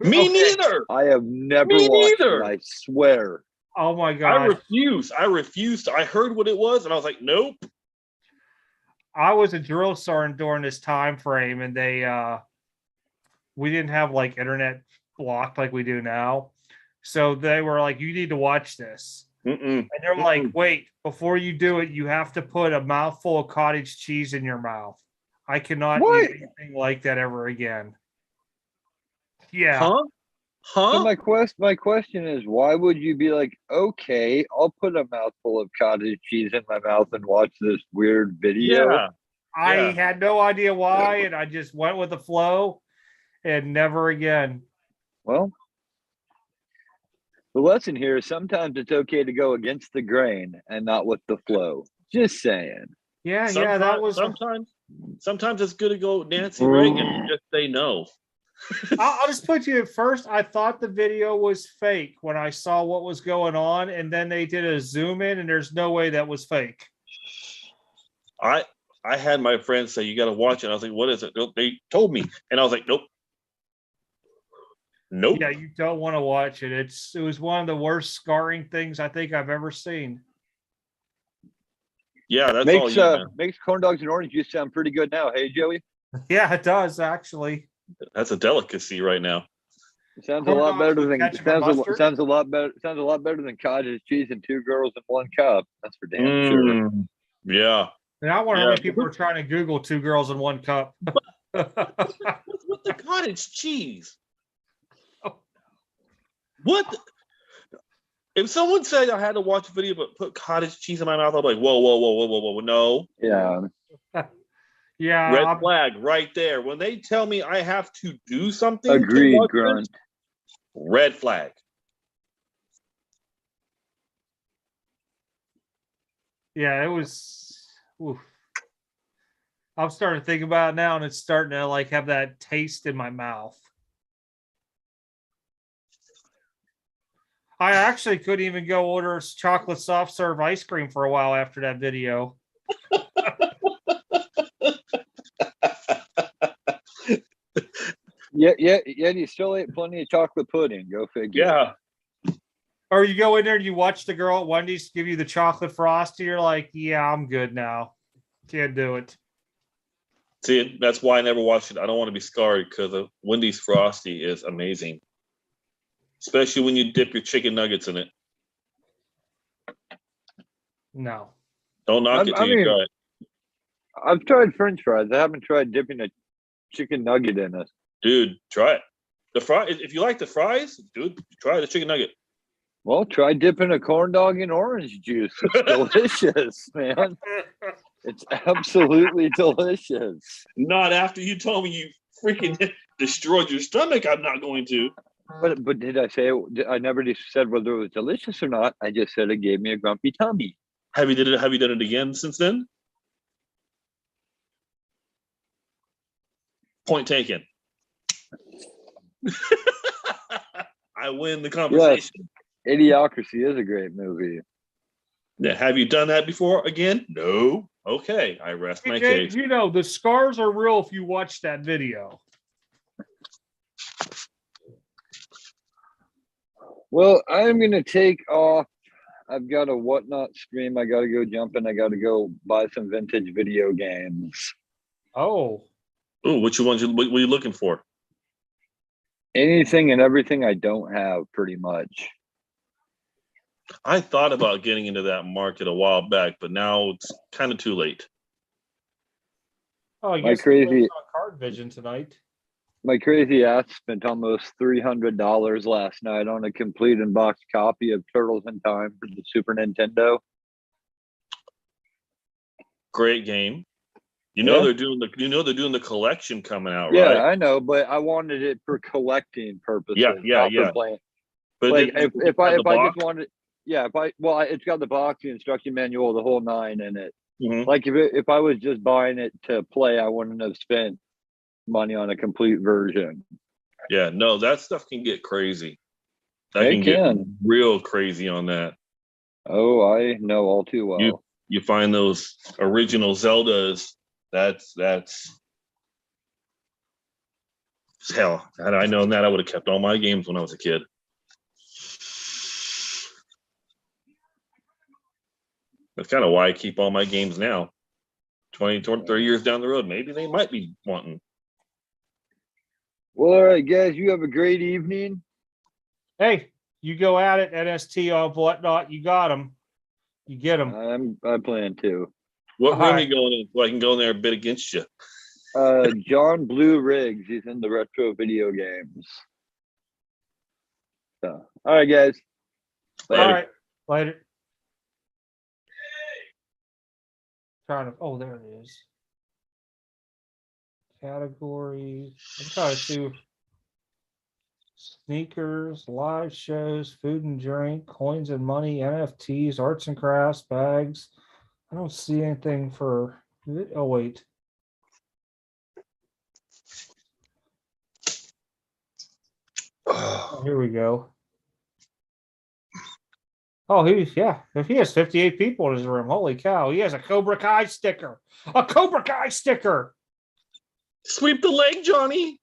Me Okay. neither. I have never Me watched neither. it. I swear. Oh my I gosh. refuse. I refused. I heard what it was, and I was like, nope. I was a drill sergeant during this time frame, and we didn't have like internet blocked like we do now. So they were like, you need to watch this. Mm-mm. And they're like, wait, before you do it, you have to put a mouthful of cottage cheese in your mouth. I cannot What? eat anything like that ever again. Yeah. Huh? So Huh? my question is, why would you be like, okay, I'll put a mouthful of cottage cheese in my mouth and watch this weird video? Yeah. I Yeah. had no idea why, and I just went with the flow and never again. Well, the lesson here is sometimes it's okay to go against the grain and not with the flow. Just saying. Yeah, Sometimes, that was. sometimes it's good to go Nancy Reagan and just say no. I'll just put you at first. I thought the video was fake when I saw what was going on, and then they did a zoom in, and there's no way that was fake. I had my friends say you got to watch it. I was like, what is it? They told me, and I was like, nope. Yeah, you don't want to watch it. It was one of the worst scarring things I think I've ever seen. Yeah, that's all you, man. Makes corn dogs and orange juice sound pretty good now. Hey, Joey. Yeah, it does actually. That's a delicacy right now. It sounds Corn a lot dogs better with than ketchup and mustard? sounds a lot better than cottage cheese and 2 girls in 1 cup. That's for damn sure. Yeah. And I wonder how many people are trying to Google 2 girls in 1 cup. What's with the cottage cheese? What? If someone said I had to watch a video but put cottage cheese in my mouth, I'm like, whoa, no. Yeah. Yeah. Red flag right there. When they tell me I have to do something, Agreed, Grunt. Red flag. Yeah, it was. Oof. I'm starting to think about it now, and it's starting to like have that taste in my mouth. I actually couldn't even go order chocolate soft serve ice cream for a while after that video. Yeah. You still ate plenty of chocolate pudding. Go figure. Yeah. Or you go in there and you watch the girl at Wendy's give you the chocolate frosty. You're like, yeah, I'm good now. Can't do it. See, that's why I never watched it. I don't want to be scarred because the Wendy's Frosty is amazing. Especially when you dip your chicken nuggets in it. No. Don't knock it till you try it. I've tried French fries. I haven't tried dipping a chicken nugget in it. Dude, try it. The fry. If you like the fries, dude, try the chicken nugget. Well, try dipping a corn dog in orange juice. It's delicious, man. It's absolutely delicious. Not after you told me you freaking destroyed your stomach. I'm not going to. But did I say I never said whether it was delicious or not? I just said it gave me a grumpy tummy. Have you done it again since then? Point taken. I win the conversation. Yes, Idiocracy is a great movie. Yeah, have you done that before again? No. Okay, I rest my case. You know, the scars are real if you watch that video. Well, I'm going to take off. I've got a whatnot stream. I got to go jumping. I got to go buy some vintage video games. Oh. Ooh, what are you looking for? Anything and everything I don't have, pretty much. I thought about getting into that market a while back, but now it's kind of too late. Oh, I My guess crazy on Card Vision tonight. My crazy ass spent almost $300 last night on a complete unboxed copy of Turtles in Time for the Super Nintendo. Great game. They're doing the collection coming out, yeah, right? I know, but I wanted it for collecting purposes. Yeah. For playing. But like if I just wanted, it's got the box, the instruction manual, the whole 9 in it. Mm-hmm. Like if I was just buying it to play, I wouldn't have spent money on a complete version. Yeah, no, that stuff can get crazy. That It can get real crazy on that. Oh, I know all too well. You find those original Zeldas. That's Hell, had I known that, I would have kept all my games when I was a kid. That's kind of why I keep all my games now. 20, 30 years down the road, maybe they might be wanting. Well, all right, guys, you have a great evening. Hey, you go at it, NST of whatnot. You got them. You get them. I plan to. What room are you going in so I can go in there and bid against you? John Blue Riggs. He's in the retro video games. So, all right, guys. All right, later. Trying to. Oh, there it is. Categories. I'm trying to do sneakers, live shows, food and drink, coins and money, NFTs, arts and crafts, bags. I don't see anything for. Oh wait. Oh, here we go. Oh, if he has 58 people in his room, holy cow, he has a Cobra Kai sticker. A Cobra Kai sticker. Sweep the leg, Johnny.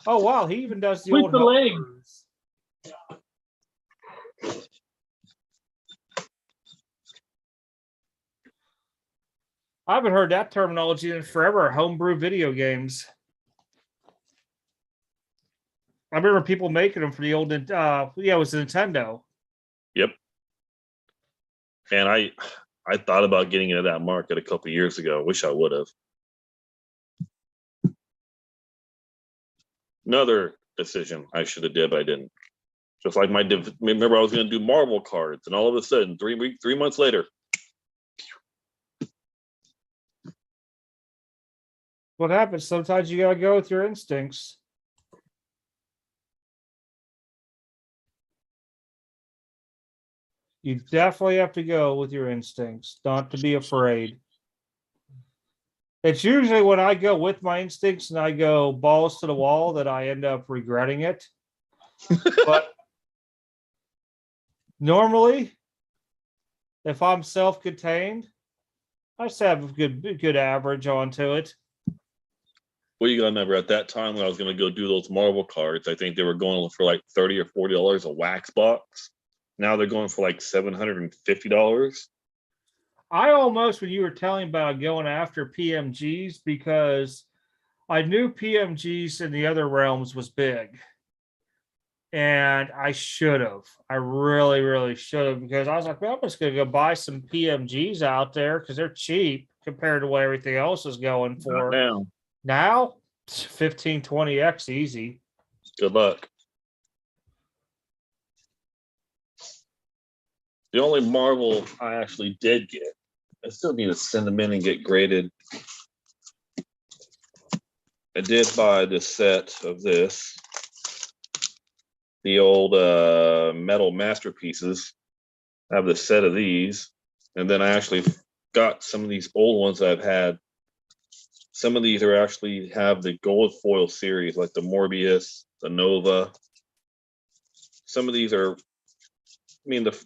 Oh wow, he even does the Sweep old the leg. I haven't heard that terminology in forever. Homebrew video games. I remember people making them for the old, it was Nintendo. Yep. And I thought about getting into that market a couple years ago. Wish I would have. Another decision I should have did, but I didn't. Just like remember I was going to do Marvel cards, and all of a sudden, 3 months later. What happens? Sometimes you gotta go with your instincts. You definitely have to go with your instincts, not to be afraid. It's usually when I go with my instincts and I go balls to the wall that I end up regretting it. But normally, if I'm self-contained, I just have a good average onto it. Well, you gotta remember at that time when I was gonna go do those Marvel cards, I think they were going for like $30 or $40 a wax box. Now they're going for like $750. I almost, when you were telling about going after PMGs, because I knew PMGs in the other realms was big. And I should have. I really, really should have, because I was like, well, I'm just going to go buy some PMGs out there because they're cheap compared to what everything else is going for. Not now, 15, 20x easy. Good luck. The only Marvel I actually did get, I still need to send them in and get graded. I did buy this set of this, the old metal masterpieces. I have the set of these, and then I actually got some of these old ones that I've had. Some of these are actually have the gold foil series, like the Morbius, the Nova. Some of these are, when the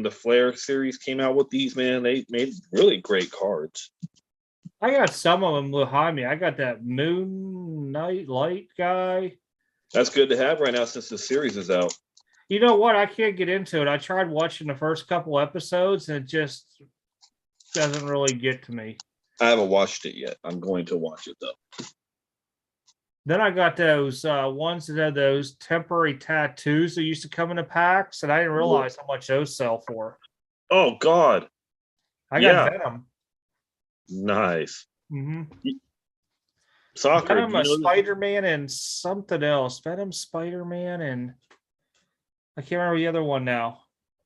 Flare series came out with these, man, they made really great cards. I got some of them behind me. I got that Moon Knight Light guy. That's good to have right now since the series is out. You know what? I can't get into it. I tried watching the first couple episodes and it just doesn't really get to me. I haven't watched it yet. I'm going to watch it though. Then I got those ones that had those temporary tattoos that used to come in the packs, and I didn't realize how much those sell for. Oh God! I got Venom. Nice. Mm-hmm. Soccer. Venom, a Spider-Man, and something else. Venom, Spider-Man, and I can't remember the other one now.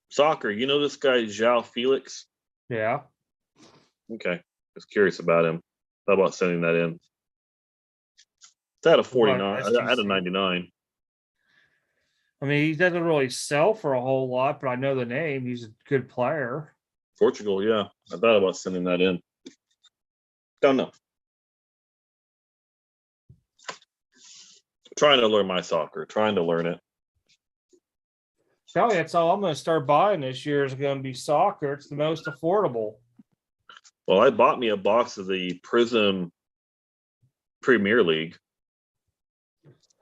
Soccer. You know this guy João Felix? Yeah. Okay. Just curious about him. How about sending that in? It's at a 49. I had a 99. I mean, he doesn't really sell for a whole lot, but I know the name. He's a good player. Portugal, yeah. I thought about sending that in. Don't know. Trying to learn my soccer. Trying to learn it. Tell you, that's all I'm going to start buying this year is going to be soccer. It's the most affordable. Well, I bought me a box of the Prism Premier League.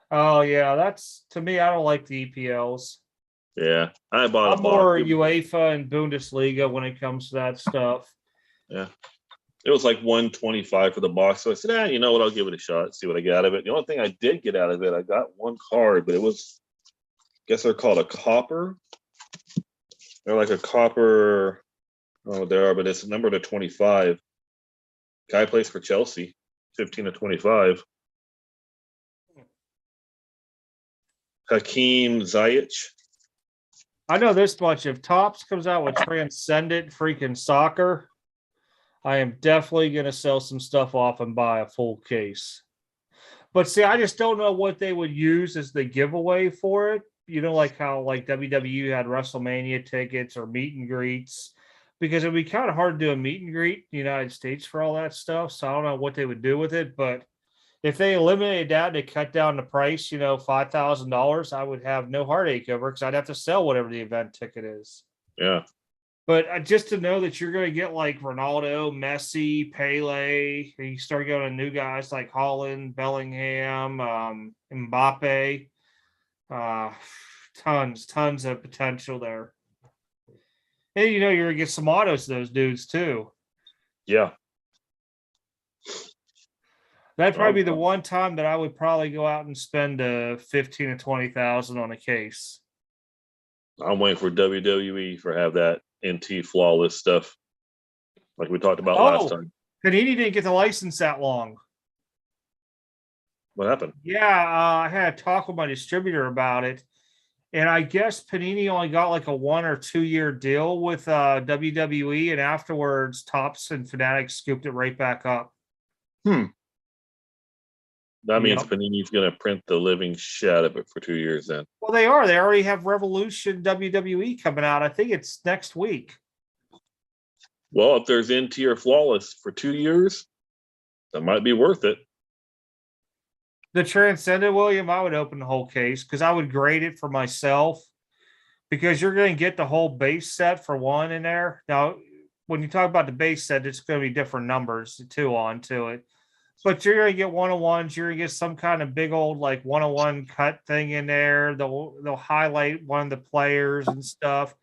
Oh yeah, that's to me. I don't like the EPLs. Yeah, I bought I'm a box. more UEFA and Bundesliga when it comes to that stuff. Yeah. It was like 125 for the box. So I said, you know what? I'll give it a shot, see what I get out of it. The only thing I did get out of it, I got one card, but it was, I guess they're called a copper. They're like a copper. Oh, they are, but it's numbered to 25. Guy plays for Chelsea, 15 to 25. Hakeem Ziyech. I know this much. If Topps comes out with Transcendent freaking soccer, I am definitely going to sell some stuff off and buy a full case. But see, I just don't know what they would use as the giveaway for it. You know, like how like WWE had WrestleMania tickets or meet and greets, because it'd be kind of hard to do a meet and greet in the United States for all that stuff. So I don't know what they would do with it. But if they eliminated that, they cut down the price, $5,000, I would have no heartache over it because I'd have to sell whatever the event ticket is. Yeah. But just to know that you're going to get like Ronaldo, Messi, Pele, and you start going to new guys like Holland, Bellingham, Mbappe, tons of potential there. And you're going to get some autos to those dudes too. Yeah. That'd probably be the one time that I would probably go out and spend 15 to 20,000 on a case. I'm waiting for WWE for have that NT flawless stuff, like we talked about last time. Panini didn't get the license that long. What happened? Yeah, I had a talk with my distributor about it, and I guess Panini only got like a 1 or 2 year deal with WWE, and afterwards, Topps and Fanatics scooped it right back up. That means Panini's going to print the living shit out of it for 2 years then. Well, they are. They already have Revolution WWE coming out. I think it's next week. Well, if there's NT or flawless for 2 years, that might be worth it. The Transcendent, William, I would open the whole case because I would grade it for myself because you're going to get the whole base set for one in there. Now, when you talk about the base set, it's going to be different numbers too onto it. But you're going to get 101s. You're going to get some kind of big old like 101 cut thing in there. They'll highlight one of the players and stuff.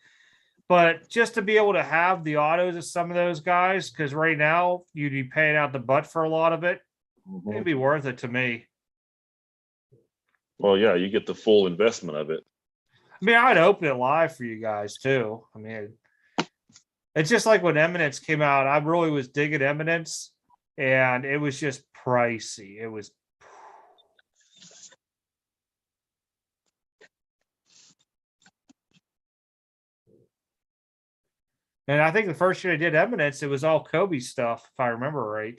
But just to be able to have the autos of some of those guys, because right now you'd be paying out the butt for a lot of it, it'd be worth it to me. Well, yeah, you get the full investment of it. I mean, I'd open it live for you guys too. I mean, it's just like when Eminence came out. I really was digging Eminence. And it was just pricey. It was. And I think the first year I did Eminence, it was all Kobe stuff, if I remember right.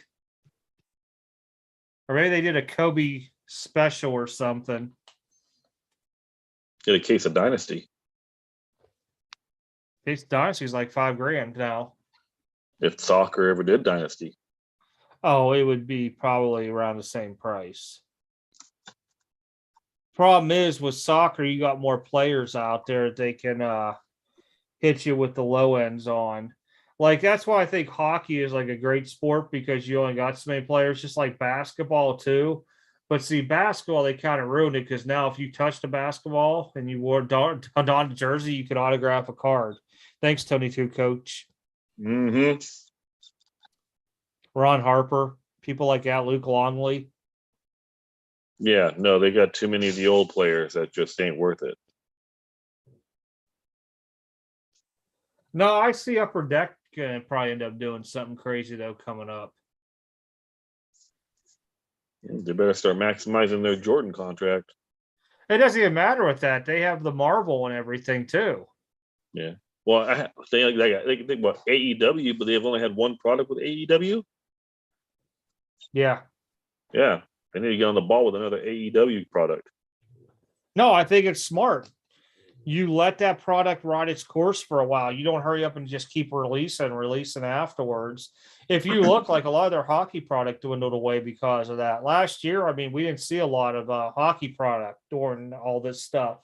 Or maybe they did a Kobe special or something. Get a case of Dynasty. Case of Dynasty is like $5,000 now. If soccer ever did Dynasty. Oh, it would be probably around the same price. Problem is with soccer, you got more players out there. They can hit you with the low ends on. Like, that's why I think hockey is like a great sport because you only got so many players, just like basketball too. But see, basketball, they kind of ruined it because now if you touched a basketball and you wore on the jersey, you could autograph a card. Thanks, Tony Two Coach. Mm-hmm. Ron Harper, people like that, Luke Longley. Yeah, no, they got too many of the old players that just ain't worth it. No, I see Upper Deck gonna probably end up doing something crazy though coming up. They better start maximizing their Jordan contract. It doesn't even matter with that. They have the Marvel and everything too. Yeah. Well, they what AEW, but they've only had one product with AEW. Yeah. Yeah. They need to get on the ball with another AEW product. No, I think it's smart. You let that product ride its course for a while. You don't hurry up and just keep releasing afterwards. If you look, like a lot of their hockey product dwindled away because of that. Last year, I mean, we didn't see a lot of hockey product during all this stuff.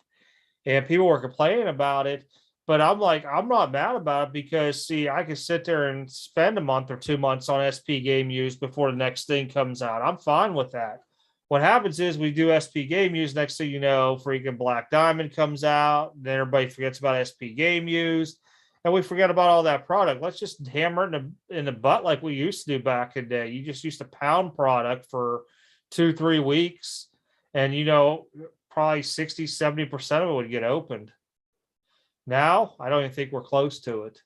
And people were complaining about it. But I'm like, I'm not mad about it because see, I can sit there and spend a month or 2 months on SP game use before the next thing comes out. I'm fine with that. What happens is we do SP game use. Next thing you know, freaking Black Diamond comes out. Then everybody forgets about SP game use, and we forget about all that product. Let's just hammer it in the butt like we used to do back in the day. You just used to pound product for 2-3 weeks, and probably 60-70% of it would get opened. Now, I don't even think we're close to it.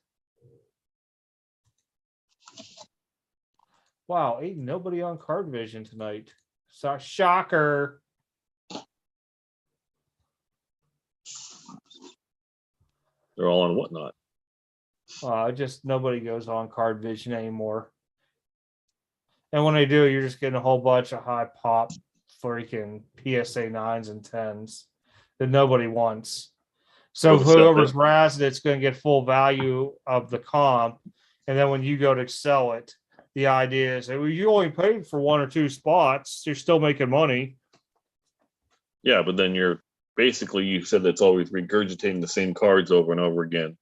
Wow, ain't nobody on Card Vision tonight. So, shocker. They're all on whatnot. Just nobody goes on Card Vision anymore. And when they do, you're just getting a whole bunch of high pop freaking PSA 9s and 10s that nobody wants. So whoever's razzing it's going to get full value of the comp. And then when you go to sell it, the idea is that you only paid for 1 or 2 spots. You're still making money. Yeah, but then you said that's always regurgitating the same cards over and over again.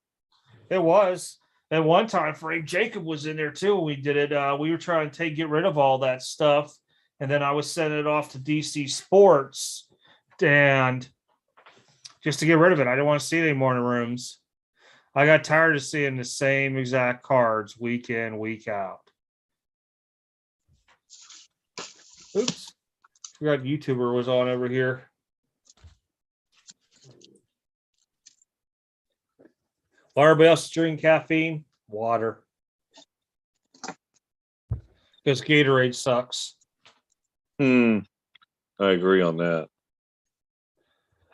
It was. At one time, Frank Jacob was in there too. When we did it. We were trying to get rid of all that stuff. And then I was sending it off to DC Sports. And just to get rid of it. I didn't want to see it anymore in the rooms. I got tired of seeing the same exact cards week in, week out. Oops. Forgot YouTuber was on over here. While everybody else is drinking caffeine, water. Because Gatorade sucks. I agree on that.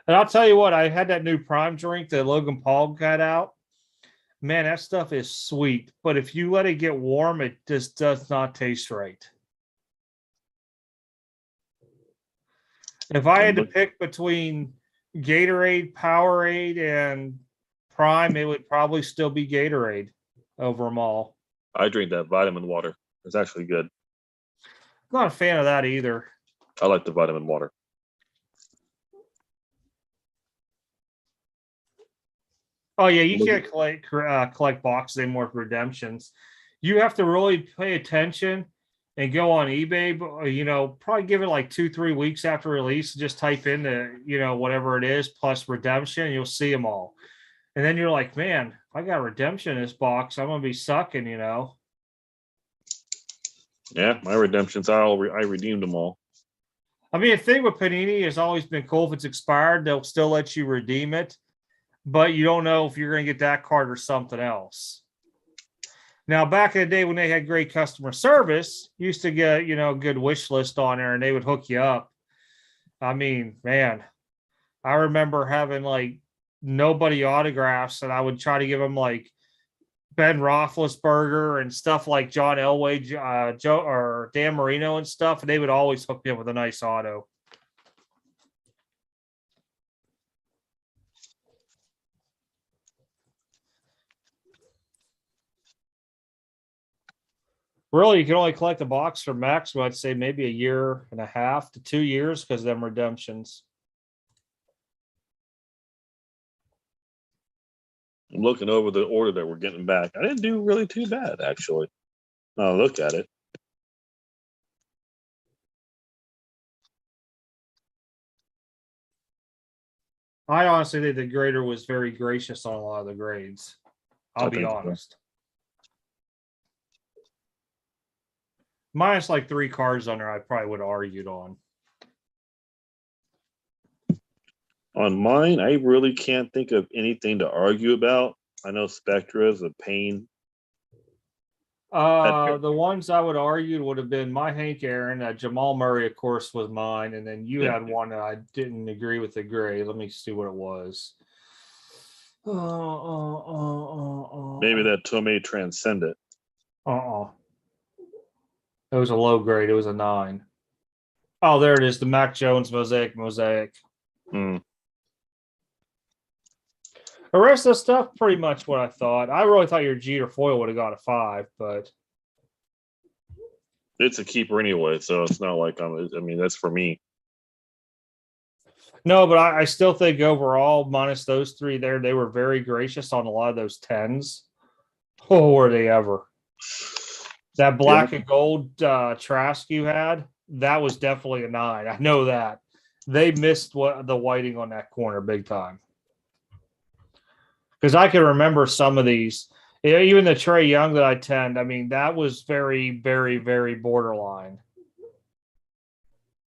And I'll tell you what, I had that new Prime drink that Logan Paul got out. Man, that stuff is sweet. But if you let it get warm, it just does not taste right. If I had to pick between Gatorade, Powerade, and Prime, it would probably still be Gatorade over them all. I drink that vitamin water. It's actually good. I'm not a fan of that either. I like the vitamin water. Oh yeah, you can't collect boxes anymore for redemptions. You have to really pay attention and go on eBay. Probably give it like 2-3 weeks after release. Just type in the whatever it is plus redemption, and you'll see them all. And then you're like, man, if I got redemption in this box, I'm gonna be sucking. Yeah, my redemptions I redeemed them all. I mean, the thing with Panini has always been cool. If it's expired, they'll still let you redeem it. But you don't know if you're going to get that card or something else. Now, back in the day when they had great customer service, you used to get, a good wish list on there and they would hook you up. I mean, man, I remember having like nobody autographs and I would try to give them like Ben Roethlisberger and stuff like John Elway, Joe or Dan Marino and stuff. And they would always hook me up with a nice auto. Really, you can only collect a box for maximum, I'd say maybe 1.5 to 2 years because of them redemptions. I'm looking over the order that we're getting back. I didn't do really too bad, actually. Now look at it. I honestly think the grader was very gracious on a lot of the grades. I'll be honest. Minus like 3 cards on there, I probably would have argued on. On mine, I really can't think of anything to argue about. I know Spectra is a pain. The ones I would argue would have been my Hank Aaron. Jamal Murray, of course, was mine. And then you had one that I didn't agree with the grade. Let me see what it was. Maybe that Tomei Transcendent. It was a low grade. It was a 9. Oh, there it is. The Mac Jones Mosaic. The rest of the stuff, pretty much what I thought. I really thought your Jeter foil would have got a 5, but it's a keeper anyway, so it's not like that's for me. No, but I still think overall, minus those three there, they were very gracious on a lot of those tens. Oh, were they ever? That black and gold Trask you had, that was definitely a 9. I know that. They missed the whiting on that corner big time. Because I can remember some of these. Even the Trey Young that I tend, I mean, that was very, very, very borderline.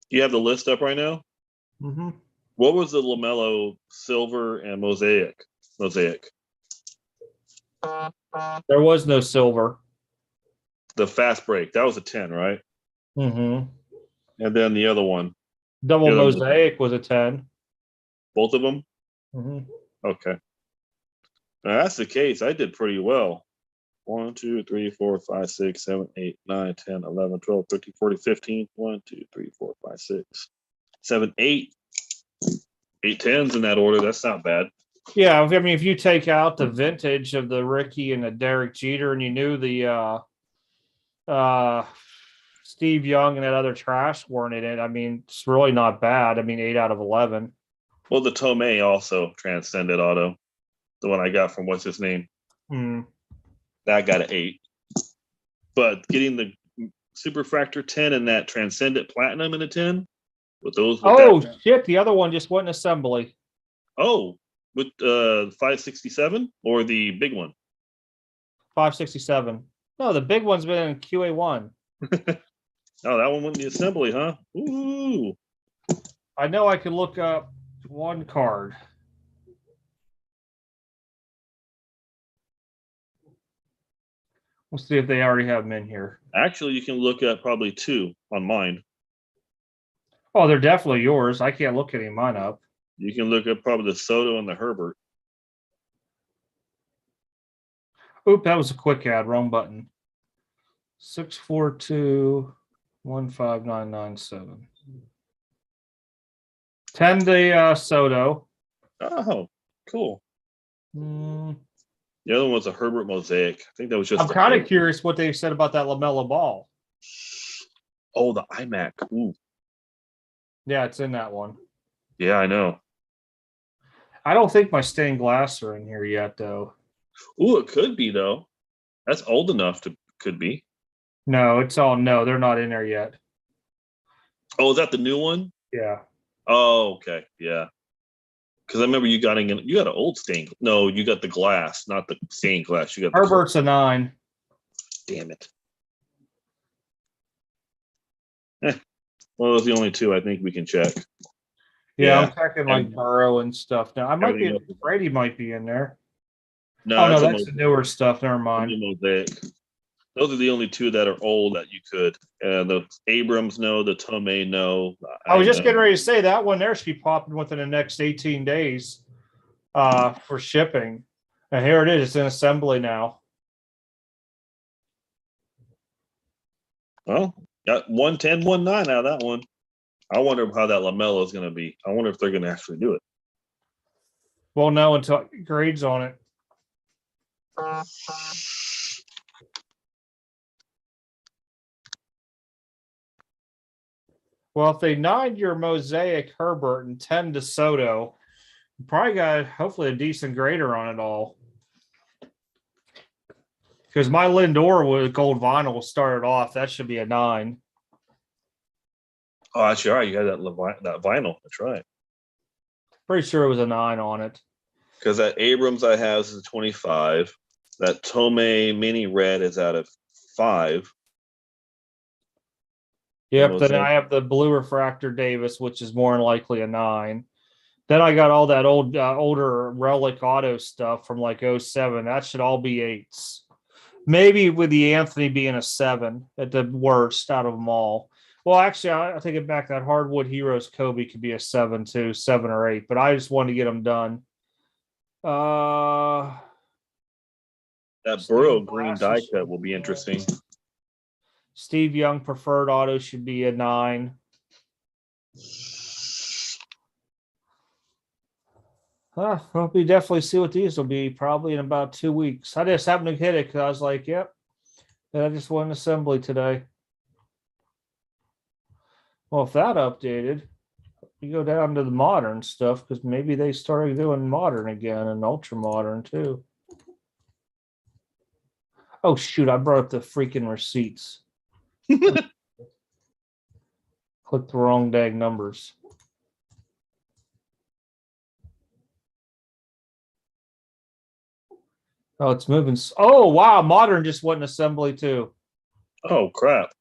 You have the list up right now? Mm-hmm. What was the LaMelo silver and mosaic? There was no silver. The fast break. That was a 10, right? Mm-hmm. And then the other one. Double mosaic was a 10. Both of them? Mm-hmm. Okay. Now that's the case. I did pretty well. 1, 2, 3, 4, 5, 6, 7, 8, 9, 10, 11, 12, 13, 14, 15. 1, 2, 3, 4, 5, 6, 7, 8. 8 10s in that order. That's not bad. Yeah, I mean, if you take out the vintage of the Ricky and the Derek Jeter, and you knew the Steve Young and that other trash weren't in it, I mean, it's really not bad. I mean, 8 out of 11. Well, the Tomei also transcended auto. The one I got from what's his name? That got an 8. But getting the Superfractor 10 and that Transcendent Platinum in a 10 with those. Shit! The other one just went in assembly. Oh, with 567 or the big one? 567. No, the big one's been in QA1. Oh, that one went in the assembly, huh? Ooh. I know I could look up one card. We'll see if they already have them in here. Actually, you can look at probably 2 on mine. Oh, they're definitely yours. I can't look any of mine up. You can look at probably the Soto and the Herbert. Oop, that was a quick ad. Wrong button. 642-15997. 10 the Soto. Oh, cool. Mm. The other one was a Herbert Mosaic. I think that was just. I'm kind of curious what they said about that LaMelo Ball. Oh, the iMac. Ooh. Yeah, it's in that one. Yeah, I know. I don't think my stained glass are in here yet, though. Ooh, it could be though. That's old enough to could be. No, they're not in there yet. Oh, is that the new one? Yeah. Oh, okay. Yeah. Because I remember you got an old stained. No, you got the glass, not the stained glass. You got Herbert's a 9. Damn it. Well, those are the only 2 I think we can check. Yeah. I'm checking like Burrow and stuff now. Brady might be in there. No, that's the newer stuff. Never mind. Mosaic. Those are the only 2 that are old that you could. The Abrams, no. The Tomei, no. I was just getting ready to say that one there should be popping within the next 18 days for shipping. And here it is. It's in assembly now. Well, got 110, 19 out of that one. I wonder how that LaMelo is going to be. I wonder if they're going to actually do it. Well, no, until I get grades on it. Well, if they 9 your Mosaic Herbert and 10 DeSoto, you probably got hopefully a decent grader on it all. Because my Lindor with gold vinyl started off, that should be a 9. Oh, actually, all right. You got that vinyl. That's right. Pretty sure it was a 9 on it. Because that Abrams I have is a 25. That Tomei Mini Red is out of 5. Yep, then I have the blue refractor Davis, which is more than likely a 9. Then I got all that older relic auto stuff from like 07. That should all be 8s. Maybe with the Anthony being a 7 at the worst out of them all. Well, actually, I take it back. That Hardwood Heroes Kobe could be a 7 too, 7 or 8. But I just wanted to get them done. That Burrow green die cut will be interesting. Steve Young preferred auto should be a 9. Well, we definitely see what these will be probably in about 2 weeks. I just happened to hit it because I was like, yep. And I just went assembly today. Well, if that updated, you go down to the modern stuff because maybe they started doing modern again and ultra modern too. Oh shoot! I brought up the freaking receipts. Clicked the wrong dang numbers. Oh, it's moving. Oh wow! Modern just went in assembly too. Oh crap!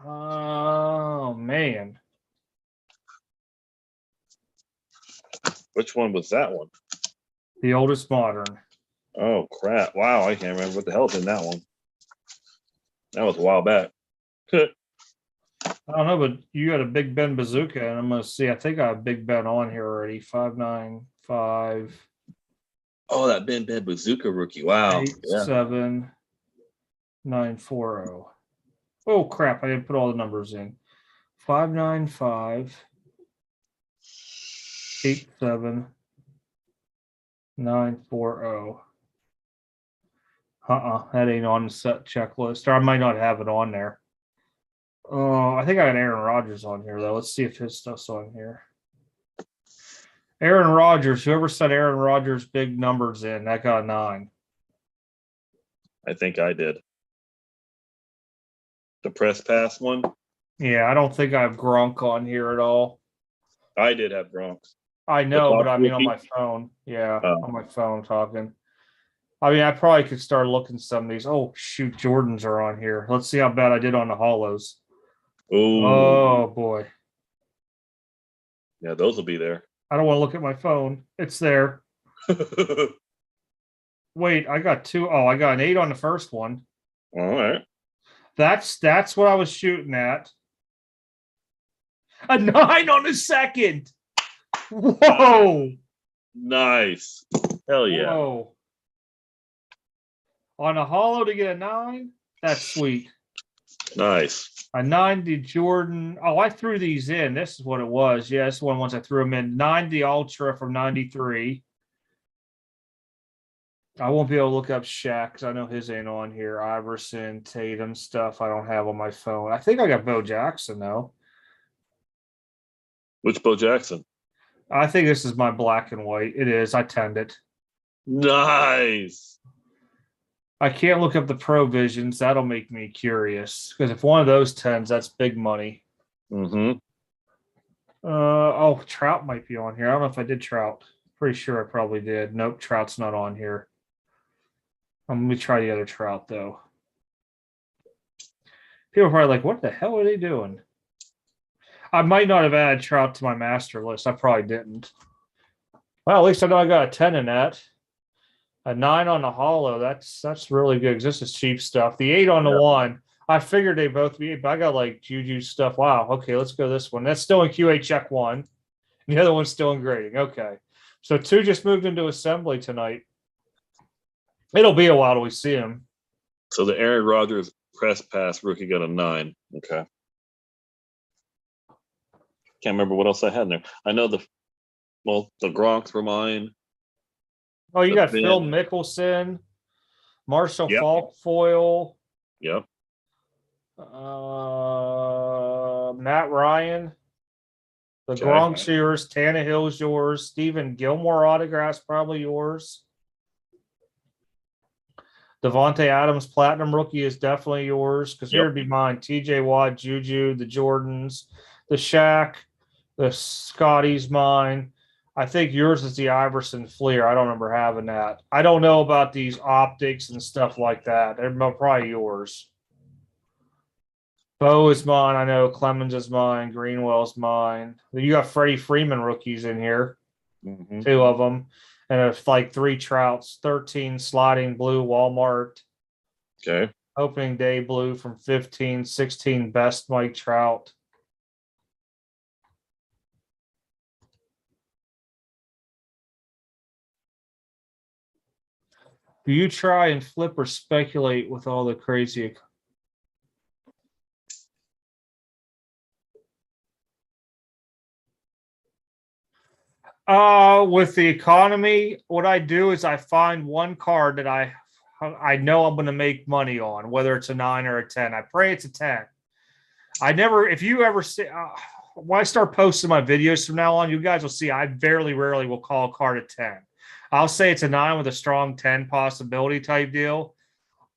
Oh man! Which one was that one? The oldest modern. Oh crap! Wow, I can't remember what the hell's in that one. That was a while back. I don't know, but you got a Big Ben bazooka, and I'm gonna see. I think I have Big Ben on here already. 595. Oh, that Ben Bazooka rookie. Wow. 87940. Oh crap! I didn't put all the numbers in. 595 87940. That ain't on the set checklist, or I might not have it on there. I think I got Aaron Rodgers on here though. Let's see if his stuff's on here. Aaron Rodgers, whoever said Aaron Rodgers big numbers in, that got 9. I think I did. The press pass one? Yeah, I don't think I have Gronk on here at all. I did have Gronk. I know, but I mean on my phone. Yeah, on my phone talking. I mean, I probably could start looking some of these. Oh, shoot, Jordans are on here. Let's see how bad I did on the hollows. Ooh. Oh, boy. Yeah, those will be there. I don't want to look at my phone. It's there. Wait, I got 2. Oh, I got an 8 on the first one. All right. That's what I was shooting at. A 9 on the second. Whoa. Nice. Hell yeah. Whoa. On a hollow to get a 9? That's sweet. Nice. A 90 Jordan. Oh, I threw these in. This is what it was. Yeah, this one once I threw them in. 90 Ultra from 93. I won't be able to look up Shaq because I know his ain't on here. Iverson, Tatum stuff I don't have on my phone. I think I got Bo Jackson, though. Which Bo Jackson? I think this is my black and white. It is. I tend it. Nice. I can't look up the provisions. That'll make me curious. Because if one of those tens, that's big money. Mm-hmm. Oh, Trout might be on here. I don't know if I did Trout. Pretty sure I probably did. Nope, Trout's not on here. Let me try the other Trout, though. People are probably like, what the hell are they doing? I might not have added Trout to my master list. I probably didn't. Well, at least I know I got a 10 in that. A 9 on the hollow. That's really good. This is cheap stuff. The 8 on the one. I figured they both be, but I got like Juju stuff. Wow. Okay, let's go this one. That's still in QA check 1. The other one's still in grading. Okay. So 2 just moved into assembly tonight. It'll be a while till we see him. So the Aaron Rodgers press pass rookie got a 9. Okay. Can't remember what else I had in there. I know the Gronks were mine. Oh, you got Phil Mickelson, Marshall Falk foil. Yep. Matt Ryan. The Gronk's yours. Tannehill's yours. Stephen Gilmore autographs probably yours. Devontae Adams Platinum rookie is definitely yours because here would be mine. TJ Watt, Juju, the Jordans, the Shaq, the Scotty's mine. I think yours is the Iverson Fleer. I don't remember having that. I don't know about these optics and stuff like that. They're probably yours. Bo is mine. I know Clemens is mine. Greenwell's mine. You got Freddie Freeman rookies in here. Mm-hmm. 2 of them. And it's like 3 Trouts. 13 sliding blue Walmart. Okay. Opening day blue from 15. 16 best Mike Trout. Do you try and flip or speculate with all the crazy? With the economy, what I do is I find one card that I know I'm going to make money on, whether it's a 9 or a 10. I pray it's a 10. I never, if you ever see, when I start posting my videos from now on, you guys will see I rarely will call a card a 10. I'll say it's a 9 with a strong 10 possibility type deal.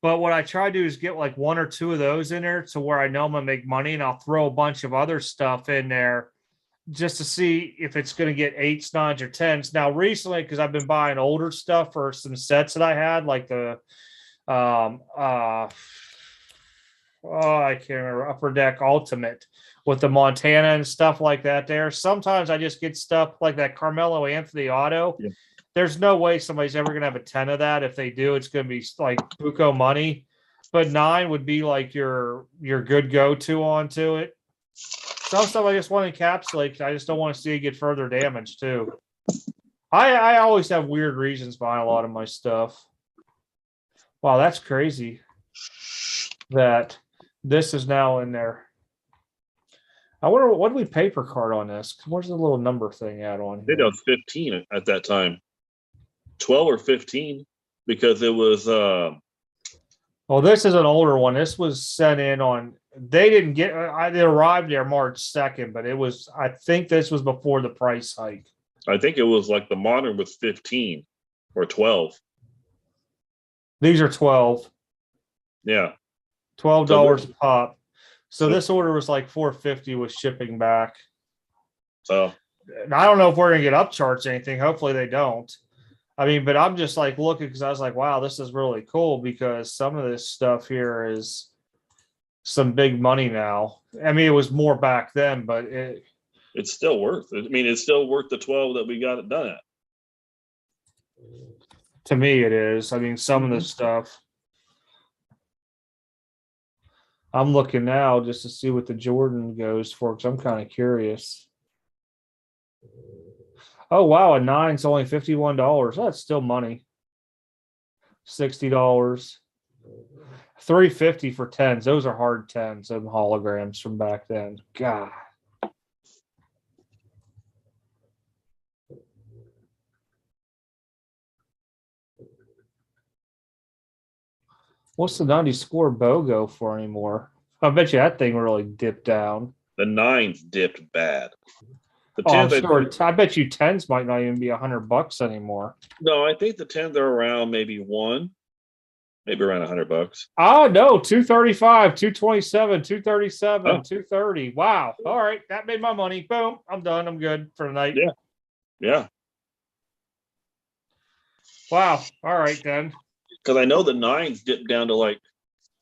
But what I try to do is get like one or two of those in there to where I know I'm going to make money, and I'll throw a bunch of other stuff in there just to see if it's going to get 8s, 9s, or 10s. Now, recently, because I've been buying older stuff for some sets that I had, like the I can't remember, Upper Deck Ultimate with the Montana and stuff like that there. Sometimes I just get stuff like that Carmelo Anthony auto. Yeah. There's no way somebody's ever going to have a 10 of that. If they do, it's going to be like buco money. But 9 would be like your good go-to onto it. Some stuff I just want to encapsulate because I just don't want to see it get further damage too. I always have weird reasons behind a lot of my stuff. Wow, that's crazy that this is now in there. I wonder what did we pay per card on this? Where's the little number thing at on here? I think that was 15 at that time. 12 or 15 because it was well, this is an older one. This was sent in on, they didn't get, it arrived there March 2nd, but it was, I think this was before the price hike. I think it was like the modern was 15 or 12. These are 12. Yeah. $12 a pop. So this order was like $4.50 with shipping back. So I don't know if we're gonna get upcharged or anything. Hopefully they don't. I mean, but I'm just like looking because I was like, wow, this is really cool because some of this stuff here is some big money now. I mean, it was more back then, but it's still worth it. I mean, it's still worth the 12 that we got it done at. To me, it is. I mean, some of the stuff. I'm looking now just to see what the Jordan goes for because I'm kind of curious. Oh, wow. A 9's only $51. That's still money. $60. $3.50 for 10s. Those are hard 10s and holograms from back then. God. What's the 90 score BOGO for anymore? I bet you that thing really dipped down. The 9s dipped bad. The 10s, I bet you 10s might not even be $100 anymore. No, I think the 10s are around maybe around $100. Oh no, 235, 227, 237, 230. Wow. All right, that made my money. Boom, I'm done. I'm good for the night. Yeah. Wow. All right then. Because I know the 9s dipped down to like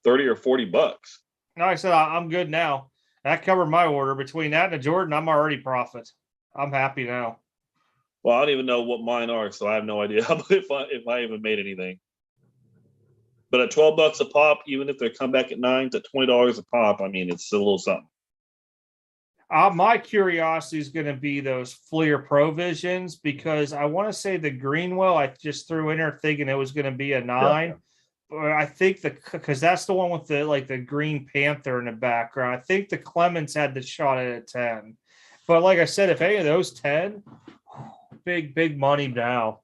$30 or $40. No, I said I'm good now. That covered my order. Between that and a Jordan, I'm already profit. I'm happy now. Well, I don't even know what mine are, so I have no idea if I even made anything. But at $12 a pop, even if they come back at 9s at $20 a pop, I mean, it's still a little something. My curiosity is going to be those Fleer Provisions because I want to say the Greenwell I just threw in there thinking it was going to be a 9. Yeah. I think because that's the one with the Green Panther in the background. I think the Clemens had the shot at a 10. But like I said, if any of those 10, big money now.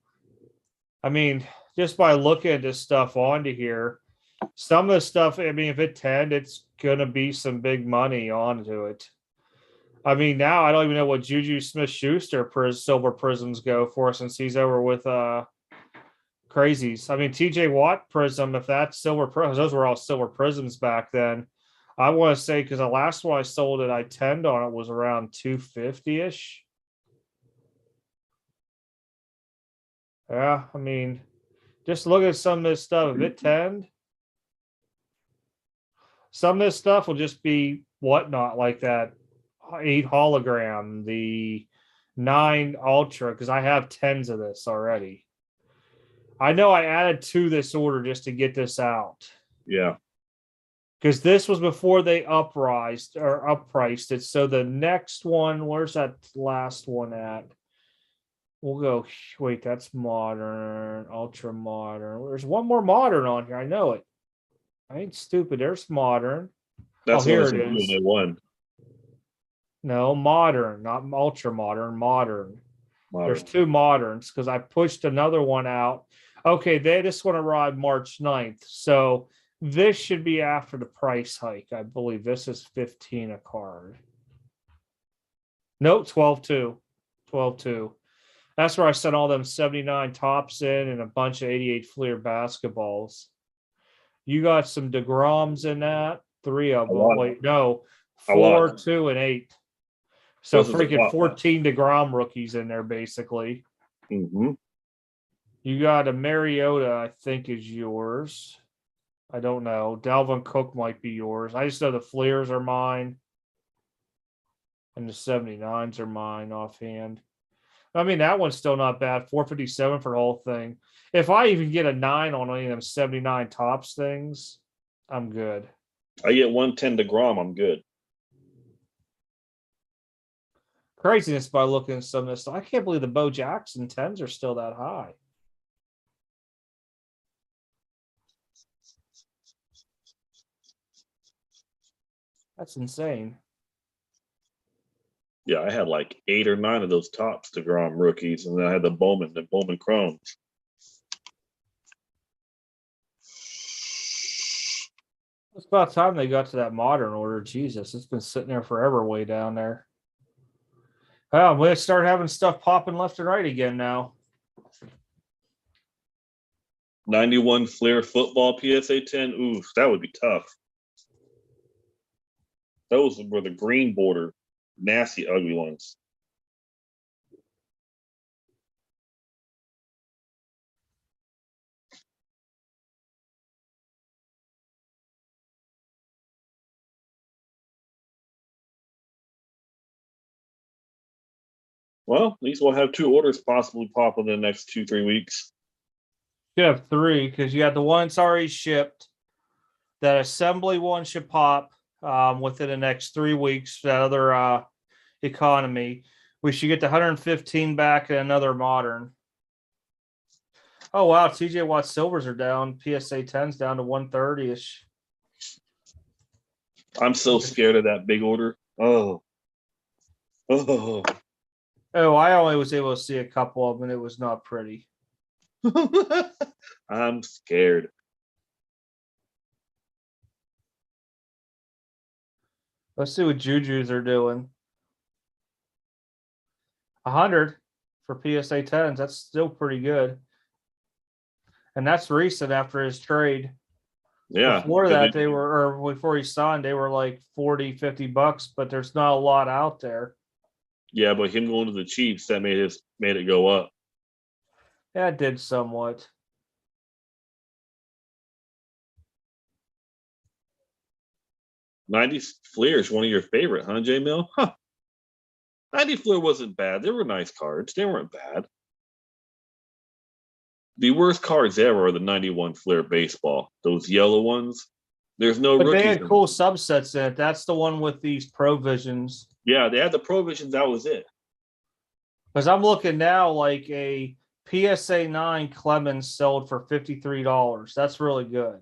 I mean, just by looking at this stuff onto here, some of the stuff, I mean, if it 10, it's going to be some big money onto it. I mean, now I don't even know what Juju Smith-Schuster silver prisms go for since he's over with Crazies. I mean, TJ Watt prism, if that's silver prisms, those were all silver prisms back then. I want to say because the last one I sold it, I 10'd on it was around 250-ish. Yeah, I mean, just look at some of this stuff. If it 10'd, some of this stuff will just be whatnot, like that 8 hologram, the 9 ultra, because I have 10s of this already. I know I added to this order just to get this out. Yeah. Because this was before they uppriced it. So the next one, where's that last one at? We'll go, wait, that's modern, ultra modern. There's one more modern on here. I know it. I ain't stupid. There's modern. That's here it is. One. No, modern, not ultra modern, modern. There's 2 moderns because I pushed another one out. Okay, this one arrived March 9th. So This should be after the price hike. I believe this is 15 a card. Nope, 12-2. 12-2. That's where I sent all them 79 tops in and a bunch of 88 Fleer basketballs. You got some DeGroms in that. 3 of them. Wait, no. 4, 2, and 8. So freaking 14 DeGrom rookies in there, basically. Mm-hmm. You got a Mariota, I think, is yours. I don't know. Dalvin Cook might be yours. I just know the Fleers are mine. And the 79s are mine offhand. I mean, that one's still not bad. 457 for the whole thing. If I even get a 9 on any of them 79 tops things, I'm good. I get 110 DeGrom, I'm good. Craziness by looking at some of this stuff. I can't believe the Bo Jackson 10s are still that high. That's insane. Yeah, I had like 8 or 9 of those tops DeGrom rookies, and then I had the Bowman Chromes. It's about time they got to that modern order. Jesus, it's been sitting there forever way down there. Oh, we start having stuff popping left and right again now. 91 Fleer football PSA 10. Oof, that would be tough. Those were the green border, nasty, ugly ones. Well, at least we'll have 2 orders possibly pop in the next 2-3 weeks. You have 3 because you got the one that's already shipped. That assembly one should pop within the next 3 weeks. That other economy. We should get the 115 back and another modern. Oh, wow. TJ Watt Silvers are down. PSA 10's down to 130-ish. I'm so scared of that big order. Oh. Oh, I only was able to see a couple of them, and it was not pretty. I'm scared. Let's see what Juju's are doing. 100 for PSA 10s. That's still pretty good. And that's recent after his trade. Yeah. Before that, they were, or before he signed, they were like $40-50, but there's not a lot out there. Yeah, but him going to the Chiefs, that made it go up. Yeah, it did somewhat. '90 Fleer is one of your favorite, huh, J Mill? Huh. 90 Fleer wasn't bad. They were nice cards. They weren't bad. The worst cards ever are the 91 Fleer baseball. Those yellow ones. There's no But rookies. they had cool subsets in it. That's the one with these provisions. Yeah, they had the provisions. That was it. Because I'm looking now, like a PSA 9 Clemens sold for $53. That's really good.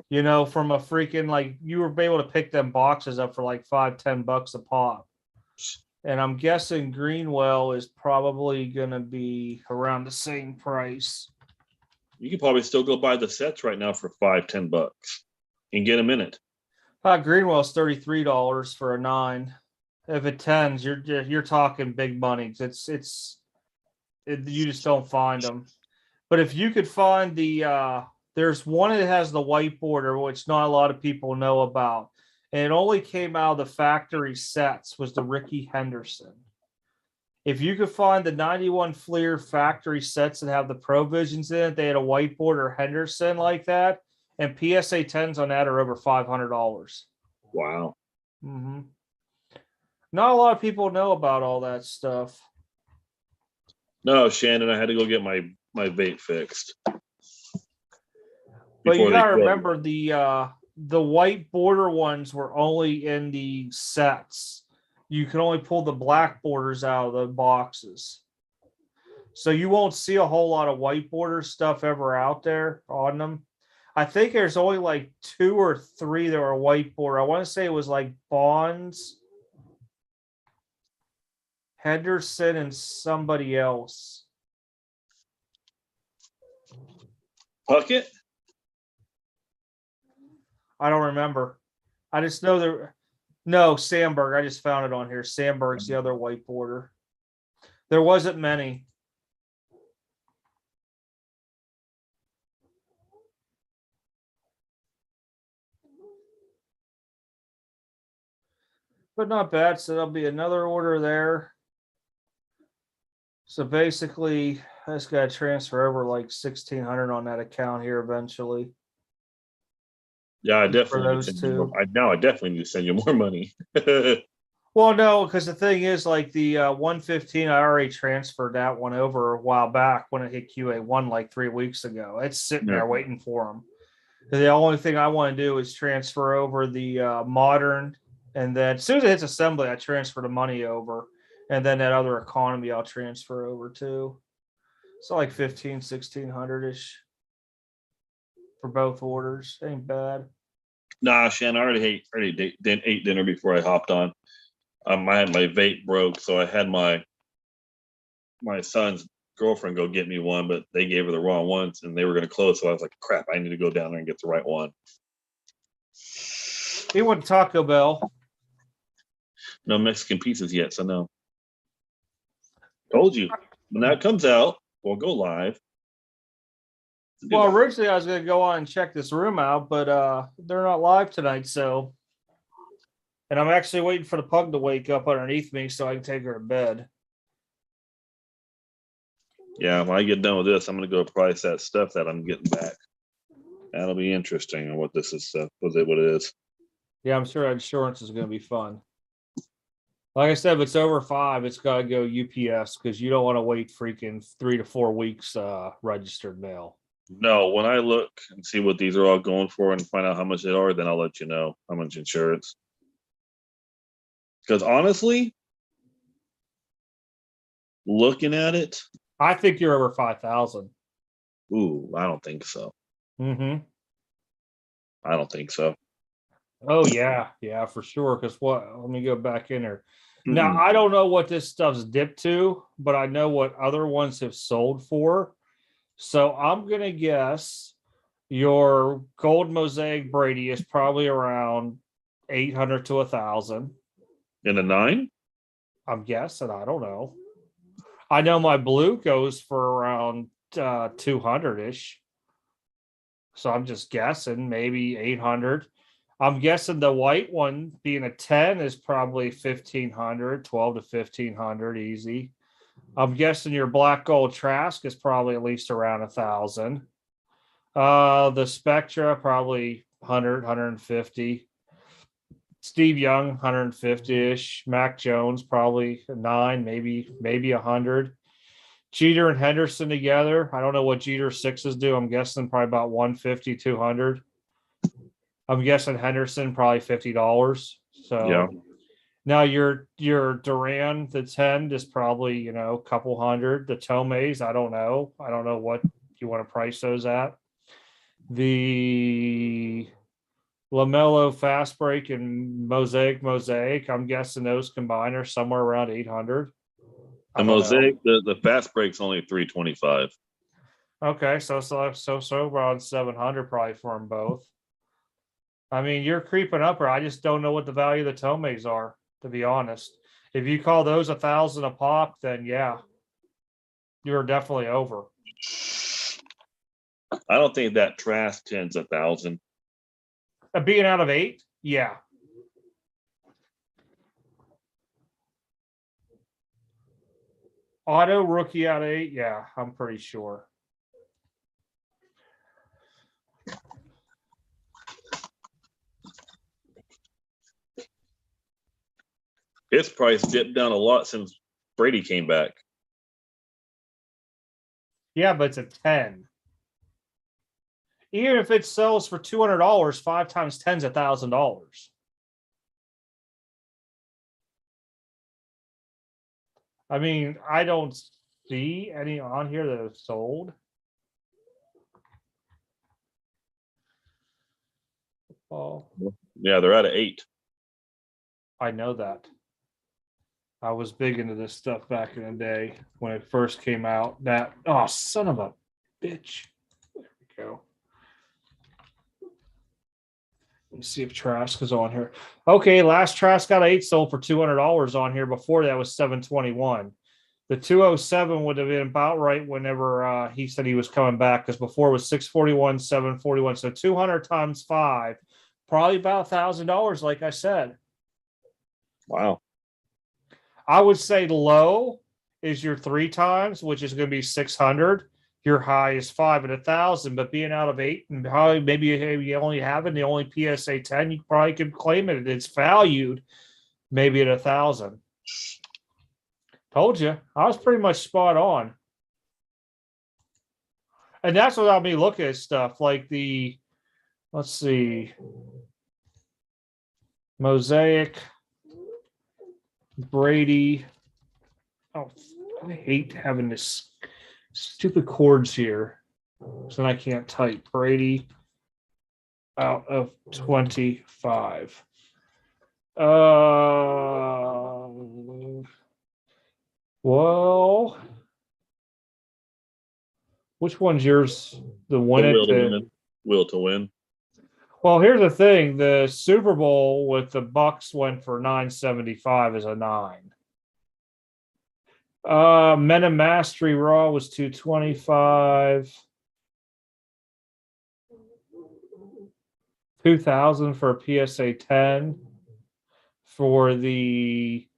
You know, from a freaking, like, you were able to pick them boxes up for like $5-10 a pop. And I'm guessing Greenwell is probably going to be around the same price. You could probably still go buy the sets right now for $5-10 and get them in it. Greenwell's $33 for a 9. If it 10s, you're talking big money. You just don't find them. But if you could find the there's one that has the white border, which not a lot of people know about, and it only came out of the factory sets, was the Ricky Henderson. If you could find the 91 Fleer factory sets that have the provisions in it, they had a white border Henderson like that, and PSA 10s on that are over $500. Wow. Mm-hmm. Not a lot of people know about all that stuff. No, Shannon, I had to go get my vape fixed. But you gotta remember the white border ones were only in the sets. You can only pull the black borders out of the boxes. So you won't see a whole lot of white border stuff ever out there on them. I think there's only like 2 or 3 that were white border. I want to say it was like Bonds, Henderson, and somebody else. Puckett? I don't remember. I just know there. No, Sandberg. I just found it on here. Sandberg's the other whiteboarder. There wasn't many. But not bad. So there'll be another order there. So basically, I just got to transfer over like 1,600 on that account here eventually. Yeah, I For definitely need to those send you more. two. I definitely need to send you more money. Well, no, because the thing is, like the 115, I already transferred that one over a while back when it hit QA1 like 3 weeks ago. It's sitting Yeah. there waiting for them. The only thing I want to do is transfer over the modern, and then as soon as it hits assembly, I transfer the money over, and then that other economy I'll transfer over too. So like 1,600 ish for both orders. Ain't bad. Nah, Shan, I already ate dinner before I hopped on. I had my vape broke, so I had my son's girlfriend go get me one, but they gave her the wrong ones, and they were going to close. So I was like, "Crap! I need to go down there and get the right one." He went to Taco Bell. No Mexican pizzas yet, so no. Told you when that comes out, we'll go live. Well, originally I was going to go on and check this room out, but they're not live tonight. So, and I'm actually waiting for the pug to wake up underneath me so I can take her to bed. Yeah, when I get done with this, I'm going to go price that stuff that I'm getting back. That'll be interesting on what this is, what it is. Yeah, I'm sure insurance is going to be fun. Like I said, if it's over 5, it's got to go UPS because you don't want to wait freaking 3 to 4 weeks registered mail. No, when I look and see what these are all going for and find out how much they are, then I'll let you know how much insurance. Because honestly, looking at it, I think you're over 5,000. ooh, I don't think so. Mm-hmm. I don't think so. Oh yeah, for sure. Because what? Let me go back in there. Mm-mm. Now I don't know what this stuff's dipped to, but I know what other ones have sold for. So I'm gonna guess your gold mosaic Brady is probably around 800 to 1,000. In a 9? I'm guessing. I don't know. I know my blue goes for around 200 ish. So I'm just guessing maybe 800. I'm guessing the white one being a 10 is probably 1,500, 12 to 1,500 easy. I'm guessing your black gold Trask is probably at least around 1,000. The Spectra probably 100, 150. Steve Young 150ish. Mac Jones probably 9, maybe 100. Jeter and Henderson together. I don't know what Jeter 6s do. I'm guessing probably about 150, 200. I'm guessing Henderson probably $50. So Yeah. now your Duran, the 10 is probably, a couple hundred. The Tomays, I don't know. I don't know what you want to price those at. The LaMelo Fast Break and Mosaic, I'm guessing those combined are somewhere around 800. The Mosaic, the fast break's only 325. Okay, so around 700 probably for them both. I mean, you're creeping up, or I just don't know what the value of the Tomays are, to be honest. If you call those 1,000 a pop, then yeah, you're definitely over. I don't think that Trask 10's 1,000. Being out of 8, yeah. Auto rookie out of 8, yeah, I'm pretty sure. His price dipped down a lot since Brady came back. Yeah, but it's a 10. Even if it sells for $200, 5 times 10 is $1,000. I mean, I don't see any on here that have sold. Oh, Yeah, they're out of 8. I know that. I was big into this stuff back in the day when it first came out. Son of a bitch. There we go. Let me see if Trask is on here. Okay, last Trask got 8 sold for $200 on here. Before that was 721. The 207 would have been about right whenever he said he was coming back, because before it was 641, 741. So 200 times 5, probably about $1,000, like I said. Wow. I would say low is your 3 times, which is going to be 600. Your high is 5 at 1,000, but being out of 8 and probably maybe you only having the only PSA 10, you probably could claim it. It's valued maybe at 1,000. Told you, I was pretty much spot on. And that's without me looking at stuff like the, let's see, Mosaic, Brady. Oh, I hate having this stupid chords here, so then I can't type. Brady out of 25. Well, which one's yours? The one The at will to the win. Will to win. Well, here's the thing: the Super Bowl with the Bucks went for 975 as a 9. Men of Mastery Raw was 225. 2,000 for a PSA 10 for the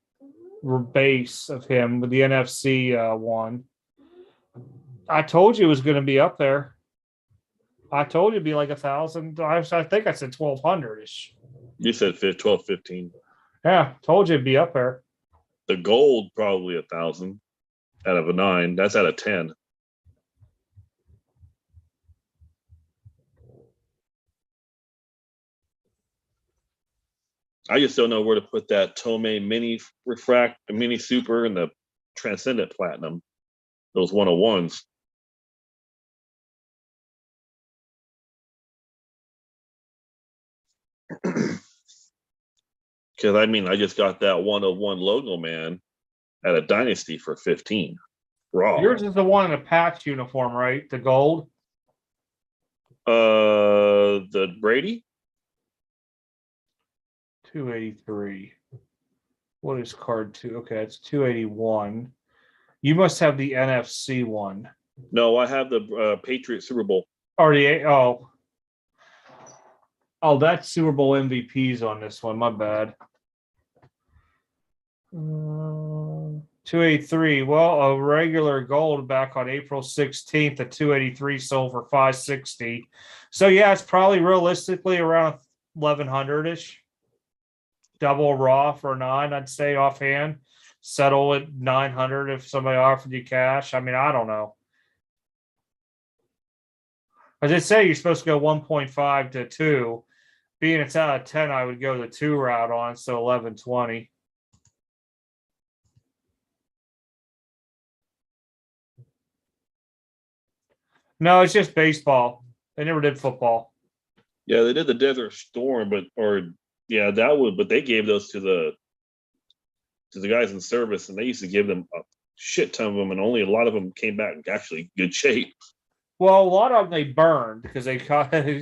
base of him with the NFC one. I told you it was going to be up there. I told you it'd be like 1,000. I think I said 1,200 ish. You said 12, 15. Yeah, told you it'd be up there. The gold probably 1,000 out of a 9. That's out of 10. I just don't know where to put that Tomei Mini Refract, Mini Super, and the Transcendent Platinum. Those 101s. Because I mean, I just got that 101 logo man at a Dynasty for 15. Raw. Yours is the one in a patch uniform, right? The gold. The Brady. 283. What is card 2? Okay, it's 281. You must have the NFC one. No, I have the Patriot Super Bowl. Or the oh, that's Super Bowl MVPs on this one. My bad. 283. Well, a regular gold back on April 16th at 283 sold for 560. So yeah, it's probably realistically around 1,100-ish. Double raw for 9, I'd say offhand. Settle at 900 if somebody offered you cash. I mean, I don't know. I did say you're supposed to go 1.5 to 2. Being it's out of 10, I would go the 2 route on, so 1120. No, it's just baseball. They never did football. Yeah, they did the Desert Storm, but they gave those to the guys in service, and they used to give them a shit ton of them, and only a lot of them came back in actually good shape. Well, a lot of them they burned because they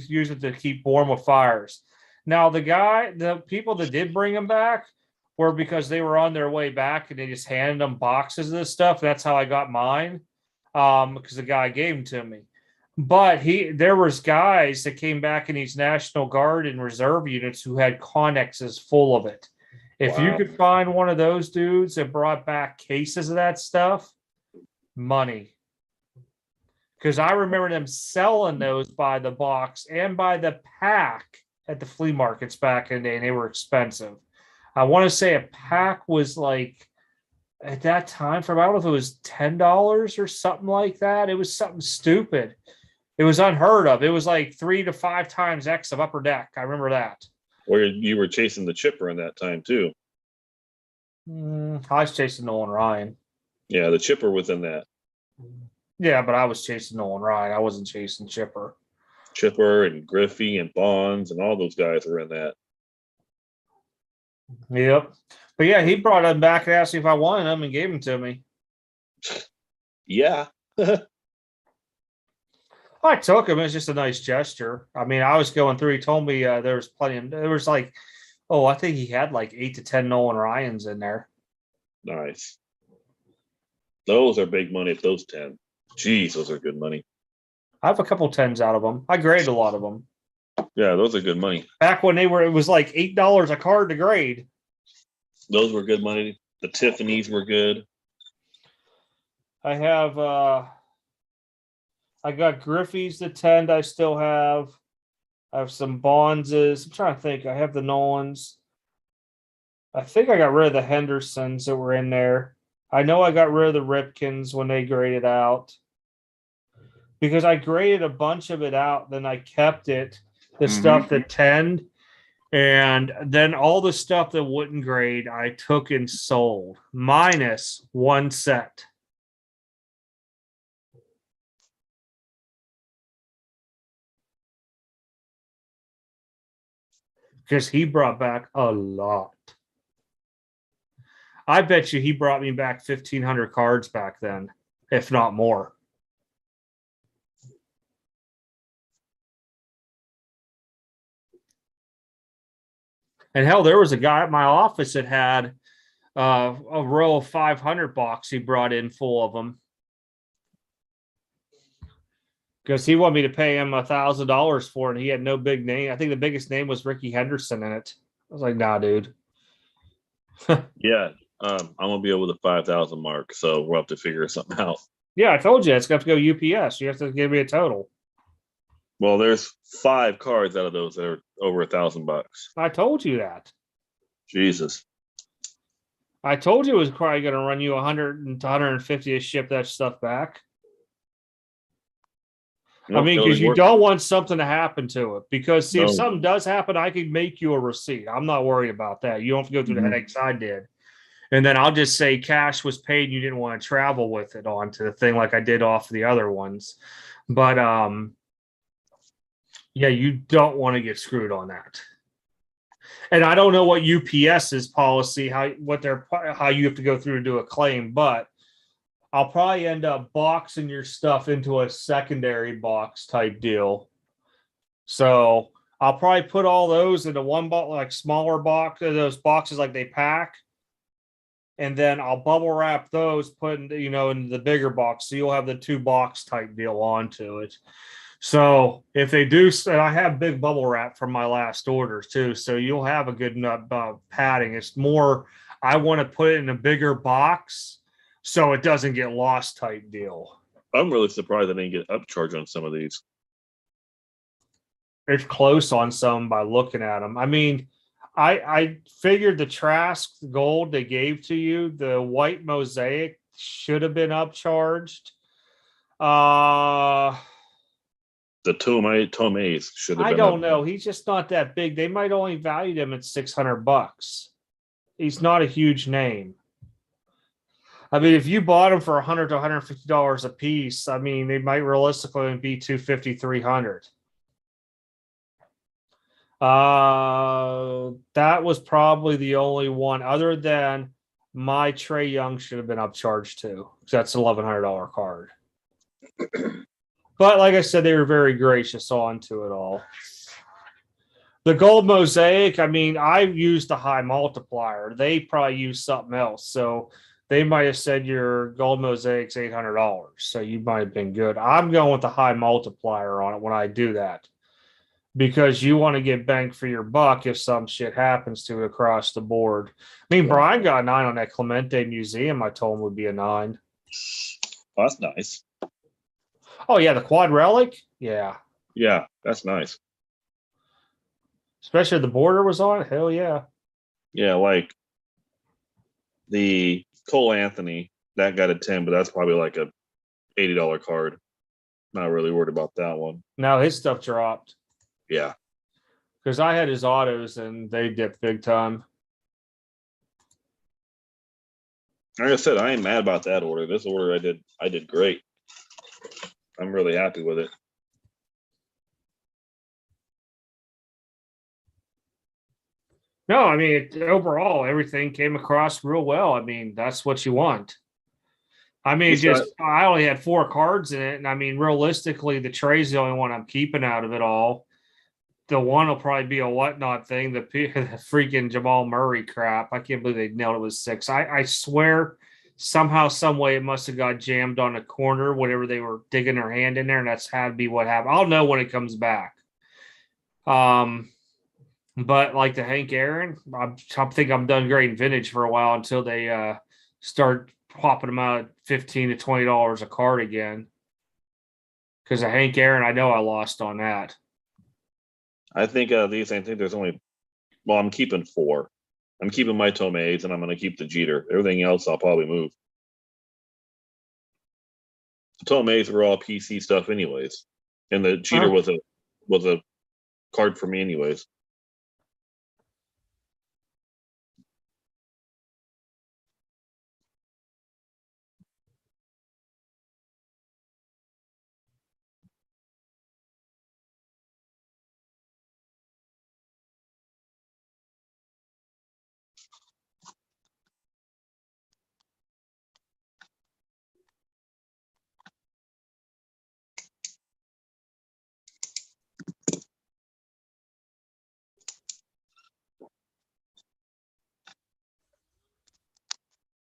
used it to keep warm with fires. Now, the people that did bring them back were because they were on their way back and they just handed them boxes of this stuff. That's how I got mine, because the guy gave them to me. But there was guys that came back in these National Guard and reserve units who had connexes full of it. If you could find one of those dudes that brought back cases of that stuff, money. Because I remember them selling those by the box and by the pack at the flea markets back in the day, and they were expensive. I want to say a pack was like, at that time, I don't know if it was $10 or something like that. It was something stupid. It was unheard of. It was like 3 to 5 times X of Upper Deck. I remember that. Or you were chasing the chipper in that time too. I was chasing Nolan Ryan. Yeah, the chipper was in that. Yeah, but I was chasing Nolan Ryan. I wasn't chasing Chipper. Chipper and Griffey and Bonds and all those guys were in that. Yep. But yeah, he brought them back and asked me if I wanted them and gave them to me. Yeah. I took him. It's just a nice gesture. I mean, I was going through. He told me there was plenty. There was like, oh, I think he had like 8 to 10 Nolan Ryans in there. Nice. Those are big money. If those 10, geez, those are good money. I have a couple tens out of them. I graded a lot of them. Yeah, those are good money. Back when it was like $8 a card to grade. Those were good money. The Tiffany's were good. I have I got Griffey's the 10 I still have. I have some Bonzes. I'm trying to think. I have the Nolans. I think I got rid of the Hendersons that were in there. I know I got rid of the Ripkins when they graded out. Because I graded a bunch of it out, then I kept it, the stuff that 10, and then all the stuff that wouldn't grade, I took and sold, minus one set. Because he brought back a lot. I bet you he brought me back 1,500 cards back then, if not more. And hell, there was a guy at my office that had a row of 500 box he brought in full of them. Because he wanted me to pay him $1,000 for it. And he had no big name. I think the biggest name was Ricky Henderson in it. I was like, nah, dude. Yeah, I'm gonna be over the 5,000 mark, so we'll have to figure something out. Yeah, I told you it's gonna have to go UPS. You have to give me a total. Well, there's 5 cards out of those that are over $1,000. I told you that. Jesus. I told you it was probably going to run you 100 to 150 to ship that stuff back. I mean, because you don't want something to happen to it. Because see, if something does happen, I can make you a receipt. I'm not worried about that. You don't have to go through the headaches I did. And then I'll just say cash was paid and you didn't want to travel with it onto the thing like I did off the other ones. But yeah, you don't want to get screwed on that. And I don't know what UPS's policy, how you have to go through to do a claim, but I'll probably end up boxing your stuff into a secondary box type deal. So I'll probably put all those into one box, like smaller box, those boxes like they pack. And then I'll bubble wrap those, put into the bigger box. So you'll have the 2 box type deal onto it. So if they do, and I have big bubble wrap from my last orders too. So you'll have a good padding. It's more, I want to put it in a bigger box so it doesn't get lost type deal. I'm really surprised I didn't get upcharge on some of these. It's close on some by looking at them. I mean, I figured the Trask gold they gave to you, the white mosaic should have been upcharged. The Tomays should have been. I don't know. He's just not that big. They might only value him at $600. He's not a huge name. I mean, if you bought them for $100 to $150 a piece, I mean, they might realistically be $250, $300. That was probably the only one other than my Trey Young should have been upcharged too. Because that's an $1,100 card. But like I said, they were very gracious onto it all. The gold mosaic, I mean, I used a high multiplier. They probably used something else. So they might have said your gold mosaic's $800. So you might have been good. I'm going with the high multiplier on it when I do that. Because you want to get bang for your buck if some shit happens to it across the board. I mean, Brian got a 9 on that Clemente museum. I told him would be a 9. Oh, that's nice. Oh, yeah, the quad relic? Yeah. Yeah, that's nice. Especially if the border was on it. Hell yeah. Yeah, like the Cole Anthony, that got a 10, but that's probably like a $80 card. Not really worried about that one. Now his stuff dropped. Yeah. Because I had his autos and they dipped big time. Like I said, I ain't mad about that order. This order I did great. I'm really happy with it. No, I mean, overall, everything came across real well. I mean, that's what you want. I mean, He's got- I only had 4 cards in it, and I mean, realistically, the tray's the only one I'm keeping out of it all. The one will probably be a whatnot thing. The freaking Jamal Murray crap. I can't believe they nailed it with 6. I swear, somehow, some way, it must have got jammed on a corner whenever they were digging their hand in there, and that's had to be what happened. I'll know when it comes back. But like the Hank Aaron, I think I'm done grading vintage for a while until they start popping them out at $15 to $20 a card again. Because the Hank Aaron, I know I lost on that. I think these. I think there's only. Well, I'm keeping 4. I'm keeping my Tomays, and I'm going to keep the Jeter. Everything else, I'll probably move. The Tomays were all PC stuff, anyways, and the Jeter was a card for me, anyways.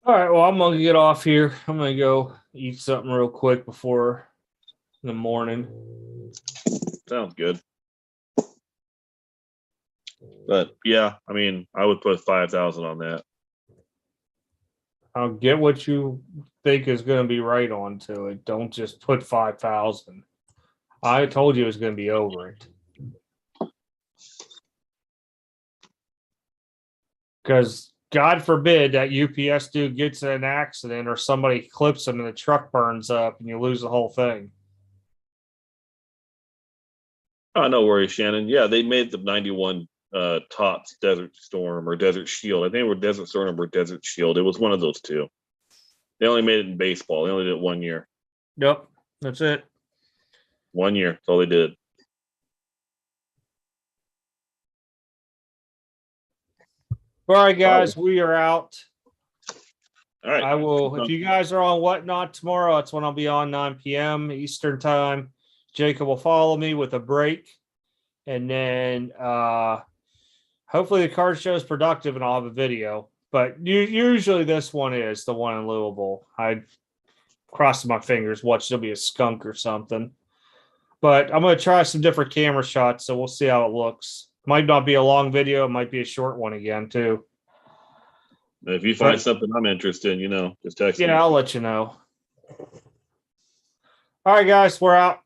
All right, well, I'm gonna get off here. I'm gonna go eat something real quick before the morning. Sounds good. But yeah, I mean, I would put 5,000 on that. I'll get what you think is gonna be right onto it. Don't just put 5,000. I told you it was gonna be over it. Because God forbid that UPS dude gets in an accident or somebody clips him and the truck burns up and you lose the whole thing. Oh, no worries, Shannon. Yeah, they made the 91 Topps Desert Storm or Desert Shield. I think it were Desert Storm or Desert Shield. It was one of those two. They only made it in baseball. They only did it 1 year. Yep, that's it. 1 year. That's all they did. All right, guys, we are out. All right. I will, if you guys are on Whatnot tomorrow, that's when I'll be on 9 p.m. Eastern time. Jacob will follow me with a break. And then hopefully the card show is productive and I'll have a video. But usually this one is the one in Louisville. I crossed my fingers, watch there'll be a skunk or something. But I'm going to try some different camera shots, so we'll see how it looks. Might not be a long video. It might be a short one again, too. If you find something I'm interested in, just text me. Yeah, I'll let you know. All right, guys, we're out.